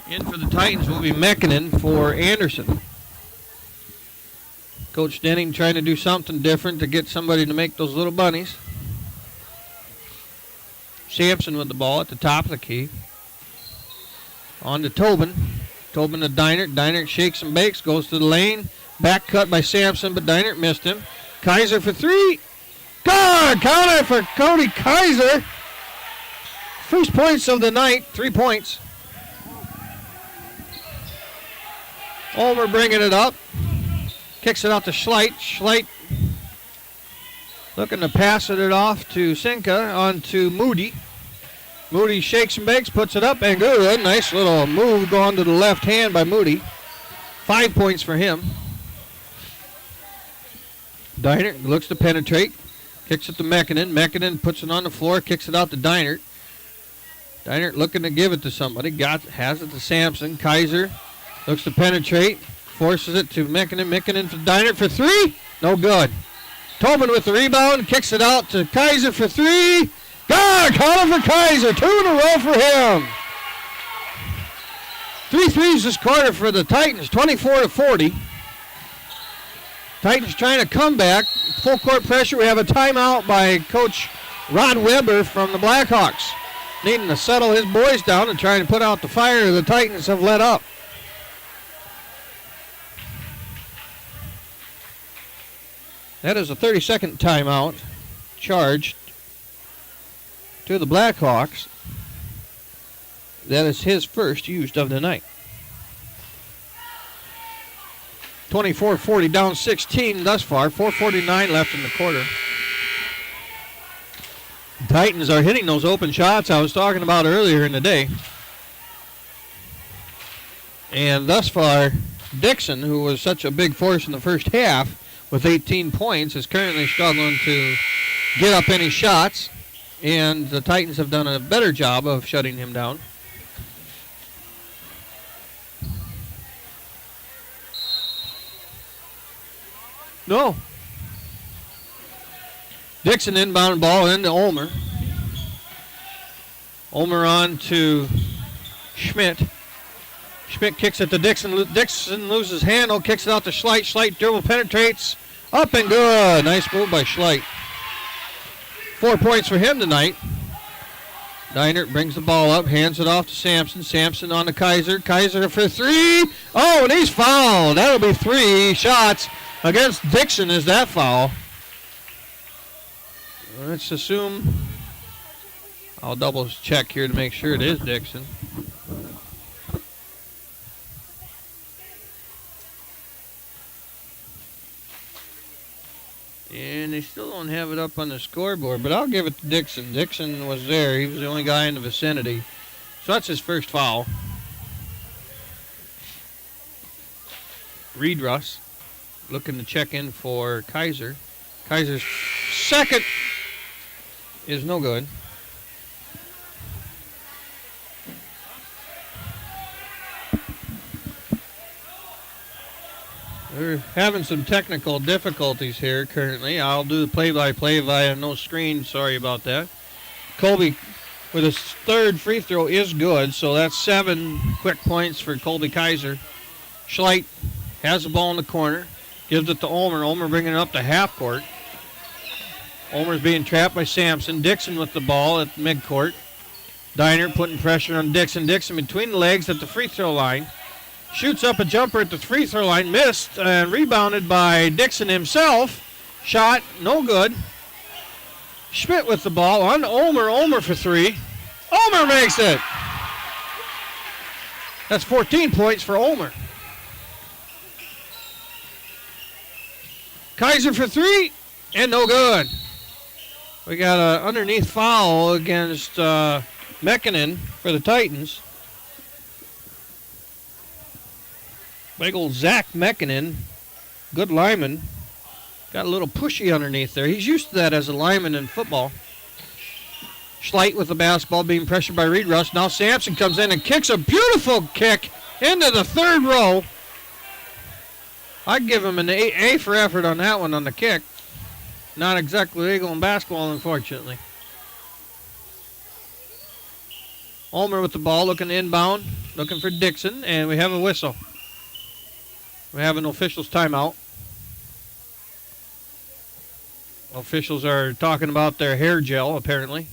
In for the Titans will be Mekinen for Anderson. Coach Denning trying to do something different to get somebody to make those little bunnies. Sampson with the ball at the top of the key. On to Tobin. Tobin to Deinert. Deinert shakes and bakes, goes to the lane. Back cut by Sampson, but Deinert missed him. Kaiser for three. God, counter for Cody Kaiser. First points of the night, 3 points. Ulmer bringing it up. Kicks it out to Schleit. Schleit looking to pass it off to Sinka on to Moody. Moody shakes and bakes, puts it up, and good. Nice little move going to the left hand by Moody. 5 points for him. Deinert looks to penetrate. Kicks it to Mekinen. Mekinen puts it on the floor, kicks it out to Deinert. Deinert looking to give it to somebody. Has it to Sampson. Kaiser looks to penetrate. Forces it to Mekinen. Mekinen for Deinert for three. No good. Tobin with the rebound. Kicks it out to Kaiser for three. God, counter for Kaiser. 2 in a row for him. 3 threes this quarter for the Titans. 24-40. Titans trying to come back. Full court pressure. We have a timeout by Coach Rod Weber from the Blackhawks. Needing to settle his boys down and trying to put out the fire the Titans have let up. That is a 30-second timeout charged to the Blackhawks. That is his first used of the night. 24-40, down 16 thus far. 4:49 left in the quarter. Titans are hitting those open shots I was talking about earlier in the day. And thus far, Dixon, who was such a big force in the first half, with 18 points, is currently struggling to get up any shots, and the Titans have done a better job of shutting him down. No. Dixon inbound ball into Ulmer. Ulmer on to Schmidt. Schmidt kicks it to Dixon. Dixon loses handle, kicks it out to Schleit. Schleit dribble penetrates. Up and good. Nice move by Schleit. 4 points for him tonight. Deinert brings the ball up, hands it off to Sampson. Sampson on to Kaiser. Kaiser for three. Oh, and he's fouled. That'll be 3 shots against Dixon. Is that foul? Let's assume. I'll double check here to make sure it is Dixon. And they still don't have it up on the scoreboard, but I'll give it to Dixon. Dixon was there. He was the only guy in the vicinity. So that's his first foul. Reed Russ looking to check in for Kaiser. Kaiser's second is no good. We're having some technical difficulties here currently. I'll do the play-by-play if I have no screen. Sorry about that. Colby with his third free throw is good, so that's 7 quick points for Colby Kaiser. Schleit has the ball in the corner, gives it to Ulmer. Ulmer bringing it up to half court. Ulmer's being trapped by Sampson. Dixon with the ball at midcourt. Diner putting pressure on Dixon. Dixon between the legs at the free throw line. Shoots up a jumper at the free throw line, missed, and rebounded by Dixon himself. Shot, no good. Schmidt with the ball on Ulmer. Ulmer for 3. Ulmer makes it. That's 14 points for Ulmer. Kaiser for 3, and no good. We got an underneath foul against Mekinen for the Titans. Big old Zach Mekinen, good lineman. Got a little pushy underneath there. He's used to that as a lineman in football. Schleit with the basketball being pressured by Reed Russ. Now Sampson comes in and kicks a beautiful kick into the third row. I'd give him an A for effort on that one on the kick. Not exactly legal in basketball, unfortunately. Ulmer with the ball, looking inbound, looking for Dixon, and we have a whistle. We have an official's timeout. Officials are talking about their hair gel, apparently.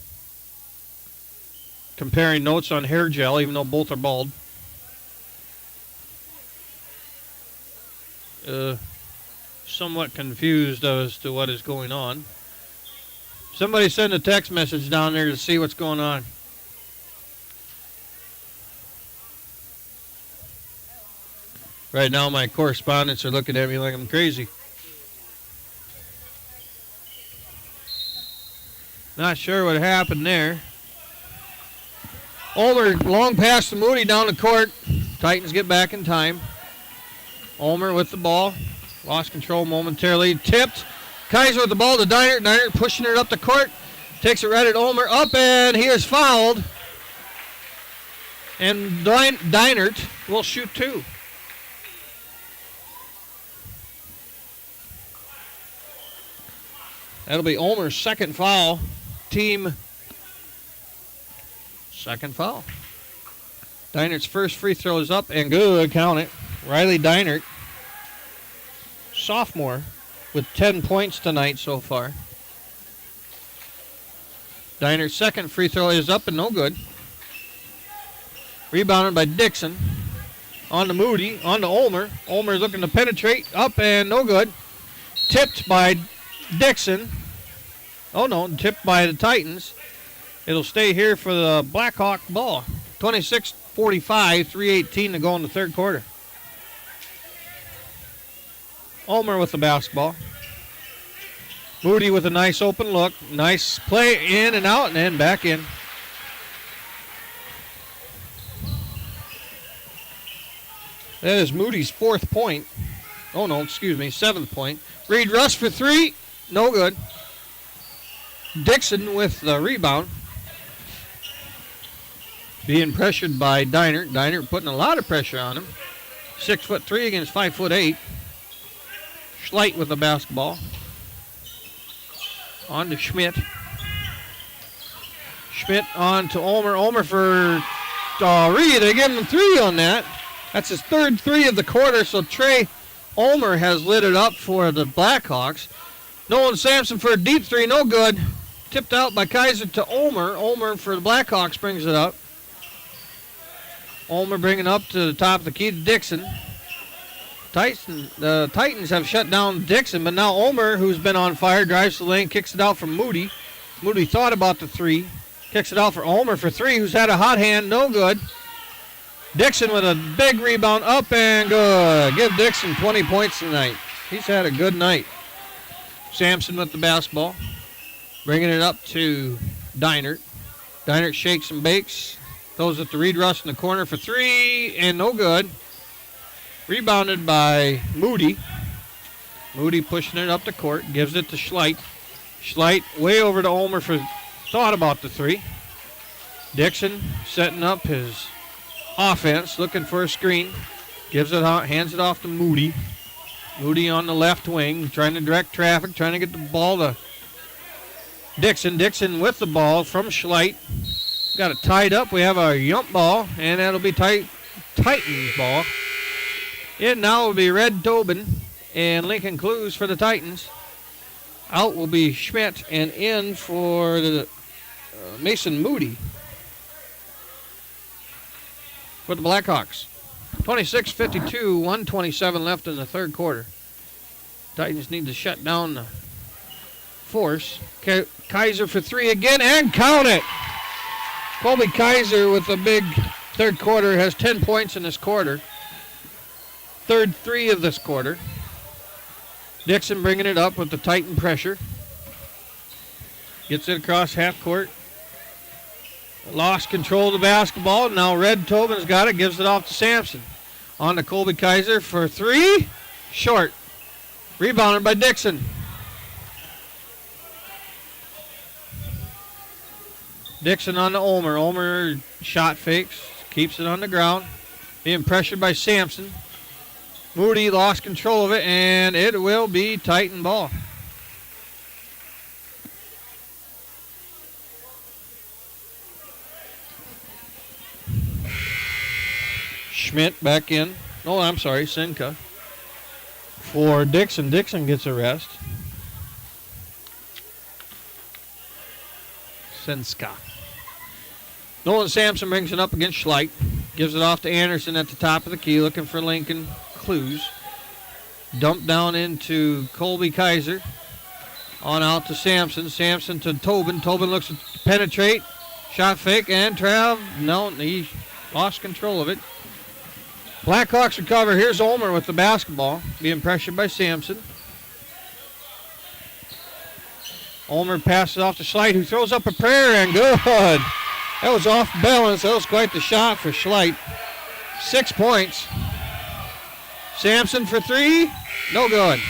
Comparing notes on hair gel, even though both are bald. Somewhat confused as to what is going on. Somebody send a text message down there to see what's going on. Right now, my correspondents are looking at me like I'm crazy. Not sure what happened there. Ulmer, long pass to Moody down the court. Titans get back in time. Ulmer with the ball. Lost control momentarily. Tipped. Kaiser with the ball to Diner. Diner pushing it up the court. Takes it right at Ulmer. Up, and he is fouled. And Dinert will shoot 2. That'll be Ulmer's second foul. Team second foul. Dinert's first free throw is up and good. Count it. Riley Dinert, sophomore, with 10 points tonight so far. Dinert's second free throw is up and no good. Rebounded by Dixon. On to Moody. On to Ulmer. Ulmer's looking to penetrate. Up and no good. Tipped by Dixon. Oh no, tipped by the Titans. It'll stay here for the Blackhawk ball. 26-45, 3:18 to go in the third quarter. Ulmer with the basketball. Moody with a nice open look. Nice play in and out and then back in. That is Moody's 4th point. Oh no, excuse me, 7th point. Reed Russ for 3. No good. Dixon with the rebound. Being pressured by Diner. Diner putting a lot of pressure on him. 6'3" against 5'8". Schleit with the basketball. On to Schmidt. Schmidt on to Ulmer. Ulmer for Reed. They give him 3 on that. That's his third 3 of the quarter, so Trey Ulmer has lit it up for the Blackhawks. Nolan Sampson for a deep 3, no good. Tipped out by Kaiser to Ulmer. Ulmer for the Blackhawks brings it up. Ulmer bringing up to the top of the key to Dixon. The Titans have shut down Dixon, but now Ulmer, who's been on fire, drives the lane, kicks it out from Moody. Moody thought about the 3. Kicks it out for Ulmer for 3, who's had a hot hand, no good. Dixon with a big rebound, up and good. Give Dixon 20 points tonight. He's had a good night. Sampson with the basketball. Bringing it up to Deinert. Deinert shakes and bakes. Throws it to Reed Russ in the corner for three, and no good. Rebounded by Moody. Moody pushing it up the court. Gives it to Schleit. Schleit way over to Ulmer for thought about the three. Dixon setting up his offense, looking for a screen. Gives it out, hands it off to Moody. Moody on the left wing, trying to direct traffic, trying to get the ball to Dixon. Dixon with the ball from Schleit. Got it tied up. We have a Yump ball, and that'll be Titans ball. It now will be Red Tobin and Lincoln Clues for the Titans. Out will be Schmidt, and in for the Mason Moody for the Blackhawks. 26-52, 1:27 left in the third quarter. Titans need to shut down the force. Kaiser for three again, and count it! Colby Kaiser with a big third quarter, has 10 points in this quarter. Third three of this quarter. Dixon bringing it up with the Titan pressure. Gets it across half court. Lost control of the basketball. Now Red Tobin's got it. Gives it off to Sampson. On to Colby Kaiser for three. Short. Rebounded by Dixon. Dixon on to Ulmer. Ulmer shot fakes. Keeps it on the ground. Being pressured by Sampson. Moody lost control of it, and it will be Titan ball. Schmidt back in. Oh, I'm sorry, Sinka. For Dixon. Dixon gets a rest. Senska. Nolan Sampson brings it up against Schleit. Gives it off to Anderson at the top of the key, looking for Lincoln Clues. Dumped down into Colby Kaiser. On out to Sampson. Sampson to Tobin. Tobin looks to penetrate. Shot fake and Trav. No, he lost control of it. Blackhawks recover. Here's Ulmer with the basketball. Being pressured by Sampson. Ulmer passes off to Schleit, who throws up a prayer, and good. That was off balance. That was quite the shot for Schleit. 6 points. Sampson for three. No good.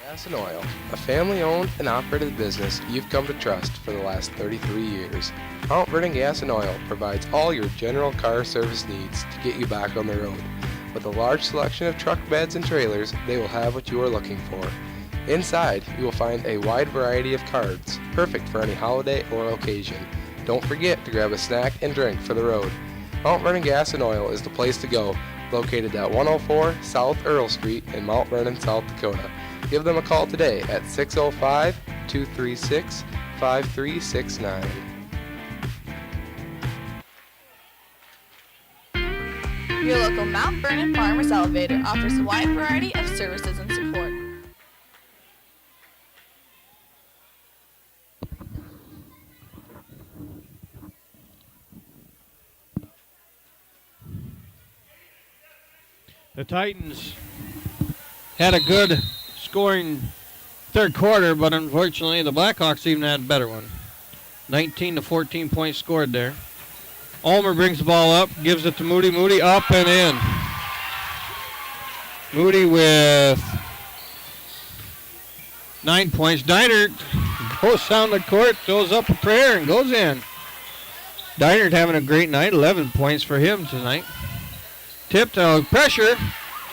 Gas and Oil, a family-owned and operated business you've come to trust for the last 33 years. Mount Vernon Gas and Oil provides all your general car service needs to get you back on the road. With a large selection of truck beds and trailers, they will have what you are looking for. Inside, you will find a wide variety of cards, perfect for any holiday or occasion. Don't forget to grab a snack and drink for the road. Mount Vernon Gas and Oil is the place to go, located at 104 South Earl Street in Mount Vernon, South Dakota. Give them a call today at 605-236-5369. Your local Mount Vernon Farmers Elevator offers a wide variety of services and support. The Titans had a good scoring third quarter, but unfortunately the Blackhawks even had a better one. 19 to 14 points scored there. Ulmer brings the ball up, gives it to Moody. Moody up and in. Moody with 9 points. Deinert goes down the court, throws up a prayer, and goes in. Deinert having a great night. 11 points for him tonight. Tipped, pressure.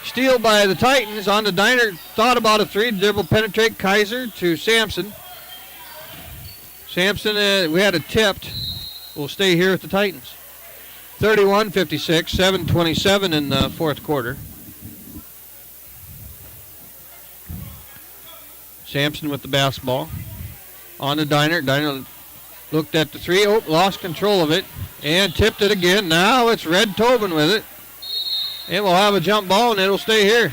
Steal by the Titans on the Deinert. Thought about a three. Dribble penetrate. Kaiser to Sampson. Sampson, we had it tipped. Will stay here with the Titans. 31-56, 7:27 in the fourth quarter. Sampson with the basketball. On to Deinert. Deinert looked at the three. Oh, lost control of it. And tipped it again. Now it's Red Tobin with it. It will have a jump ball, and it'll stay here.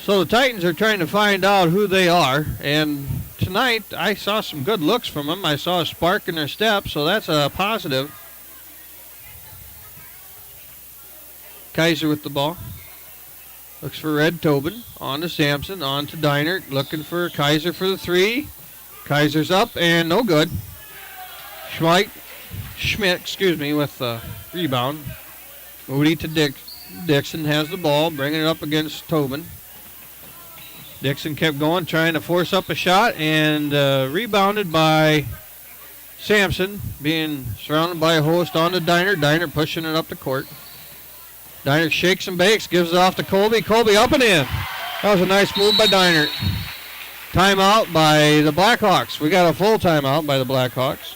So the Titans are trying to find out who they are, and tonight I saw some good looks from them. I saw a spark in their step, so that's a positive. Kaiser with the ball. Looks for Red Tobin. On to Sampson. On to Deinert. Looking for Kaiser for the three. Kaiser's up and no good. Schmidt, with the rebound. Moody to Dixon has the ball. Bringing it up against Tobin. Dixon kept going, trying to force up a shot, and rebounded by Sampson, being surrounded by a host on to Deinert. Deinert pushing it up the court. Deinert shakes and bakes, gives it off to Colby. Colby up and in. That was a nice move by Deinert. Timeout by the Blackhawks. We got a full timeout by the Blackhawks.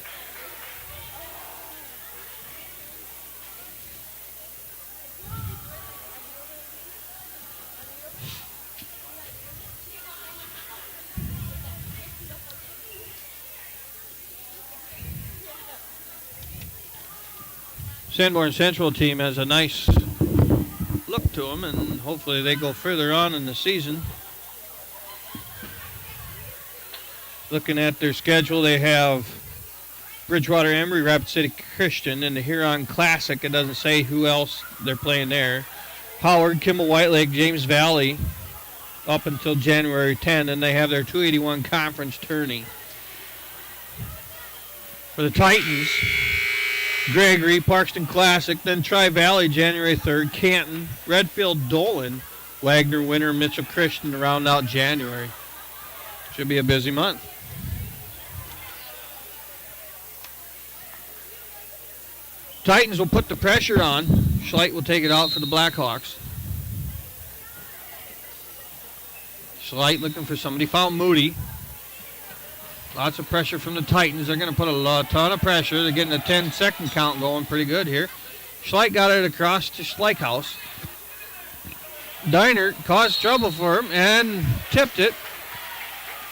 Sanborn Central team has a nice look to them, and hopefully they go further on in the season. Looking at their schedule, they have Bridgewater Emory, Rapid City Christian, and the Huron Classic. It doesn't say who else they're playing there. Howard, Kimball White Lake, James Valley up until January 10, and they have their 281 conference tourney. For the Titans, Gregory, Parkston Classic, then Tri-Valley January 3rd, Canton, Redfield, Dolan, Wagner, Winter, Mitchell Christian to round out January. Should be a busy month. Titans will put the pressure on. Schleidt will take it out for the Blackhawks. Schleidt looking for somebody. Found Moody. Lots of pressure from the Titans. They're going to put a ton of pressure. They're getting a 10-second count going pretty good here. Schleidt got it across to Schleichhaus. Deinert caused trouble for him and tipped it.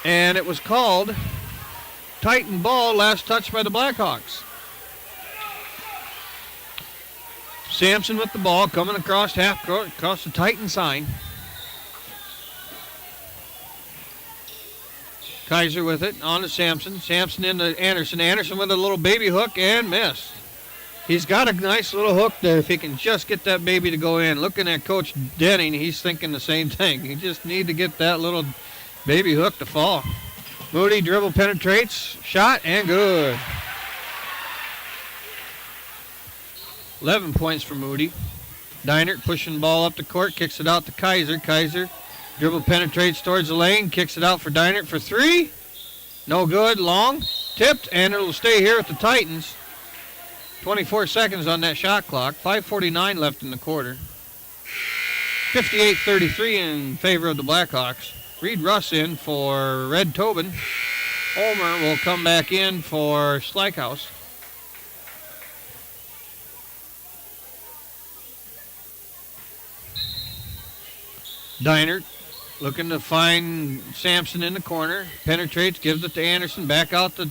And it was called Titan ball, last touch by the Blackhawks. Sampson with the ball, coming across half court, across the Titan sign. Kaiser with it, on to Sampson. Sampson into Anderson. Anderson with a little baby hook and miss. He's got a nice little hook there if he can just get that baby to go in. Looking at Coach Denning, he's thinking the same thing. He just need to get that little baby hook to fall. Moody dribble penetrates, shot, and good. 11 points for Moody. Deinert pushing ball up the court, kicks it out to Kaiser. Kaiser dribble penetrates towards the lane, kicks it out for Deinert for three. No good, long, tipped, and it'll stay here with the Titans. 24 seconds on that shot clock, 5:49 left in the quarter. 58-33 in favor of the Blackhawks. Reed Russ in for Red Tobin. Ulmer will come back in for Schleichhaus. Deinert looking to find Sampson in the corner. Penetrates, gives it to Anderson. Back out to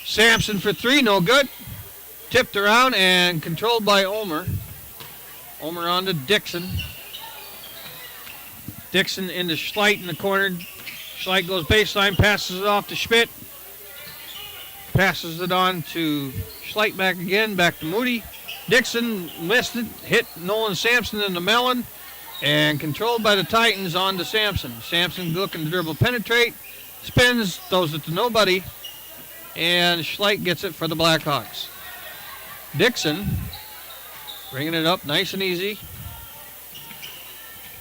Sampson for three. No good. Tipped around and controlled by Ulmer. Ulmer on to Dixon. Dixon into Schleidt in the corner. Schleidt goes baseline, passes it off to Schmidt. Passes it on to Schleidt back again, back to Moody. Dixon missed it, hit Nolan Sampson in the melon. And controlled by the Titans on to Sampson. Sampson looking to dribble penetrate. Spins, throws it to nobody. And Schleidt gets it for the Blackhawks. Dixon bringing it up nice and easy.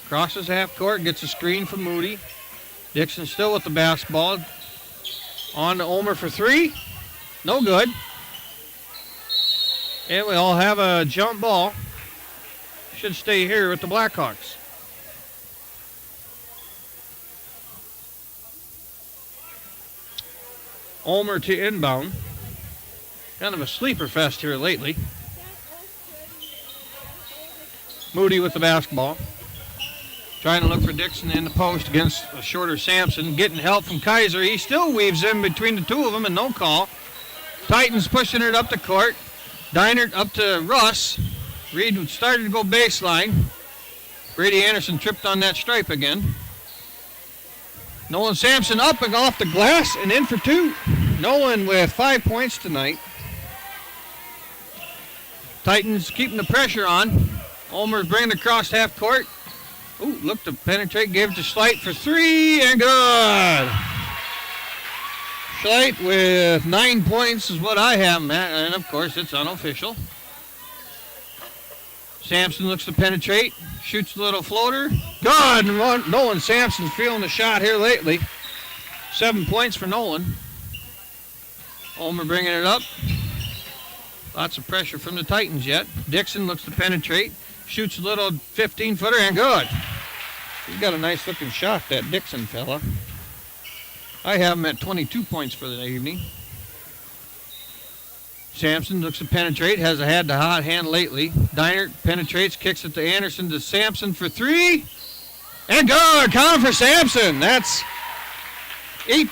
Crosses half court, gets a screen from Moody. Dixon still with the basketball. On to Ulmer for three. No good. And we all have a jump ball. Should stay here with the Blackhawks. Ulmer to inbound. Kind of a sleeper fest here lately. Moody with the basketball. Trying to look for Dixon in the post against a shorter Sampson. Getting help from Kaiser. He still weaves in between the two of them and no call. Titans pushing it up the court. Deinert up to Russ. Reed started to go baseline. Brady Anderson tripped on that stripe again. Nolan Sampson up and off the glass and in for 2. Nolan with 5 points tonight. Titans keeping the pressure on. Ulmer's bringing it across half court. Ooh, looked to penetrate, gave it to Schleit for 3 and good. Schleit with 9 points is what I have, Matt, and of course it's unofficial. Sampson looks to penetrate, shoots a little floater. Good! Nolan Sampson's feeling the shot here lately. 7 points for Nolan. Ulmer bringing it up. Lots of pressure from the Titans yet. Dixon looks to penetrate, shoots a little 15-footer and good. He's got a nice looking shot, that Dixon fella. I have him at 22 points for the evening. Sampson looks to penetrate, has had the hot hand lately. Deinert penetrates, kicks it to Anderson to Sampson for 3. And good! Count for Sampson. That's 7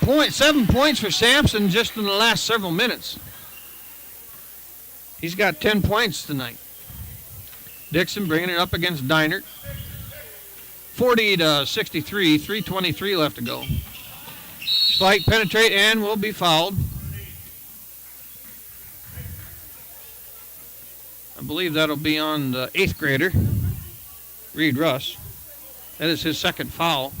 points for Sampson just in the last several minutes. He's got 10 points tonight. Dixon bringing it up against Deinert. 40-63, 3:23 left to go. Slight penetrate and will be fouled. I believe that'll be on the 8th grader, Reed Russ. That is his second foul.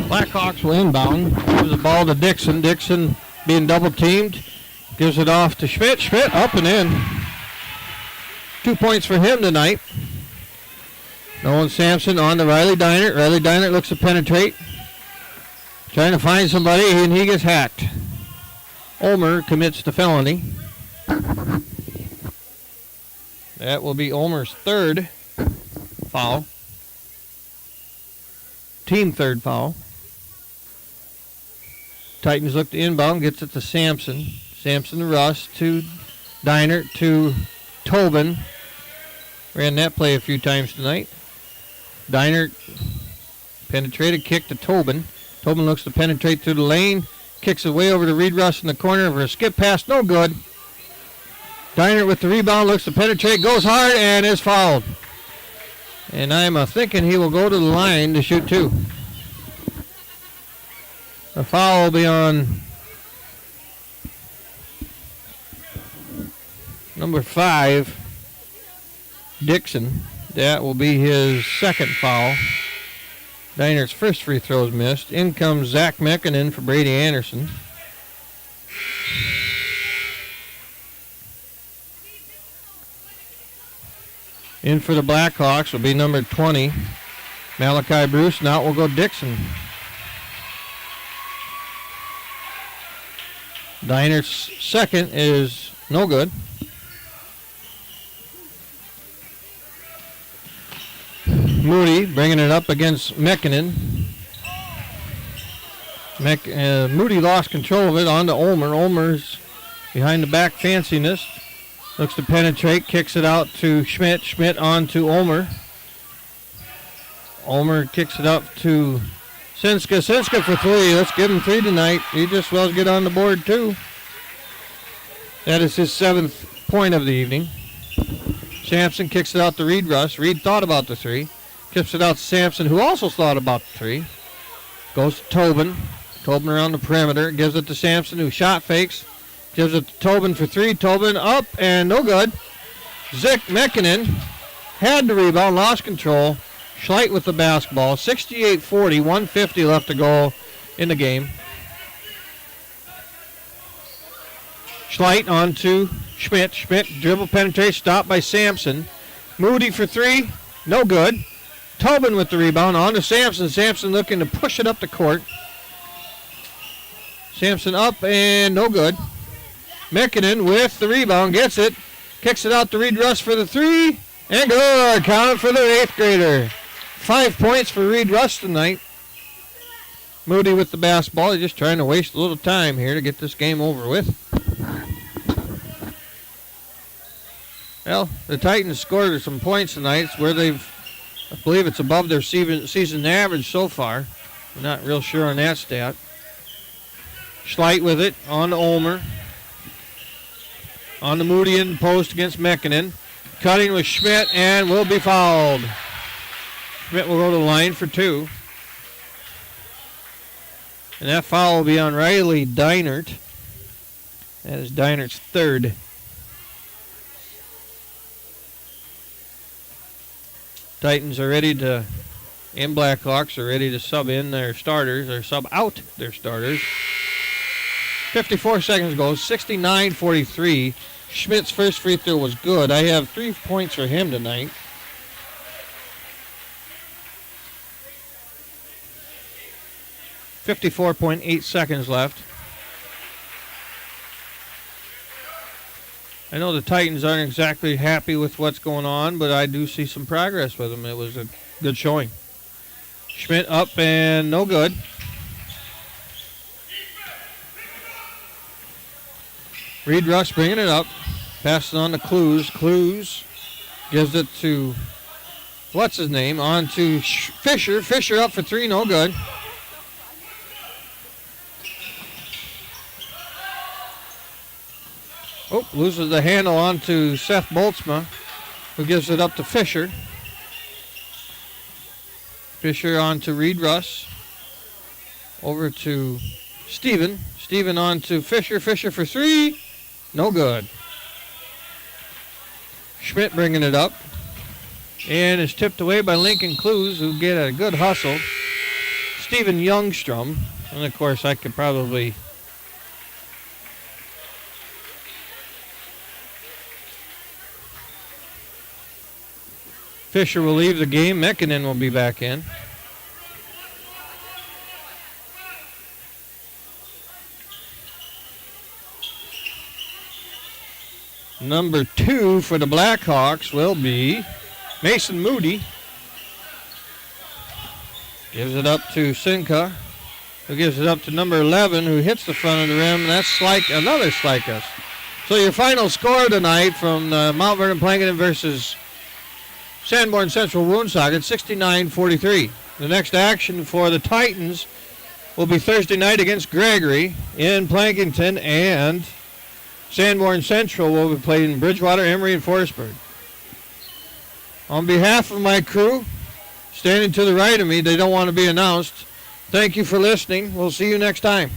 Blackhawks will inbound. Gives the ball to Dixon. Dixon being double teamed. Gives it off to Schmidt. Schmidt up and in. 2 points for him tonight. Nolan Sampson on to Riley Deinert. Riley Deinert looks to penetrate. Trying to find somebody and he gets hacked. Ulmer commits the felony. That will be Ulmer's third foul. Team third foul. Titans look to inbound, gets it to Sampson. Sampson to Russ, to Deinert, to Tobin. Ran that play a few times tonight. Deinert penetrated, kick to Tobin. Tobin looks to penetrate through the lane. Kicks it way over to Reed Russ in the corner for a skip pass, no good. Deinert with the rebound, looks to penetrate, goes hard, and is fouled. And I'm thinking he will go to the line to shoot 2. The foul will be on number 5, Dixon. That will be his second foul. Dinert's first free throw is missed. In comes Zach Mekinen for Brady Anderson. In for the Blackhawks will be number 20, Malachi Bruce. Now it will go Dixon. Dinert's second is no good. Moody bringing it up against Mekinen. Moody lost control of it on to Ulmer. Ulmer's behind the back fanciness. Looks to penetrate, kicks it out to Schmidt. Schmidt on to Ulmer. Ulmer kicks it up to Sinska. Sinska for 3. Let's give him 3 tonight. He just well get on the board too. That is his 7th point of the evening. Sampson kicks it out to Reed Russ. Reed thought about the 3. Kicks it out to Sampson, who also thought about the 3. Goes to Tobin. Tobin around the perimeter. Gives it to Sampson, who shot fakes. Gives it to Tobin for 3. Tobin up and no good. Zach Mekinen had the rebound, lost control. Schleit with the basketball. 68-40, 150 left to go in the game. Schleit on to Schmidt. Schmidt dribble penetrates, stopped by Sampson. Moody for 3, no good. Tobin with the rebound on to Sampson. Sampson looking to push it up the court. Sampson up and no good. Mekinen with the rebound, gets it. Kicks it out to Reed Russ for the 3. And good. Count it for the 8th grader. 5 points for Reed Russ tonight. Moody with the basketball. He's just trying to waste a little time here to get this game over with. Well, the Titans scored some points tonight. It's where I believe it's above their season average so far. I'm not real sure on that stat. Schleight with it on to Ulmer. On the Moody in post against Mekinen. Cutting with Schmidt and will be fouled. Schmidt will go to the line for 2. And that foul will be on Riley Deinert. That is Deinert's 3rd. Titans are ready to, and Blackhawks are ready to sub in their starters, or sub out their starters. 54 seconds ago, 69-43. Schmidt's first free throw was good. I have 3 points for him tonight. .8 seconds left. I know the Titans aren't exactly happy with what's going on, but I do see some progress with them. It was a good showing. Schmidt up and no good. Reed Rush bringing it up. Passes on to Clues. Clues gives it to, what's his name, on to Fisher. Fisher up for 3, no good. Oh, loses the handle on to Seth Boltzma, who gives it up to Fisher. Fisher on to Reed Russ. Over to Steven. Steven on to Fisher. Fisher for 3. No good. Schmidt bringing it up. And is tipped away by Lincoln Clues, who get a good hustle. Steven Youngstrom. And, of course, I could probably... Fisher will leave the game. Mekinen will be back in. Number 2 for the Blackhawks will be Mason Moody. Gives it up to Sinka, who gives it up to number 11, who hits the front of the rim. And that's another Slikas. So your final score tonight from Mount Vernon Plankinton versus Sanborn Central Woonsocket, 69-43. The next action for the Titans will be Thursday night against Gregory in Plankinton, and Sanborn Central will be playing Bridgewater, Emory, and Forestburg. On behalf of my crew, standing to the right of me, they don't want to be announced. Thank you for listening. We'll see you next time.